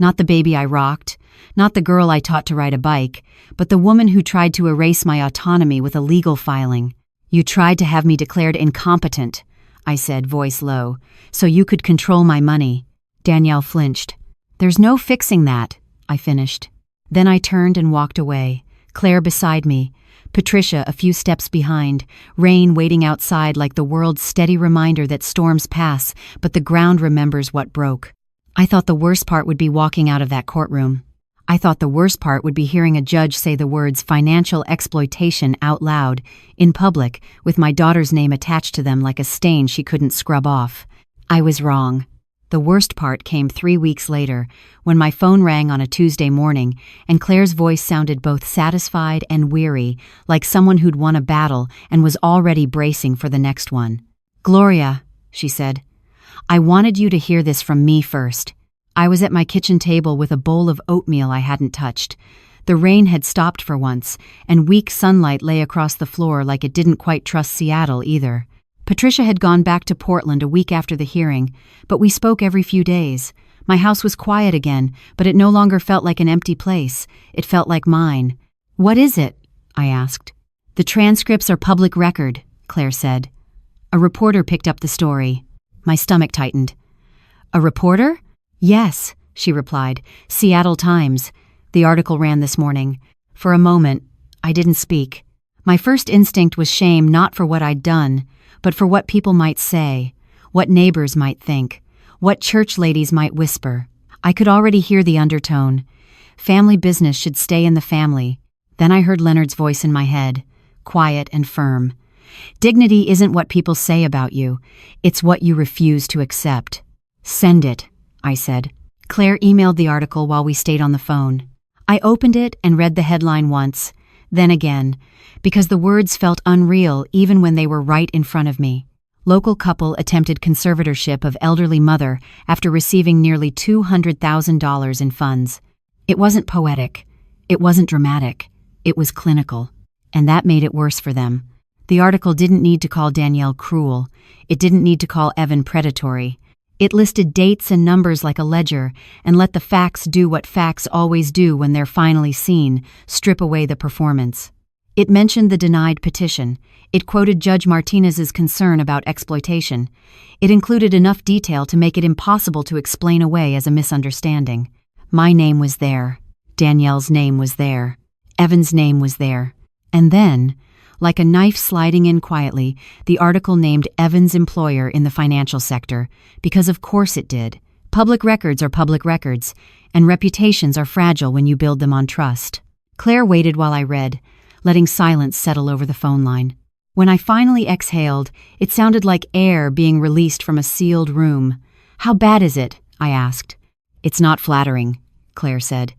Not the baby I rocked, not the girl I taught to ride a bike, but the woman who tried to erase my autonomy with a legal filing. "You tried to have me declared incompetent," I said, voice low, "so you could control my money." Danielle flinched. "There's no fixing that," I finished. Then I turned and walked away, Claire beside me, Patricia a few steps behind, rain waiting outside like the world's steady reminder that storms pass, but the ground remembers what broke. I thought the worst part would be walking out of that courtroom. I thought the worst part would be hearing a judge say the words financial exploitation out loud, in public, with my daughter's name attached to them like a stain she couldn't scrub off. I was wrong. The worst part came 3 weeks later, when my phone rang on a Tuesday morning, and Claire's voice sounded both satisfied and weary, like someone who'd won a battle and was already bracing for the next one. "Gloria," she said, "I wanted you to hear this from me first." I was at my kitchen table with a bowl of oatmeal I hadn't touched. The rain had stopped for once, and weak sunlight lay across the floor like it didn't quite trust Seattle either. Patricia had gone back to Portland a week after the hearing, but we spoke every few days. My house was quiet again, but it no longer felt like an empty place. It felt like mine. "What is it?" I asked. "The transcripts are public record," Claire said. A reporter picked up the story. My stomach tightened. "A reporter?" "Yes," she replied. "Seattle Times. The article ran this morning." For a moment, I didn't speak. My first instinct was shame, not for what I'd done, but for what people might say, what neighbors might think, what church ladies might whisper. I could already hear the undertone. Family business should stay in the family. Then I heard Leonard's voice in my head, quiet and firm. "Dignity isn't what people say about you. It's what you refuse to accept." "Send it," I said. Claire emailed the article while we stayed on the phone. I opened it and read the headline once, then again, because the words felt unreal even when they were right in front of me. Local couple attempted conservatorship of elderly mother after receiving nearly $200,000 in funds. It wasn't poetic. It wasn't dramatic. It was clinical. And that made it worse for them. The article didn't need to call Danielle cruel. It didn't need to call Evan predatory. It listed dates and numbers like a ledger and let the facts do what facts always do when they're finally seen, strip away the performance. It mentioned the denied petition. It quoted Judge Martinez's concern about exploitation. It included enough detail to make it impossible to explain away as a misunderstanding. My name was there. Danielle's name was there. Evan's name was there. And then, like a knife sliding in quietly, the article named Evan's employer in the financial sector, because of course it did. Public records are public records, and reputations are fragile when you build them on trust. Claire waited while I read, letting silence settle over the phone line. When I finally exhaled, it sounded like air being released from a sealed room. "How bad is it?" I asked. "It's not flattering," Claire said.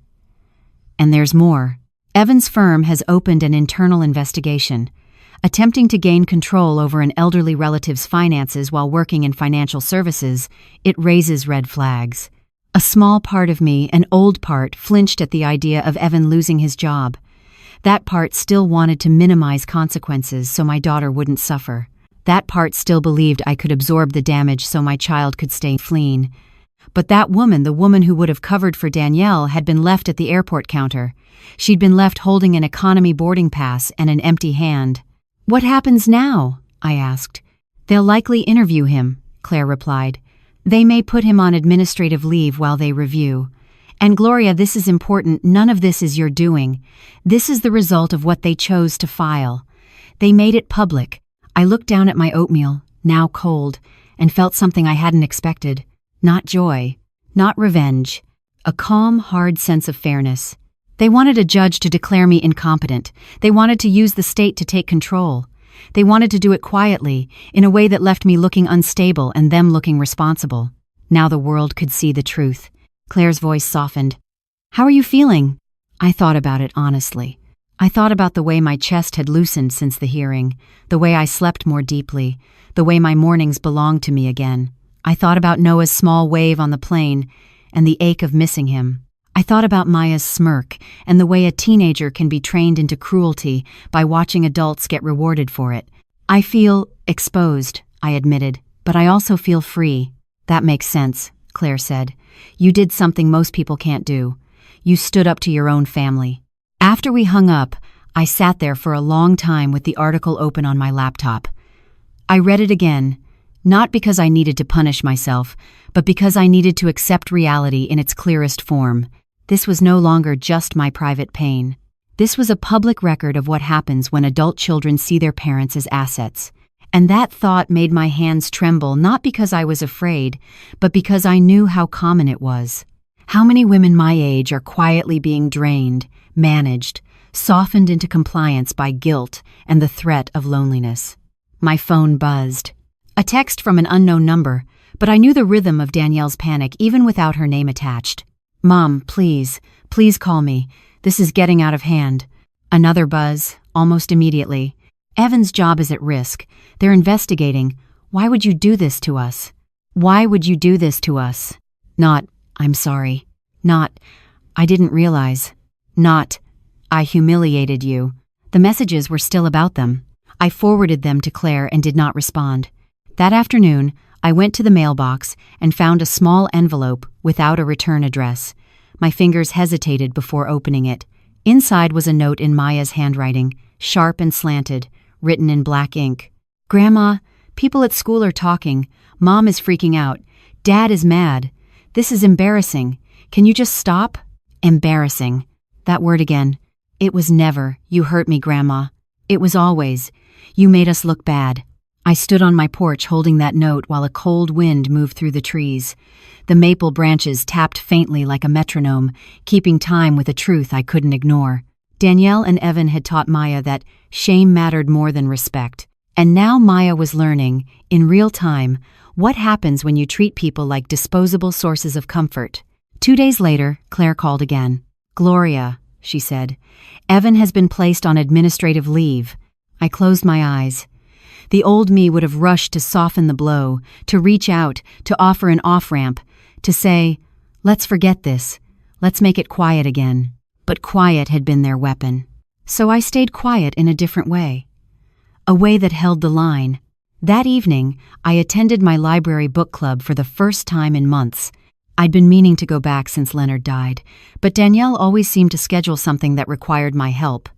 "And there's more. Evan's firm has opened an internal investigation, attempting to gain control over an elderly relative's finances while working in financial services. It raises red flags." A small part of me, an old part, flinched at the idea of Evan losing his job. That part still wanted to minimize consequences so my daughter wouldn't suffer. That part still believed I could absorb the damage so my child could stay clean. But that woman, the woman who would have covered for Danielle, had been left at the airport counter. She'd been left holding an economy boarding pass and an empty hand. "What happens now?" I asked. "They'll likely interview him," Claire replied. "They may put him on administrative leave while they review. And Gloria, this is important. None of this is your doing. This is the result of what they chose to file. They made it public." I looked down at my oatmeal, now cold, and felt something I hadn't expected. Not joy, not revenge. A calm, hard sense of fairness. They wanted a judge to declare me incompetent. They wanted to use the state to take control. They wanted to do it quietly, in a way that left me looking unstable and them looking responsible. Now the world could see the truth. Claire's voice softened. "How are you feeling?" I thought about it honestly. I thought about the way my chest had loosened since the hearing, the way I slept more deeply, the way my mornings belonged to me again. I thought about Noah's small wave on the plane and the ache of missing him. I thought about Maya's smirk and the way a teenager can be trained into cruelty by watching adults get rewarded for it. "I feel exposed," I admitted, "but I also feel free." "That makes sense," Claire said. "You did something most people can't do. You stood up to your own family." After we hung up, I sat there for a long time with the article open on my laptop. I read it again, not because I needed to punish myself, but because I needed to accept reality in its clearest form. This was no longer just my private pain. This was a public record of what happens when adult children see their parents as assets. And that thought made my hands tremble, not because I was afraid, but because I knew how common it was. How many women my age are quietly being drained, managed, softened into compliance by guilt and the threat of loneliness. My phone buzzed. A text from an unknown number, but I knew the rhythm of Danielle's panic even without her name attached. "Mom, please call me. This is getting out of hand." Another buzz, almost immediately. "Evan's job is at risk. They're investigating. Why would you do this to us? Why would you do this to us?" Not, "I'm sorry." Not, "I didn't realize." Not, "I humiliated you." The messages were still about them. I forwarded them to Claire and did not respond. That afternoon, I went to the mailbox and found a small envelope without a return address. My fingers hesitated before opening it. Inside was a note in Maya's handwriting, sharp and slanted, written in black ink. "Grandma, people at school are talking. Mom is freaking out. Dad is mad. This is embarrassing. Can you just stop?" Embarrassing. That word again. It was never, "You hurt me, Grandma." It was always, "You made us look bad." I stood on my porch holding that note while a cold wind moved through the trees. The maple branches tapped faintly like a metronome, keeping time with a truth I couldn't ignore. Danielle and Evan had taught Maya that shame mattered more than respect. And now Maya was learning, in real time, what happens when you treat people like disposable sources of comfort. 2 days later, Claire called again. "Gloria," she said, "Evan has been placed on administrative leave." I closed my eyes. The old me would have rushed to soften the blow, to reach out, to offer an off-ramp, to say, "Let's forget this. Let's make it quiet again." But quiet had been their weapon. So I stayed quiet in a different way. A way that held the line. That evening, I attended my library book club for the first time in months. I'd been meaning to go back since Leonard died, but Danielle always seemed to schedule something that required my help.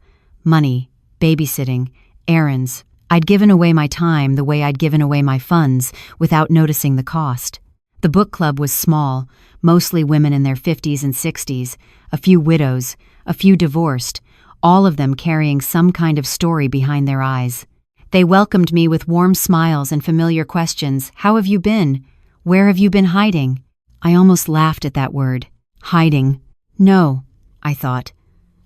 Money, babysitting, errands. I'd given away my time the way I'd given away my funds without noticing the cost. The book club was small, mostly women in their 50s and 60s, a few widows, a few divorced, all of them carrying some kind of story behind their eyes. They welcomed me with warm smiles and familiar questions. "How have you been? Where have you been hiding?" I almost laughed at that word. Hiding. No, I thought.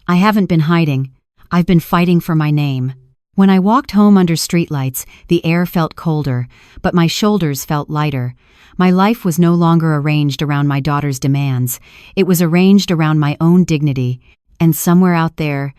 I haven't been hiding. I've been fighting for my name. When I walked home under streetlights, the air felt colder, but my shoulders felt lighter. My life was no longer arranged around my daughter's demands. It was arranged around my own dignity. And somewhere out there,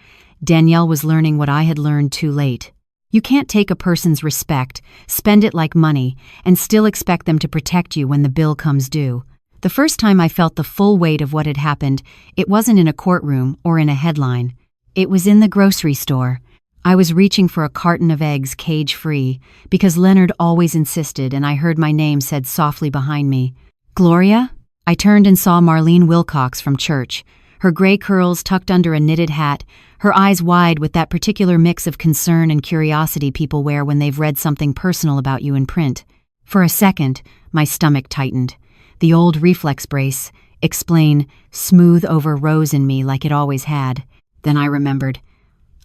Danielle was learning what I had learned too late. You can't take a person's respect, spend it like money, and still expect them to protect you when the bill comes due. The first time I felt the full weight of what had happened, it wasn't in a courtroom or in a headline. It was in the grocery store. I was reaching for a carton of eggs cage-free, because Leonard always insisted, and I heard my name said softly behind me. "Gloria?" I turned and saw Marlene Wilcox from church, her gray curls tucked under a knitted hat, her eyes wide with that particular mix of concern and curiosity people wear when they've read something personal about you in print. For a second, my stomach tightened. The old reflex brace, explain, smooth over rose in me like it always had. Then I remembered.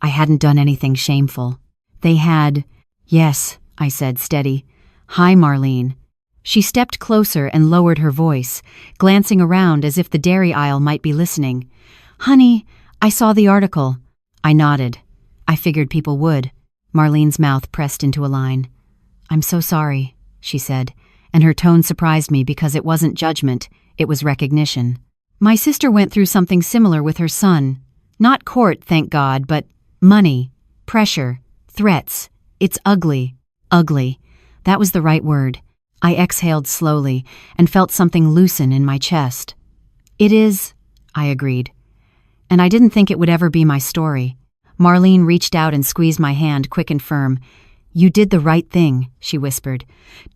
I hadn't done anything shameful. They had. "Yes," I said, steady. "Hi, Marlene." She stepped closer and lowered her voice, glancing around as if the dairy aisle might be listening. "Honey, I saw the article." I nodded. I figured people would. Marlene's mouth pressed into a line. "I'm so sorry," she said, and her tone surprised me because it wasn't judgment, it was recognition. My sister went through something similar with her son. Not court, thank God, but money, pressure, threats. It's ugly. Ugly. That was the right word. I exhaled slowly and felt something loosen in my chest. It is, I agreed. And I didn't think it would ever be my story. Marlene reached out and squeezed my hand quick and firm. You did the right thing, she whispered.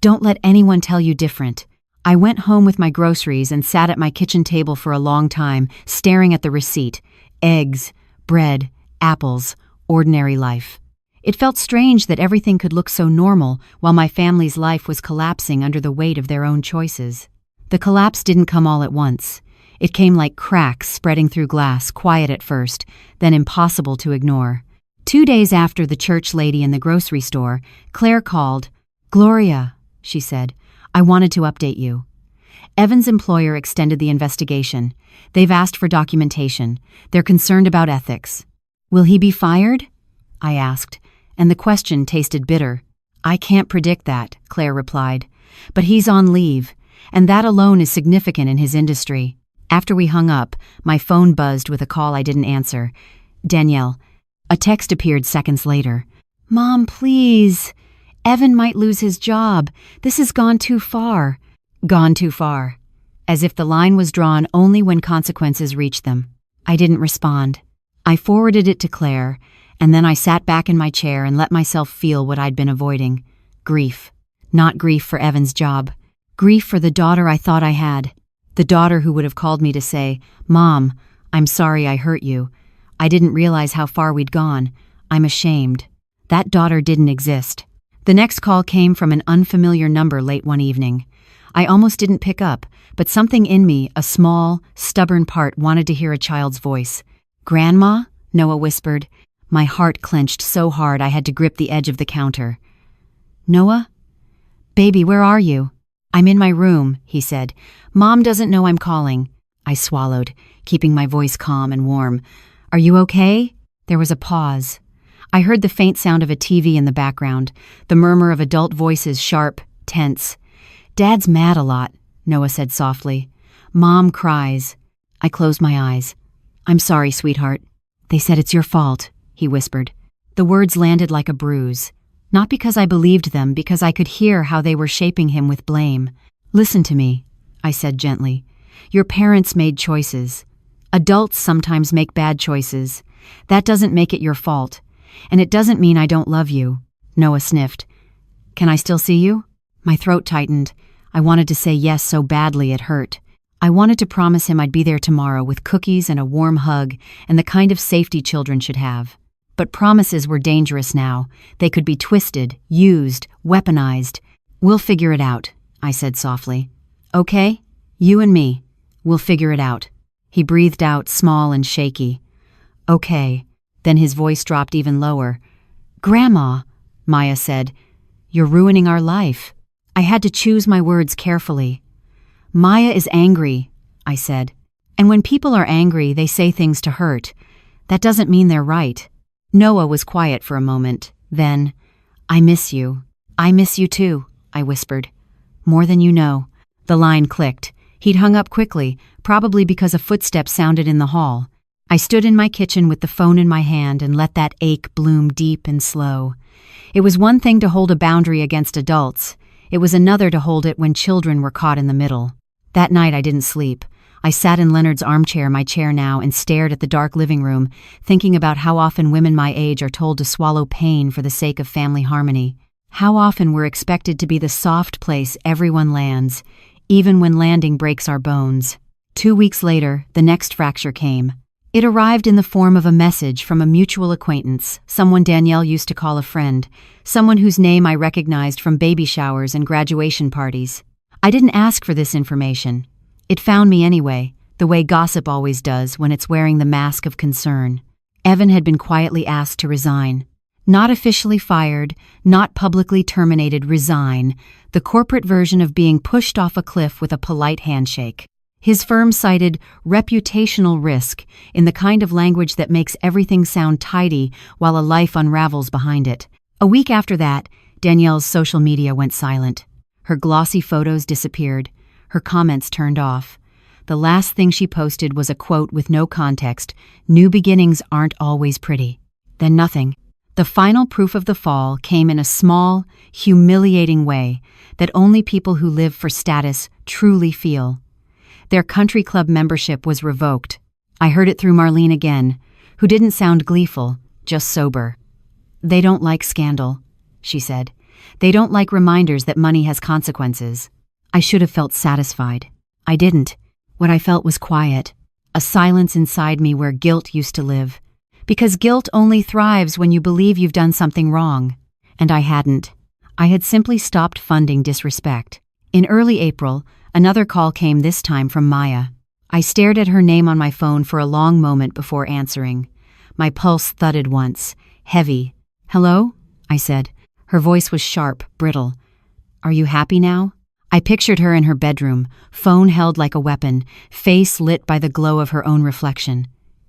Don't let anyone tell you different. I went home with my groceries and sat at my kitchen table for a long time, staring at the receipt. Eggs, bread, apples, ordinary life. It felt strange that everything could look so normal while my family's life was collapsing under the weight of their own choices. The collapse didn't come all at once. It came like cracks spreading through glass, quiet at first, then impossible to ignore. 2 days after the church lady in the grocery store, Claire called. Gloria, she said, I wanted to update you. Evan's employer extended the investigation. They've asked for documentation. They're concerned about ethics. Will he be fired? I asked, and the question tasted bitter. I can't predict that, Claire replied. But he's on leave, and that alone is significant in his industry. After we hung up, my phone buzzed with a call I didn't answer. Danielle. A text appeared seconds later. Mom, please. Evan might lose his job. This has gone too far. Gone too far. As if the line was drawn only when consequences reached them. I didn't respond. I forwarded it to Claire, and then I sat back in my chair and let myself feel what I'd been avoiding. Grief. Not grief for Evan's job. Grief for the daughter I thought I had. The daughter who would have called me to say, Mom, I'm sorry I hurt you. I didn't realize how far we'd gone. I'm ashamed. That daughter didn't exist. The next call came from an unfamiliar number late one evening. I almost didn't pick up, but something in me, a small, stubborn part, wanted to hear a child's voice. Grandma? Noah whispered. My heart clenched so hard I had to grip the edge of the counter. Noah? Baby, where are you? I'm in my room, he said. Mom doesn't know I'm calling. I swallowed, keeping my voice calm and warm. Are you okay? There was a pause. I heard the faint sound of a TV in the background, the murmur of adult voices, sharp, tense. Dad's mad a lot, Noah said softly. Mom cries. I closed my eyes. I'm sorry, sweetheart. They said it's your fault, he whispered. The words landed like a bruise. Not because I believed them, because I could hear how they were shaping him with blame. Listen to me, I said gently. Your parents made choices. Adults sometimes make bad choices. That doesn't make it your fault. And it doesn't mean I don't love you. Noah sniffed. Can I still see you? My throat tightened. I wanted to say yes so badly it hurt. I wanted to promise him I'd be there tomorrow with cookies and a warm hug and the kind of safety children should have. But promises were dangerous now. They could be twisted, used, weaponized. We'll figure it out, I said softly. Okay? You and me. We'll figure it out. He breathed out, small and shaky. Okay. Then his voice dropped even lower. Grandma, Maya said, you're ruining our life. I had to choose my words carefully. Maya is angry, I said. And when people are angry, they say things to hurt. That doesn't mean they're right. Noah was quiet for a moment. Then, I miss you. I miss you too, I whispered. More than you know. The line clicked. He'd hung up quickly, probably because a footstep sounded in the hall. I stood in my kitchen with the phone in my hand and let that ache bloom deep and slow. It was one thing to hold a boundary against adults. It was another to hold it when children were caught in the middle. That night I didn't sleep. I sat in Leonard's armchair, my chair now, and stared at the dark living room, thinking about how often women my age are told to swallow pain for the sake of family harmony. How often we're expected to be the soft place everyone lands, even when landing breaks our bones. 2 weeks later, the next fracture came. It arrived in the form of a message from a mutual acquaintance, someone Danielle used to call a friend, someone whose name I recognized from baby showers and graduation parties. I didn't ask for this information. It found me anyway, the way gossip always does when it's wearing the mask of concern. Evan had been quietly asked to resign. Not officially fired, not publicly terminated, resign, the corporate version of being pushed off a cliff with a polite handshake. His firm cited reputational risk in the kind of language that makes everything sound tidy while a life unravels behind it. A week after that, Danielle's social media went silent. Her glossy photos disappeared, her comments turned off. The last thing she posted was a quote with no context: "New beginnings aren't always pretty." Then nothing. The final proof of the fall came in a small, humiliating way that only people who live for status truly feel. Their country club membership was revoked. I heard it through Marlene again, who didn't sound gleeful, just sober. "They don't like scandal," she said. "They don't like reminders that money has consequences." I should have felt satisfied. I didn't. What I felt was quiet, a silence inside me where guilt used to live. Because guilt only thrives when you believe you've done something wrong. And I hadn't. I had simply stopped funding disrespect. In early April, another call came, this time from Maya. I stared at her name on my phone for a long moment before answering. My pulse thudded once, heavy. "Hello?" I said. Her voice was sharp, brittle. "Are you happy now?" I pictured her in her bedroom, phone held like a weapon, face lit by the glow of her own reflection.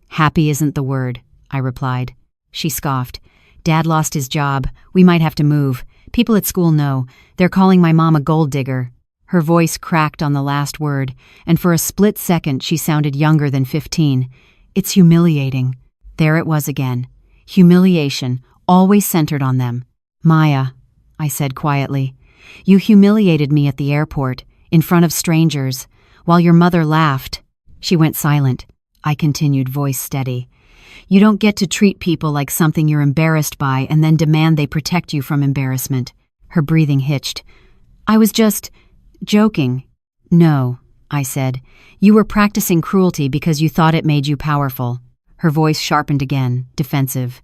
"Happy isn't the word," I replied. She scoffed. "Dad lost his job. We might have to move. People at school know. They're calling my mom a gold digger." Her voice cracked on the last word, and for a split second she sounded younger than 15. "It's humiliating." There it was again. Humiliation, always centered on them. "Maya," I said quietly, "you humiliated me at the airport, in front of strangers, while your mother laughed." She went silent. I continued, voice steady. "You don't get to treat people like something you're embarrassed by and then demand they protect you from embarrassment." Her breathing hitched. "I was just joking." "No," I said. "You were practicing cruelty because you thought it made you powerful." Her voice sharpened again, defensive.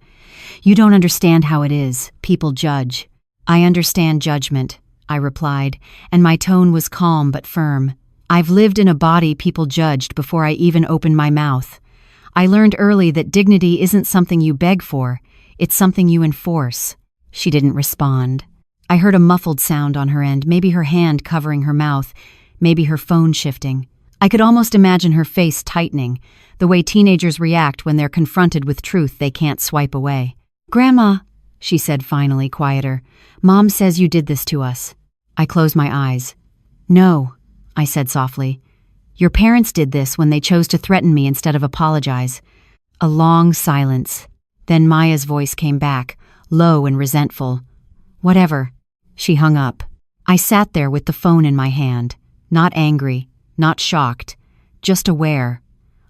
"You don't understand how it is. People judge." "I understand judgment," I replied, and my tone was calm but firm. "I've lived in a body people judged before I even opened my mouth. I learned early that dignity isn't something you beg for, it's something you enforce." She didn't respond. I heard a muffled sound on her end, maybe her hand covering her mouth, maybe her phone shifting. I could almost imagine her face tightening, the way teenagers react when they're confronted with truth they can't swipe away. "Grandma," she said finally, quieter, "Mom says you did this to us." I closed my eyes. "No," I said softly. "Your parents did this when they chose to threaten me instead of apologize." A long silence. Then Maya's voice came back, low and resentful. "Whatever." She hung up. I sat there with the phone in my hand, not angry, not shocked, just aware.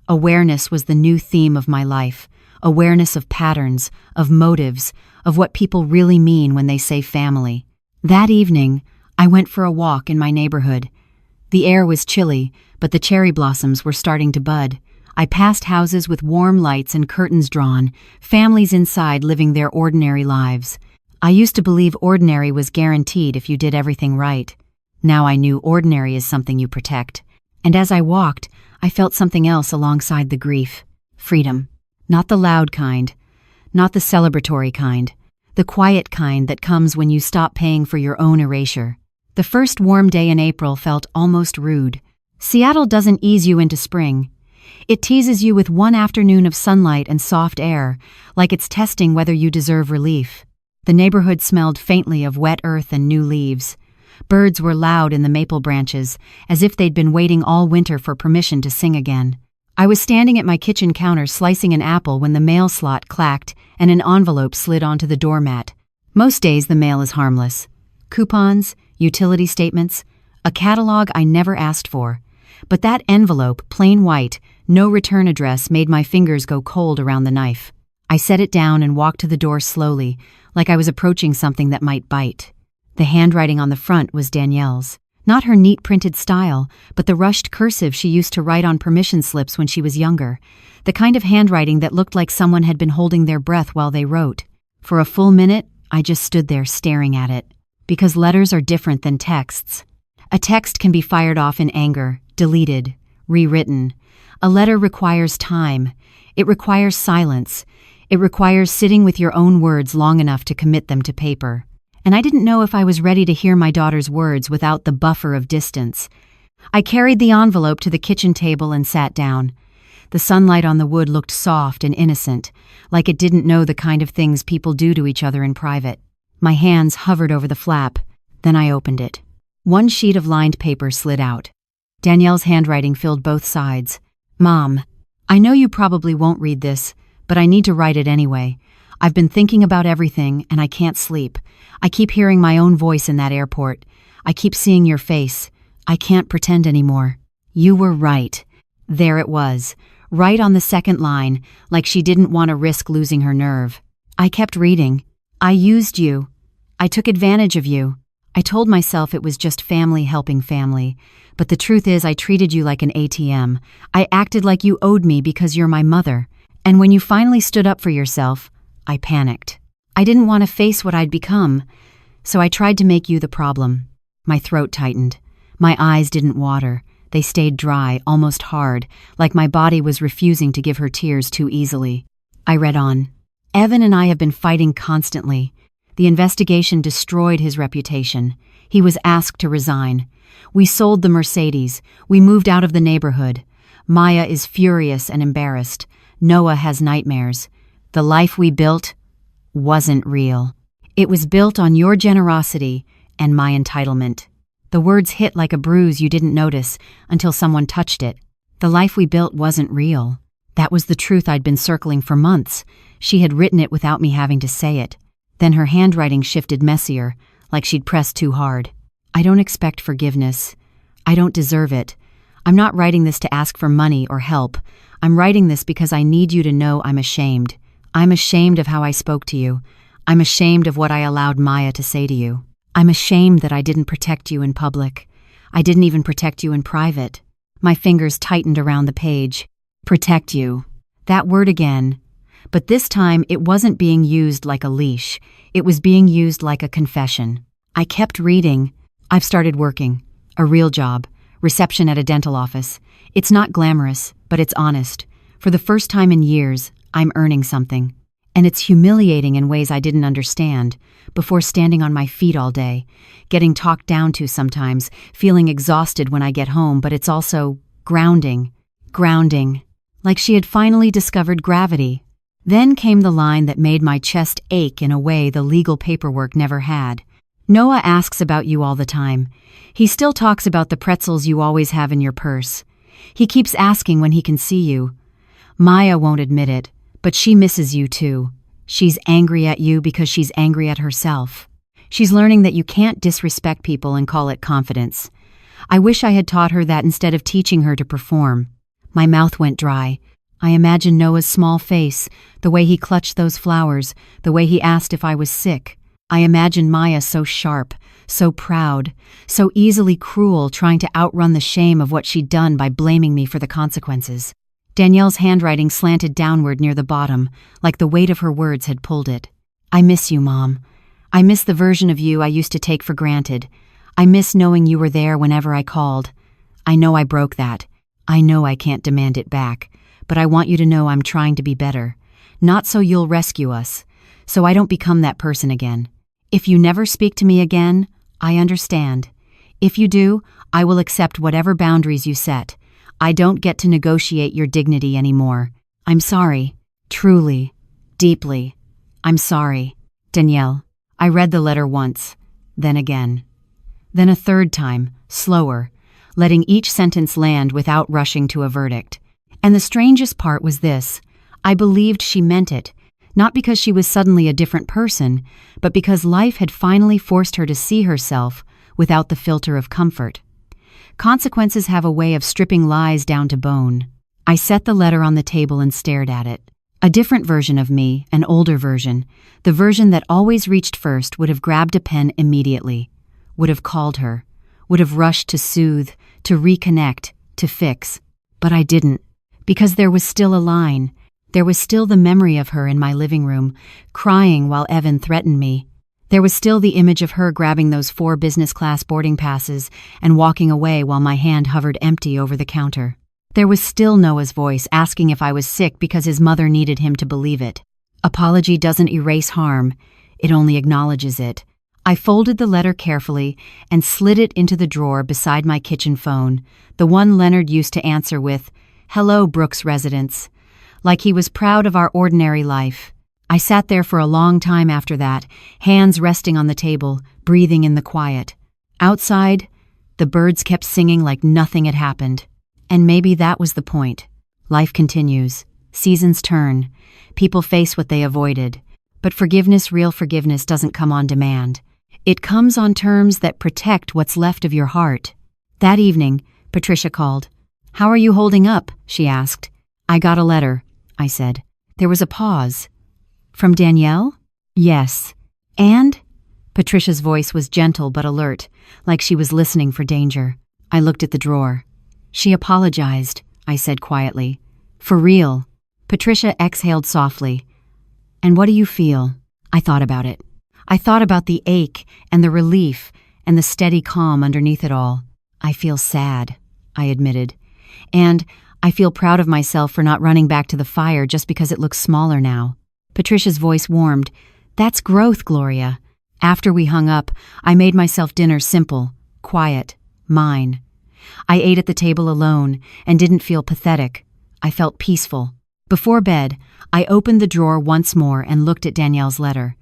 Awareness was the new theme of my life. Awareness of patterns, of motives, of what people really mean when they say family. That evening, I went for a walk in my neighborhood. The air was chilly, but the cherry blossoms were starting to bud. I passed houses with warm lights and curtains drawn, families inside living their ordinary lives. I used to believe ordinary was guaranteed if you did everything right. Now I knew ordinary is something you protect. And as I walked, I felt something else alongside the grief. Freedom. Not the loud kind. Not the celebratory kind. The quiet kind that comes when you stop paying for your own erasure. The first warm day in April felt almost rude. Seattle doesn't ease you into spring. It teases you with one afternoon of sunlight and soft air, like it's testing whether you deserve relief. The neighborhood smelled faintly of wet earth and new leaves. Birds were loud in the maple branches, as if they'd been waiting all winter for permission to sing again. I was standing at my kitchen counter slicing an apple when the mail slot clacked and an envelope slid onto the doormat. Most days the mail is harmless. Coupons, utility statements, a catalog I never asked for. But that envelope, plain white, no return address, made my fingers go cold around the knife. I set it down and walked to the door slowly, like I was approaching something that might bite. The handwriting on the front was Danielle's. Not her neat printed style, but the rushed cursive she used to write on permission slips when she was younger. The kind of handwriting that looked like someone had been holding their breath while they wrote. For a full minute, I just stood there staring at it. Because letters are different than texts. A text can be fired off in anger, deleted, rewritten. A letter requires time. It requires silence. It requires sitting with your own words long enough to commit them to paper. And I didn't know if I was ready to hear my daughter's words without the buffer of distance. I carried the envelope to the kitchen table and sat down. The sunlight on the wood looked soft and innocent, like it didn't know the kind of things people do to each other in private. My hands hovered over the flap, then I opened it. One sheet of lined paper slid out. Danielle's handwriting filled both sides. Mom, I know you probably won't read this, but I need to write it anyway. I've been thinking about everything, and I can't sleep. I keep hearing my own voice in that airport. I keep seeing your face. I can't pretend anymore. You were right. There it was, right on the second line, like she didn't want to risk losing her nerve. I kept reading. I used you. I took advantage of you. I told myself it was just family helping family, but the truth is I treated you like an ATM. I acted like you owed me because you're my mother. And when you finally stood up for yourself, I panicked. I didn't want to face what I'd become, so I tried to make you the problem. My throat tightened. My eyes didn't water. They stayed dry, almost hard, like my body was refusing to give her tears too easily. I read on. Evan and I have been fighting constantly. The investigation destroyed his reputation. He was asked to resign. We sold the Mercedes. We moved out of the neighborhood. Maya is furious and embarrassed. Noah has nightmares. The life we built wasn't real. It was built on your generosity and my entitlement. The words hit like a bruise you didn't notice until someone touched it. The life we built wasn't real. That was the truth I'd been circling for months. She had written it without me having to say it. Then her handwriting shifted messier, like she'd pressed too hard. I don't expect forgiveness. I don't deserve it. I'm not writing this to ask for money or help. I'm writing this because I need you to know I'm ashamed. I'm ashamed of how I spoke to you. I'm ashamed of what I allowed Maya to say to you. I'm ashamed that I didn't protect you in public. I didn't even protect you in private. My fingers tightened around the page. Protect you. That word again. But this time it wasn't being used like a leash. It was being used like a confession. I kept reading. I've started working. A real job. Reception at a dental office. It's not glamorous, but it's honest. For the first time in years, I'm earning something. And it's humiliating in ways I didn't understand, before standing on my feet all day, getting talked down to sometimes, feeling exhausted when I get home, but it's also grounding. Grounding. Like she had finally discovered gravity. Then came the line that made my chest ache in a way the legal paperwork never had. Noah asks about you all the time. He still talks about the pretzels you always have in your purse. He keeps asking when he can see you. Maya won't admit it, but she misses you too. She's angry at you because she's angry at herself. She's learning that you can't disrespect people and call it confidence. I wish I had taught her that instead of teaching her to perform. My mouth went dry. I imagined Noah's small face, the way he clutched those flowers, the way he asked if I was sick. I imagined Maya so sharp, so proud, so easily cruel, trying to outrun the shame of what she'd done by blaming me for the consequences. Danielle's handwriting slanted downward near the bottom, like the weight of her words had pulled it. I miss you, Mom. I miss the version of you I used to take for granted. I miss knowing you were there whenever I called. I know I broke that. I know I can't demand it back. But I want you to know I'm trying to be better. Not so you'll rescue us, so I don't become that person again. If you never speak to me again, I understand. If you do, I will accept whatever boundaries you set. I don't get to negotiate your dignity anymore. I'm sorry. Truly. Deeply. I'm sorry. Danielle. I read the letter once, then again. Then a third time, slower, letting each sentence land without rushing to a verdict. And the strangest part was this. I believed she meant it, not because she was suddenly a different person, but because life had finally forced her to see herself without the filter of comfort. Consequences have a way of stripping lies down to bone. I set the letter on the table and stared at it. A different version of me, an older version, the version that always reached first, would have grabbed a pen immediately, would have called her, would have rushed to soothe, to reconnect, to fix. But I didn't. Because there was still a line. There was still the memory of her in my living room, crying while Evan threatened me. There was still the image of her grabbing those 4 business-class boarding passes and walking away while my hand hovered empty over the counter. There was still Noah's voice asking if I was sick because his mother needed him to believe it. Apology doesn't erase harm. It only acknowledges it. I folded the letter carefully and slid it into the drawer beside my kitchen phone, the one Leonard used to answer with, "Hello, Brooks residents," like he was proud of our ordinary life. I sat there for a long time after that, hands resting on the table, breathing in the quiet. Outside, the birds kept singing like nothing had happened. And maybe that was the point. Life continues. Seasons turn. People face what they avoided. But forgiveness, real forgiveness, doesn't come on demand. It comes on terms that protect what's left of your heart. That evening, Patricia called. "How are you holding up?" she asked. "I got a letter," I said. There was a pause. "From Danielle?" "Yes." "And?" Patricia's voice was gentle but alert, like she was listening for danger. I looked at the drawer. "She apologized," I said quietly. "For real." Patricia exhaled softly. "And what do you feel?" I thought about it. I thought about the ache and the relief and the steady calm underneath it all. "I feel sad," I admitted. "And I feel proud of myself for not running back to the fire just because it looks smaller now." Patricia's voice warmed. "That's growth, Gloria." After we hung up, I made myself dinner simple, quiet, mine. I ate at the table alone and didn't feel pathetic. I felt peaceful. Before bed, I opened the drawer once more and looked at Danielle's letter.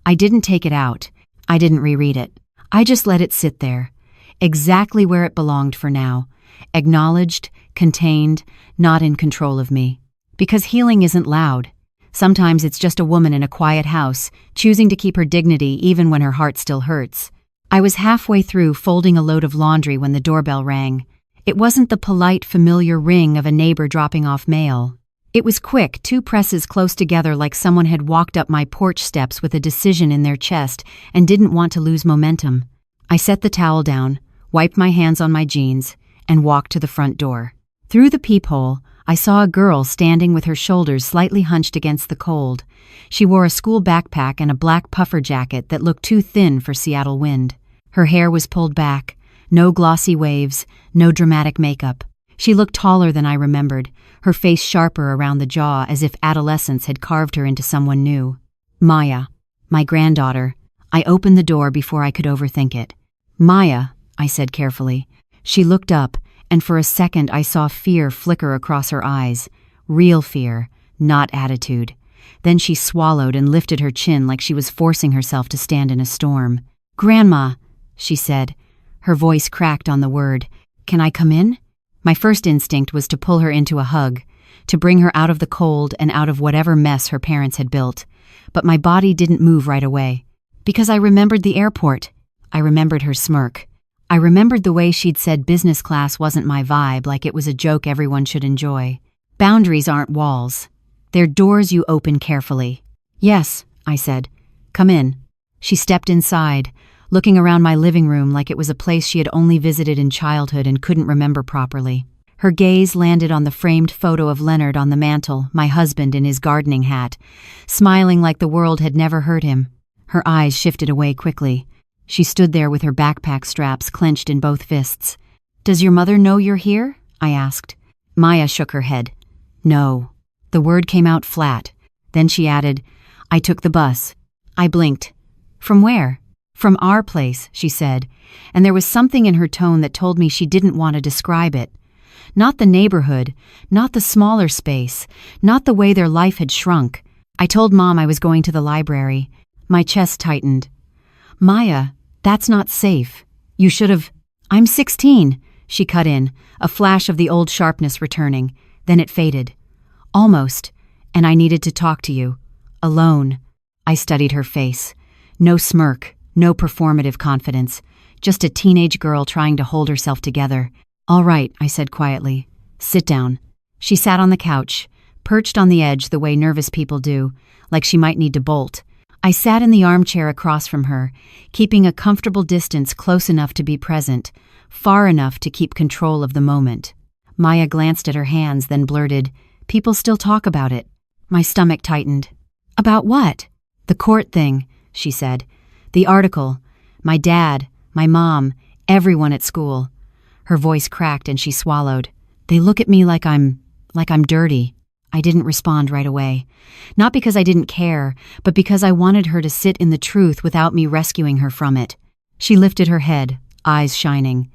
I didn't take it out. I didn't reread it. I just let it sit there, exactly where it belonged for now, acknowledged, contained, not in control of me. Because healing isn't loud. Sometimes it's just a woman in a quiet house, choosing to keep her dignity even when her heart still hurts. I was halfway through folding a load of laundry when the doorbell rang. It wasn't the polite, familiar ring of a neighbor dropping off mail. It was quick, 2 presses close together like someone had walked up my porch steps with a decision in their chest and didn't want to lose momentum. I set the towel down, wiped my hands on my jeans, and walked to the front door. Through the peephole, I saw a girl standing with her shoulders slightly hunched against the cold. She wore a school backpack and a black puffer jacket that looked too thin for Seattle wind. Her hair was pulled back, no glossy waves, no dramatic makeup. She looked taller than I remembered, her face sharper around the jaw as if adolescence had carved her into someone new. Maya, my granddaughter. I opened the door before I could overthink it. "Maya," I said carefully. She looked up, and for a second I saw fear flicker across her eyes. Real fear, not attitude. Then she swallowed and lifted her chin like she was forcing herself to stand in a storm. "Grandma," she said. Her voice cracked on the word. "Can I come in?" My first instinct was to pull her into a hug, to bring her out of the cold and out of whatever mess her parents had built. But my body didn't move right away. Because I remembered the airport. I remembered her smirk. I remembered the way she'd said business class wasn't my vibe, like it was a joke everyone should enjoy. Boundaries aren't walls. They're doors you open carefully. "Yes," I said. "Come in." She stepped inside, looking around my living room like it was a place she had only visited in childhood and couldn't remember properly. Her gaze landed on the framed photo of Leonard on the mantel, my husband in his gardening hat, smiling like the world had never hurt him. Her eyes shifted away quickly. She stood there with her backpack straps clenched in both fists. "Does your mother know you're here?" I asked. Maya shook her head. "No." The word came out flat. Then she added, "I took the bus." I blinked. "From where?" "From our place," she said, and there was something in her tone that told me she didn't want to describe it. Not the neighborhood, not the smaller space, not the way their life had shrunk. I told Mom I was going to the library. My chest tightened. "Maya, that's not safe. You should have—" "I'm 16, she cut in, a flash of the old sharpness returning. Then it faded. "Almost, and I needed to talk to you. Alone." I studied her face. No smirk, no performative confidence, just a teenage girl trying to hold herself together. "All right," I said quietly. "Sit down." She sat on the couch, perched on the edge the way nervous people do, like she might need to bolt. I sat in the armchair across from her, keeping a comfortable distance close enough to be present, far enough to keep control of the moment. Maya glanced at her hands, then blurted, "People still talk about it." My stomach tightened. "About what?" "The court thing," she said. "The article. My dad, my mom, everyone at school." Her voice cracked and she swallowed. "They look at me like I'm dirty." I didn't respond right away. Not because I didn't care, but because I wanted her to sit in the truth without me rescuing her from it. She lifted her head, eyes shining.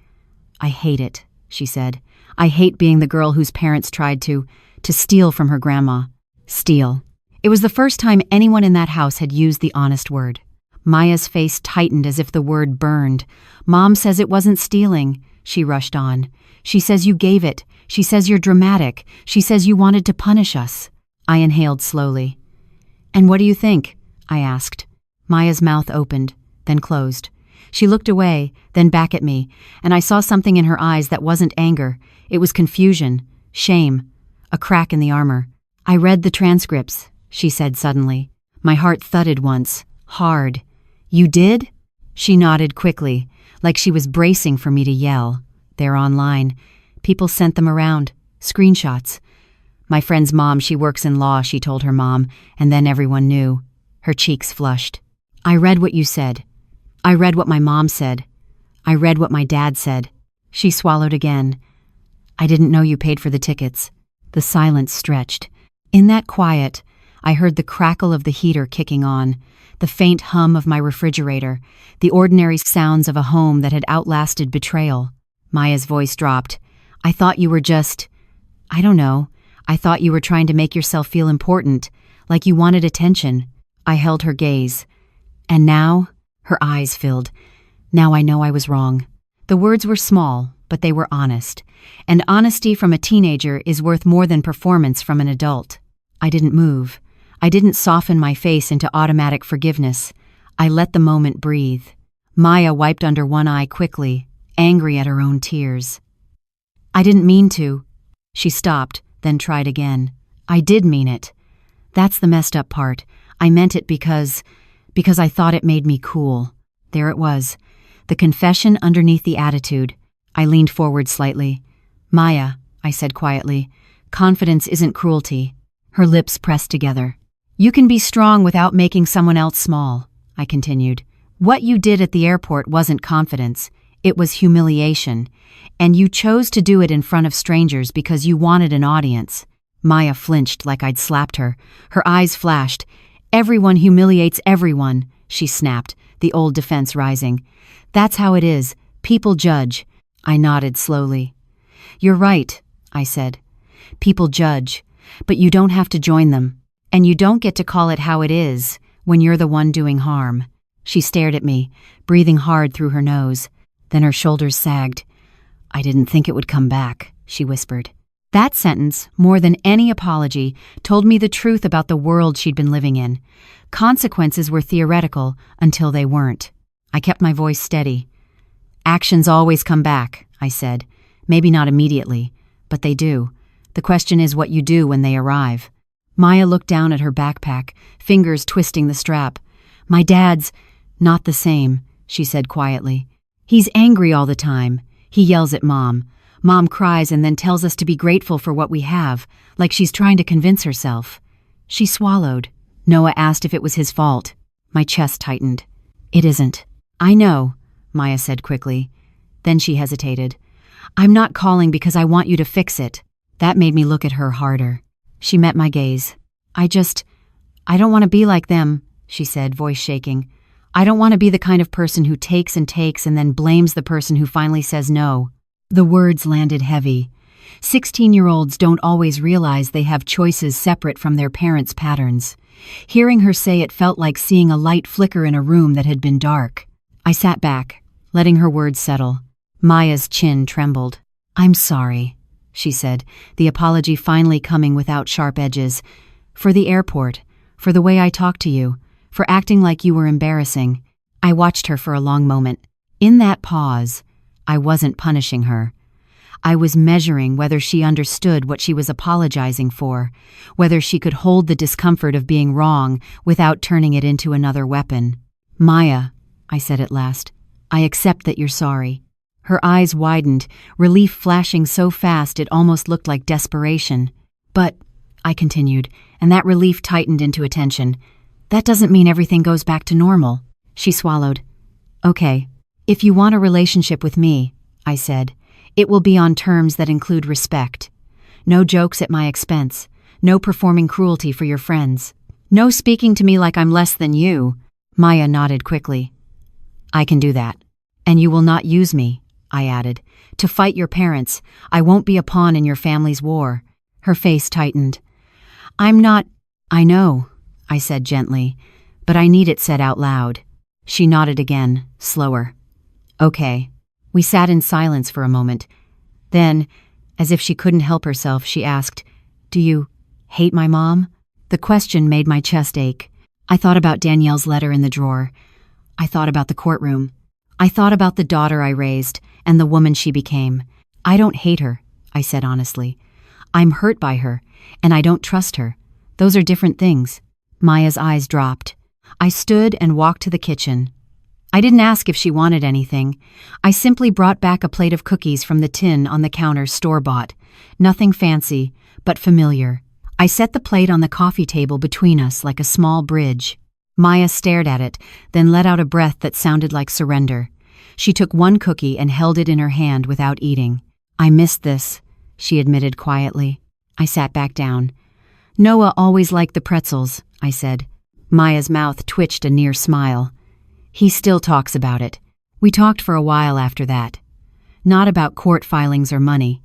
"I hate it," she said. "I hate being the girl whose parents tried to steal from her grandma." Steal. It was the first time anyone in that house had used the honest word. Maya's face tightened as if the word burned. Mom says it wasn't stealing, she rushed on. She says you gave it. She says you're dramatic. She says you wanted to punish us. I inhaled slowly. And what do you think? I asked. Maya's mouth opened, then closed. She looked away, then back at me, and I saw something in her eyes that wasn't anger. It was confusion, shame, a crack in the armor. I read the transcripts, she said suddenly. My heart thudded once, hard. You did? She nodded quickly, like she was bracing for me to yell. They're online. People sent them around. Screenshots. My friend's mom, she works in law, she told her mom, and then everyone knew. Her cheeks flushed. I read what you said. I read what my mom said. I read what my dad said. She swallowed again. I didn't know you paid for the tickets. The silence stretched. In that quiet, I heard the crackle of the heater kicking on, the faint hum of my refrigerator, the ordinary sounds of a home that had outlasted betrayal. Maya's voice dropped. I thought you were just... I don't know. I thought you were trying to make yourself feel important, like you wanted attention. I held her gaze. And now, her eyes filled. Now I know I was wrong. The words were small, but they were honest. And honesty from a teenager is worth more than performance from an adult. I didn't move. I didn't soften my face into automatic forgiveness. I let the moment breathe. Maya wiped under one eye quickly, angry at her own tears. I didn't mean to. She stopped, then tried again. I did mean it. That's the messed up part. I meant it because I thought it made me cool. There it was. The confession underneath the attitude. I leaned forward slightly. Maya, I said quietly, confidence isn't cruelty. Her lips pressed together. You can be strong without making someone else small, I continued. What you did at the airport wasn't confidence. It was humiliation. And you chose to do it in front of strangers because you wanted an audience. Maya flinched like I'd slapped her. Her eyes flashed. Everyone humiliates everyone, she snapped, the old defense rising. That's how it is. People judge. I nodded slowly. You're right, I said. People judge, but you don't have to join them. And you don't get to call it how it is when you're the one doing harm. She stared at me, breathing hard through her nose. Then her shoulders sagged. I didn't think it would come back, she whispered. That sentence, more than any apology, told me the truth about the world she'd been living in. Consequences were theoretical until they weren't. I kept my voice steady. Actions always come back, I said. Maybe not immediately, but they do. The question is what you do when they arrive. Maya looked down at her backpack, fingers twisting the strap. My dad's not the same, she said quietly. He's angry all the time. He yells at Mom. Mom cries and then tells us to be grateful for what we have, like she's trying to convince herself. She swallowed. Noah asked if it was his fault. My chest tightened. It isn't. I know, Maya said quickly. Then she hesitated. I'm not calling because I want you to fix it. That made me look at her harder. She met my gaze. I don't want to be like them, she said, voice shaking. I don't want to be the kind of person who takes and then blames the person who finally says no. The words landed heavy. 16-year-olds don't always realize they have choices separate from their parents' patterns. Hearing her say it felt like seeing a light flicker in a room that had been dark. I sat back, letting her words settle. Maya's chin trembled. I'm sorry, she said, the apology finally coming without sharp edges. For the airport, for the way I talked to you, for acting like you were embarrassing. I watched her for a long moment. In that pause, I wasn't punishing her. I was measuring whether she understood what she was apologizing for, whether she could hold the discomfort of being wrong without turning it into another weapon. Maya, I said at last, I accept that you're sorry. Her eyes widened, relief flashing so fast it almost looked like desperation. But, I continued, and that relief tightened into attention. That doesn't mean everything goes back to normal. She swallowed. Okay, if you want a relationship with me, I said, it will be on terms that include respect. No jokes at my expense. No performing cruelty for your friends. No speaking to me like I'm less than you. Maya nodded quickly. I can do that. And you will not use me, I added, to fight your parents. I won't be a pawn in your family's war. Her face tightened. I'm not... I know, I said gently, but I need it said out loud. She nodded again, slower. Okay. We sat in silence for a moment. Then, as if she couldn't help herself, she asked, "Do you hate my mom?" The question made my chest ache. I thought about Danielle's letter in the drawer. I thought about the courtroom. I thought about the daughter I raised and the woman she became. I don't hate her, I said honestly. I'm hurt by her, and I don't trust her. Those are different things. Maya's eyes dropped. I stood and walked to the kitchen. I didn't ask if she wanted anything. I simply brought back a plate of cookies from the tin on the counter, store-bought. Nothing fancy, but familiar. I set the plate on the coffee table between us like a small bridge. Maya stared at it, then let out a breath that sounded like surrender. She took one cookie and held it in her hand without eating. I missed this, she admitted quietly. I sat back down. Noah always liked the pretzels, I said. Maya's mouth twitched a near smile. He still talks about it. We talked for a while after that. Not about court filings or money.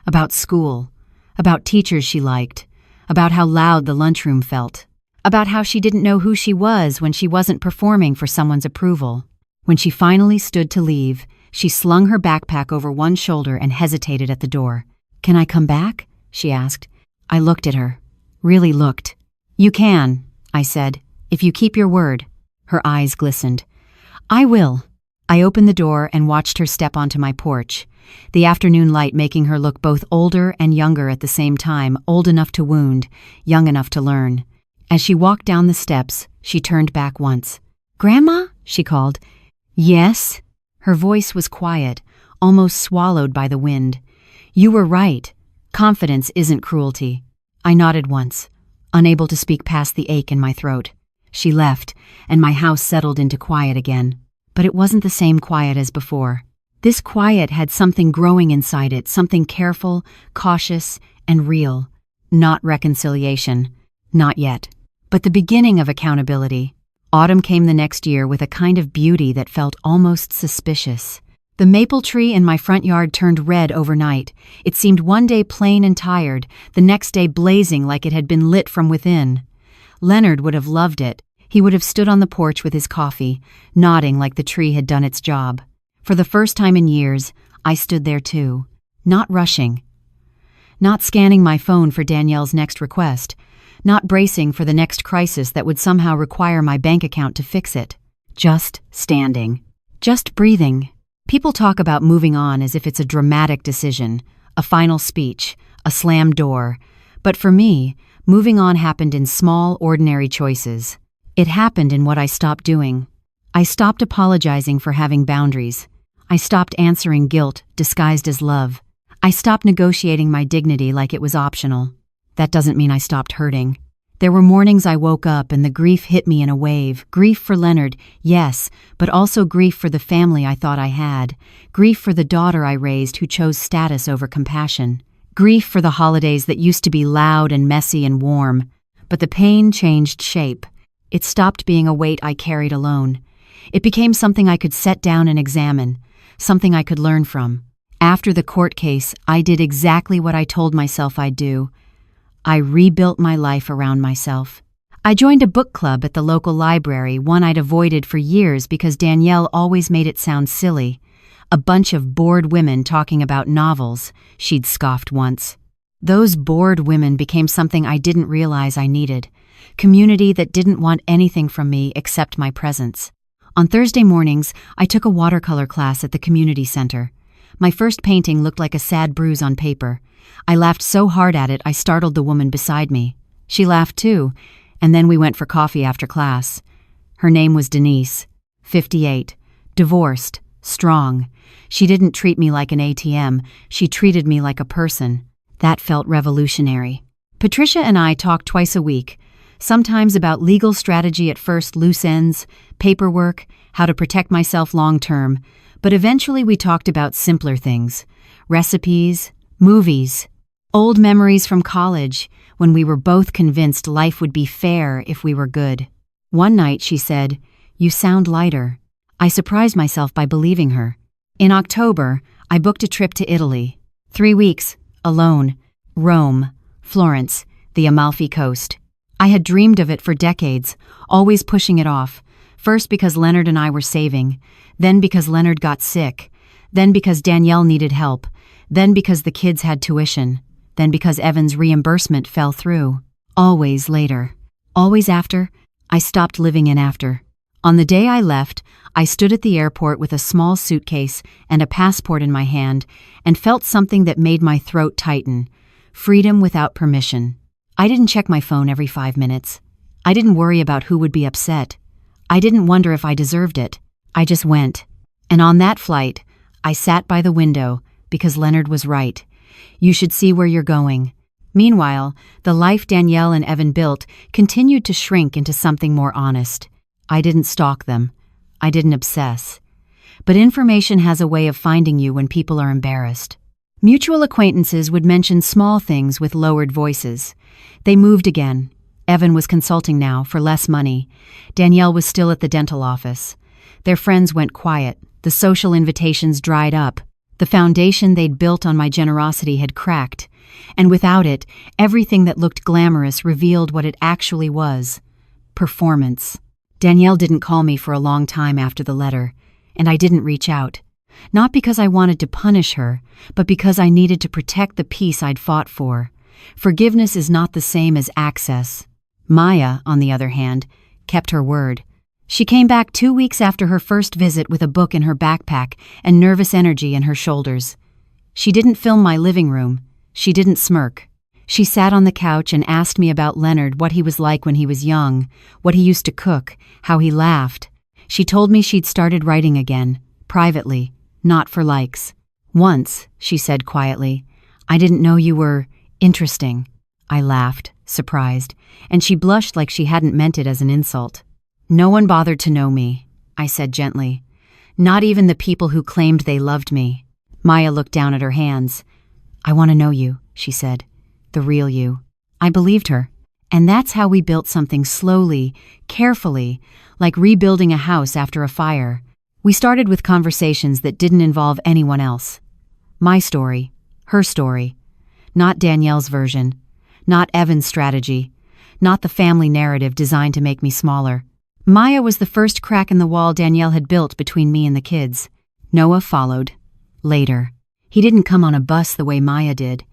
About school. About teachers she liked. About how loud the lunchroom felt. About how she didn't know who she was when she wasn't performing for someone's approval. When she finally stood to leave, she slung her backpack over one shoulder and hesitated at the door. "Can I come back?" she asked. I looked at her. Really looked. "You can," I said, "if you keep your word." Her eyes glistened. "I will." I opened the door and watched her step onto my porch, the afternoon light making her look both older and younger at the same time, old enough to wound, young enough to learn. As she walked down the steps, she turned back once. "Grandma?" she called. "Yes?" Her voice was quiet, almost swallowed by the wind. "You were right. Confidence isn't cruelty." I nodded once, unable to speak past the ache in my throat. She left, and my house settled into quiet again. But it wasn't the same quiet as before. This quiet had something growing inside it, something careful, cautious, and real. Not reconciliation. Not yet. But the beginning of accountability. Autumn came the next year with a kind of beauty that felt almost suspicious. The maple tree in my front yard turned red overnight. It seemed one day plain and tired, the next day blazing like it had been lit from within. Leonard would have loved it. He would have stood on the porch with his coffee, nodding like the tree had done its job. For the first time in years, I stood there too, not rushing. Not scanning my phone for Danielle's next request. Not bracing for the next crisis that would somehow require my bank account to fix it. Just standing. Just breathing. People talk about moving on as if it's a dramatic decision, a final speech, a slammed door. But for me, moving on happened in small, ordinary choices. It happened in what I stopped doing. I stopped apologizing for having boundaries. I stopped answering guilt disguised as love. I stopped negotiating my dignity like it was optional. That doesn't mean I stopped hurting. There were mornings I woke up and the grief hit me in a wave. Grief for Leonard, yes, but also grief for the family I thought I had. Grief for the daughter I raised who chose status over compassion. Grief for the holidays that used to be loud and messy and warm. But the pain changed shape. It stopped being a weight I carried alone. It became something I could set down and examine, something I could learn from. After the court case, I did exactly what I told myself I'd do. I rebuilt my life around myself. I joined a book club at the local library, one I'd avoided for years because Danielle always made it sound silly. A bunch of bored women talking about novels, she'd scoffed once. Those bored women became something I didn't realize I needed. Community that didn't want anything from me except my presence. On Thursday mornings, I took a watercolor class at the community center. My first painting looked like a sad bruise on paper. I laughed so hard at it I startled the woman beside me. She laughed too, and then we went for coffee after class. Her name was Denise, 58, divorced, strong. She didn't treat me like an ATM, she treated me like a person. That felt revolutionary. Patricia and I talked twice a week, sometimes about legal strategy at first, loose ends, paperwork, how to protect myself long term, but eventually we talked about simpler things, recipes, movies, old memories from college, when we were both convinced life would be fair if we were good. One night she said, "You sound lighter." I surprised myself by believing her. In October, I booked a trip to Italy. 3 weeks, alone. Rome, Florence, the Amalfi Coast. I had dreamed of it for decades, always pushing it off, First because Leonard and I were saving, then because Leonard got sick, then because Danielle needed help, then because the kids had tuition, then because Evan's reimbursement fell through. Always later. Always after. I stopped living in after. On the day I left, I stood at the airport with a small suitcase and a passport in my hand and felt something that made my throat tighten. Freedom without permission. I didn't check my phone every 5 minutes. I didn't worry about who would be upset. I didn't wonder if I deserved it. I just went. And on that flight, I sat by the window because Leonard was right. You should see where you're going. Meanwhile, the life Danielle and Evan built continued to shrink into something more honest. I didn't stalk them. I didn't obsess. But information has a way of finding you when people are embarrassed. Mutual acquaintances would mention small things with lowered voices. They moved again. Evan was consulting now for less money. Danielle was still at the dental office. Their friends went quiet. The social invitations dried up. The foundation they'd built on my generosity had cracked. And without it, everything that looked glamorous revealed what it actually was. Performance. Danielle didn't call me for a long time after the letter, and I didn't reach out. Not because I wanted to punish her, but because I needed to protect the peace I'd fought for. Forgiveness is not the same as access. Maya, on the other hand, kept her word. She came back 2 weeks after her first visit with a book in her backpack and nervous energy in her shoulders. She didn't film my living room. She didn't smirk. She sat on the couch and asked me about Leonard, what he was like when he was young, what he used to cook, how he laughed. She told me she'd started writing again, privately, not for likes. Once, she said quietly, I didn't know you were interesting. I laughed, surprised, and she blushed like she hadn't meant it as an insult. No one bothered to know me, I said gently. Not even the people who claimed they loved me. Maya looked down at her hands. I want to know you, she said. The real you. I believed her. And that's how we built something slowly, carefully, like rebuilding a house after a fire. We started with conversations that didn't involve anyone else. My story, her story. Not Danielle's version. Not Evan's strategy. Not the family narrative designed to make me smaller. Maya was the first crack in the wall Danielle had built between me and the kids. Noah followed. Later. He didn't come on a bus the way Maya did.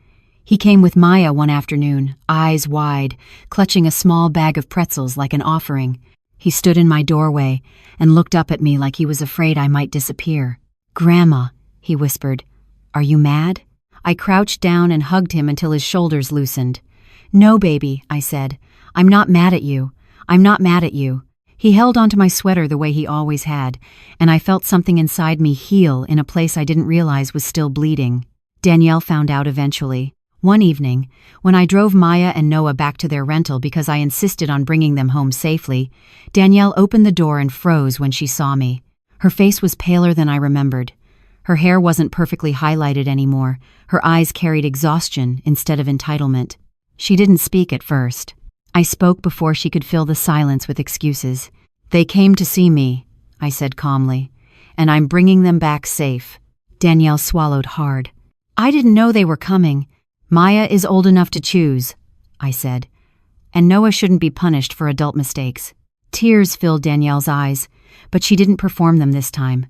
He came with Maya one afternoon, eyes wide, clutching a small bag of pretzels like an offering. He stood in my doorway and looked up at me like he was afraid I might disappear. Grandma, he whispered, are you mad? I crouched down and hugged him until his shoulders loosened. No, baby, I said. I'm not mad at you. I'm not mad at you. He held onto my sweater the way he always had, and I felt something inside me heal in a place I didn't realize was still bleeding. Danielle found out eventually. One evening, when I drove Maya and Noah back to their rental because I insisted on bringing them home safely, Danielle opened the door and froze when she saw me. Her face was paler than I remembered. Her hair wasn't perfectly highlighted anymore. Her eyes carried exhaustion instead of entitlement. She didn't speak at first. I spoke before she could fill the silence with excuses. They came to see me, I said calmly, and I'm bringing them back safe. Danielle swallowed hard. I didn't know they were coming. Maya is old enough to choose, I said, and Noah shouldn't be punished for adult mistakes. Tears filled Danielle's eyes, but she didn't perform them this time.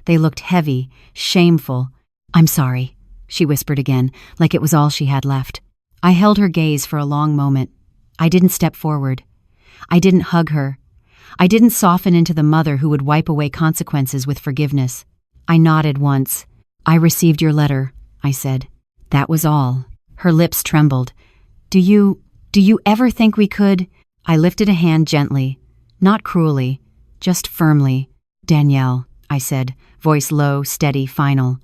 They looked heavy, shameful. I'm sorry, she whispered again, like it was all she had left. I held her gaze for a long moment. I didn't step forward. I didn't hug her. I didn't soften into the mother who would wipe away consequences with forgiveness. I nodded once. I received your letter, I said. That was all. Her lips trembled. Do you ever think we could? I lifted a hand gently, not cruelly, just firmly. Danielle, I said, voice low, steady, final.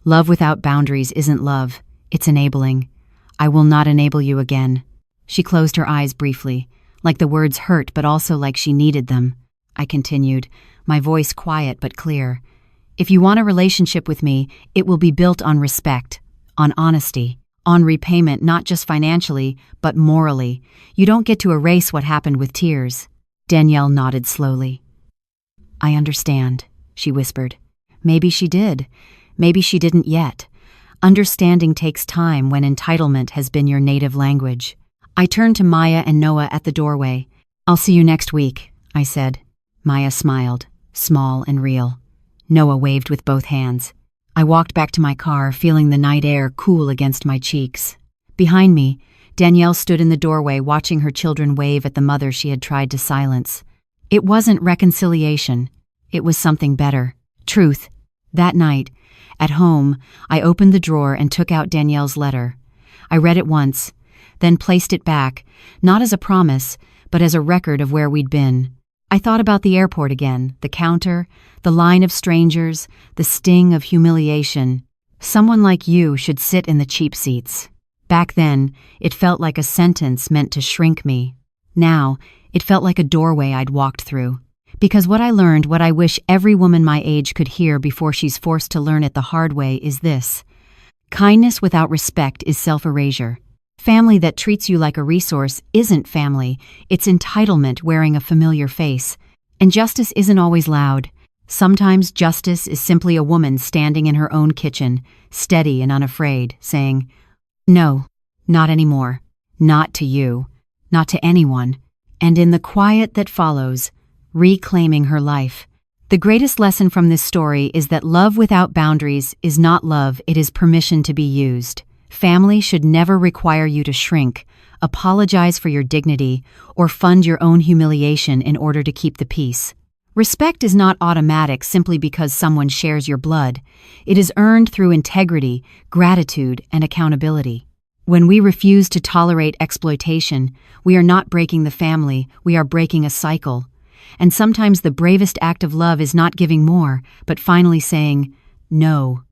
Love without boundaries isn't love. It's enabling. I will not enable you again. She closed her eyes briefly, like the words hurt but also like she needed them. I continued, my voice quiet but clear. If you want a relationship with me, it will be built on respect, on honesty, on repayment not just financially, but morally. You don't get to erase what happened with tears. Danielle nodded slowly. I understand, she whispered. Maybe she did. Maybe she didn't yet. Understanding takes time when entitlement has been your native language. I turned to Maya and Noah at the doorway. I'll see you next week, I said. Maya smiled, small and real. Noah waved with both hands. I walked back to my car, feeling the night air cool against my cheeks. Behind me, Danielle stood in the doorway watching her children wave at the mother she had tried to silence. It wasn't reconciliation. It was something better. Truth. That night, at home, I opened the drawer and took out Danielle's letter. I read it once, then placed it back, not as a promise, but as a record of where we'd been. I thought about the airport again, the counter, the line of strangers, the sting of humiliation. Someone like you should sit in the cheap seats. Back then, it felt like a sentence meant to shrink me. Now, it felt like a doorway I'd walked through. Because what I learned, what I wish every woman my age could hear before she's forced to learn it the hard way, is this. Kindness without respect is self-erasure. Family that treats you like a resource isn't family, it's entitlement wearing a familiar face. And justice isn't always loud. Sometimes justice is simply a woman standing in her own kitchen, steady and unafraid, saying, "No, not anymore. Not to you. Not to anyone." And in the quiet that follows, reclaiming her life. The greatest lesson from this story is that love without boundaries is not love, it is permission to be used. Family should never require you to shrink, apologize for your dignity, or fund your own humiliation in order to keep the peace. Respect is not automatic simply because someone shares your blood. It is earned through integrity, gratitude, and accountability. When we refuse to tolerate exploitation, we are not breaking the family, we are breaking a cycle. And sometimes the bravest act of love is not giving more, but finally saying, "No."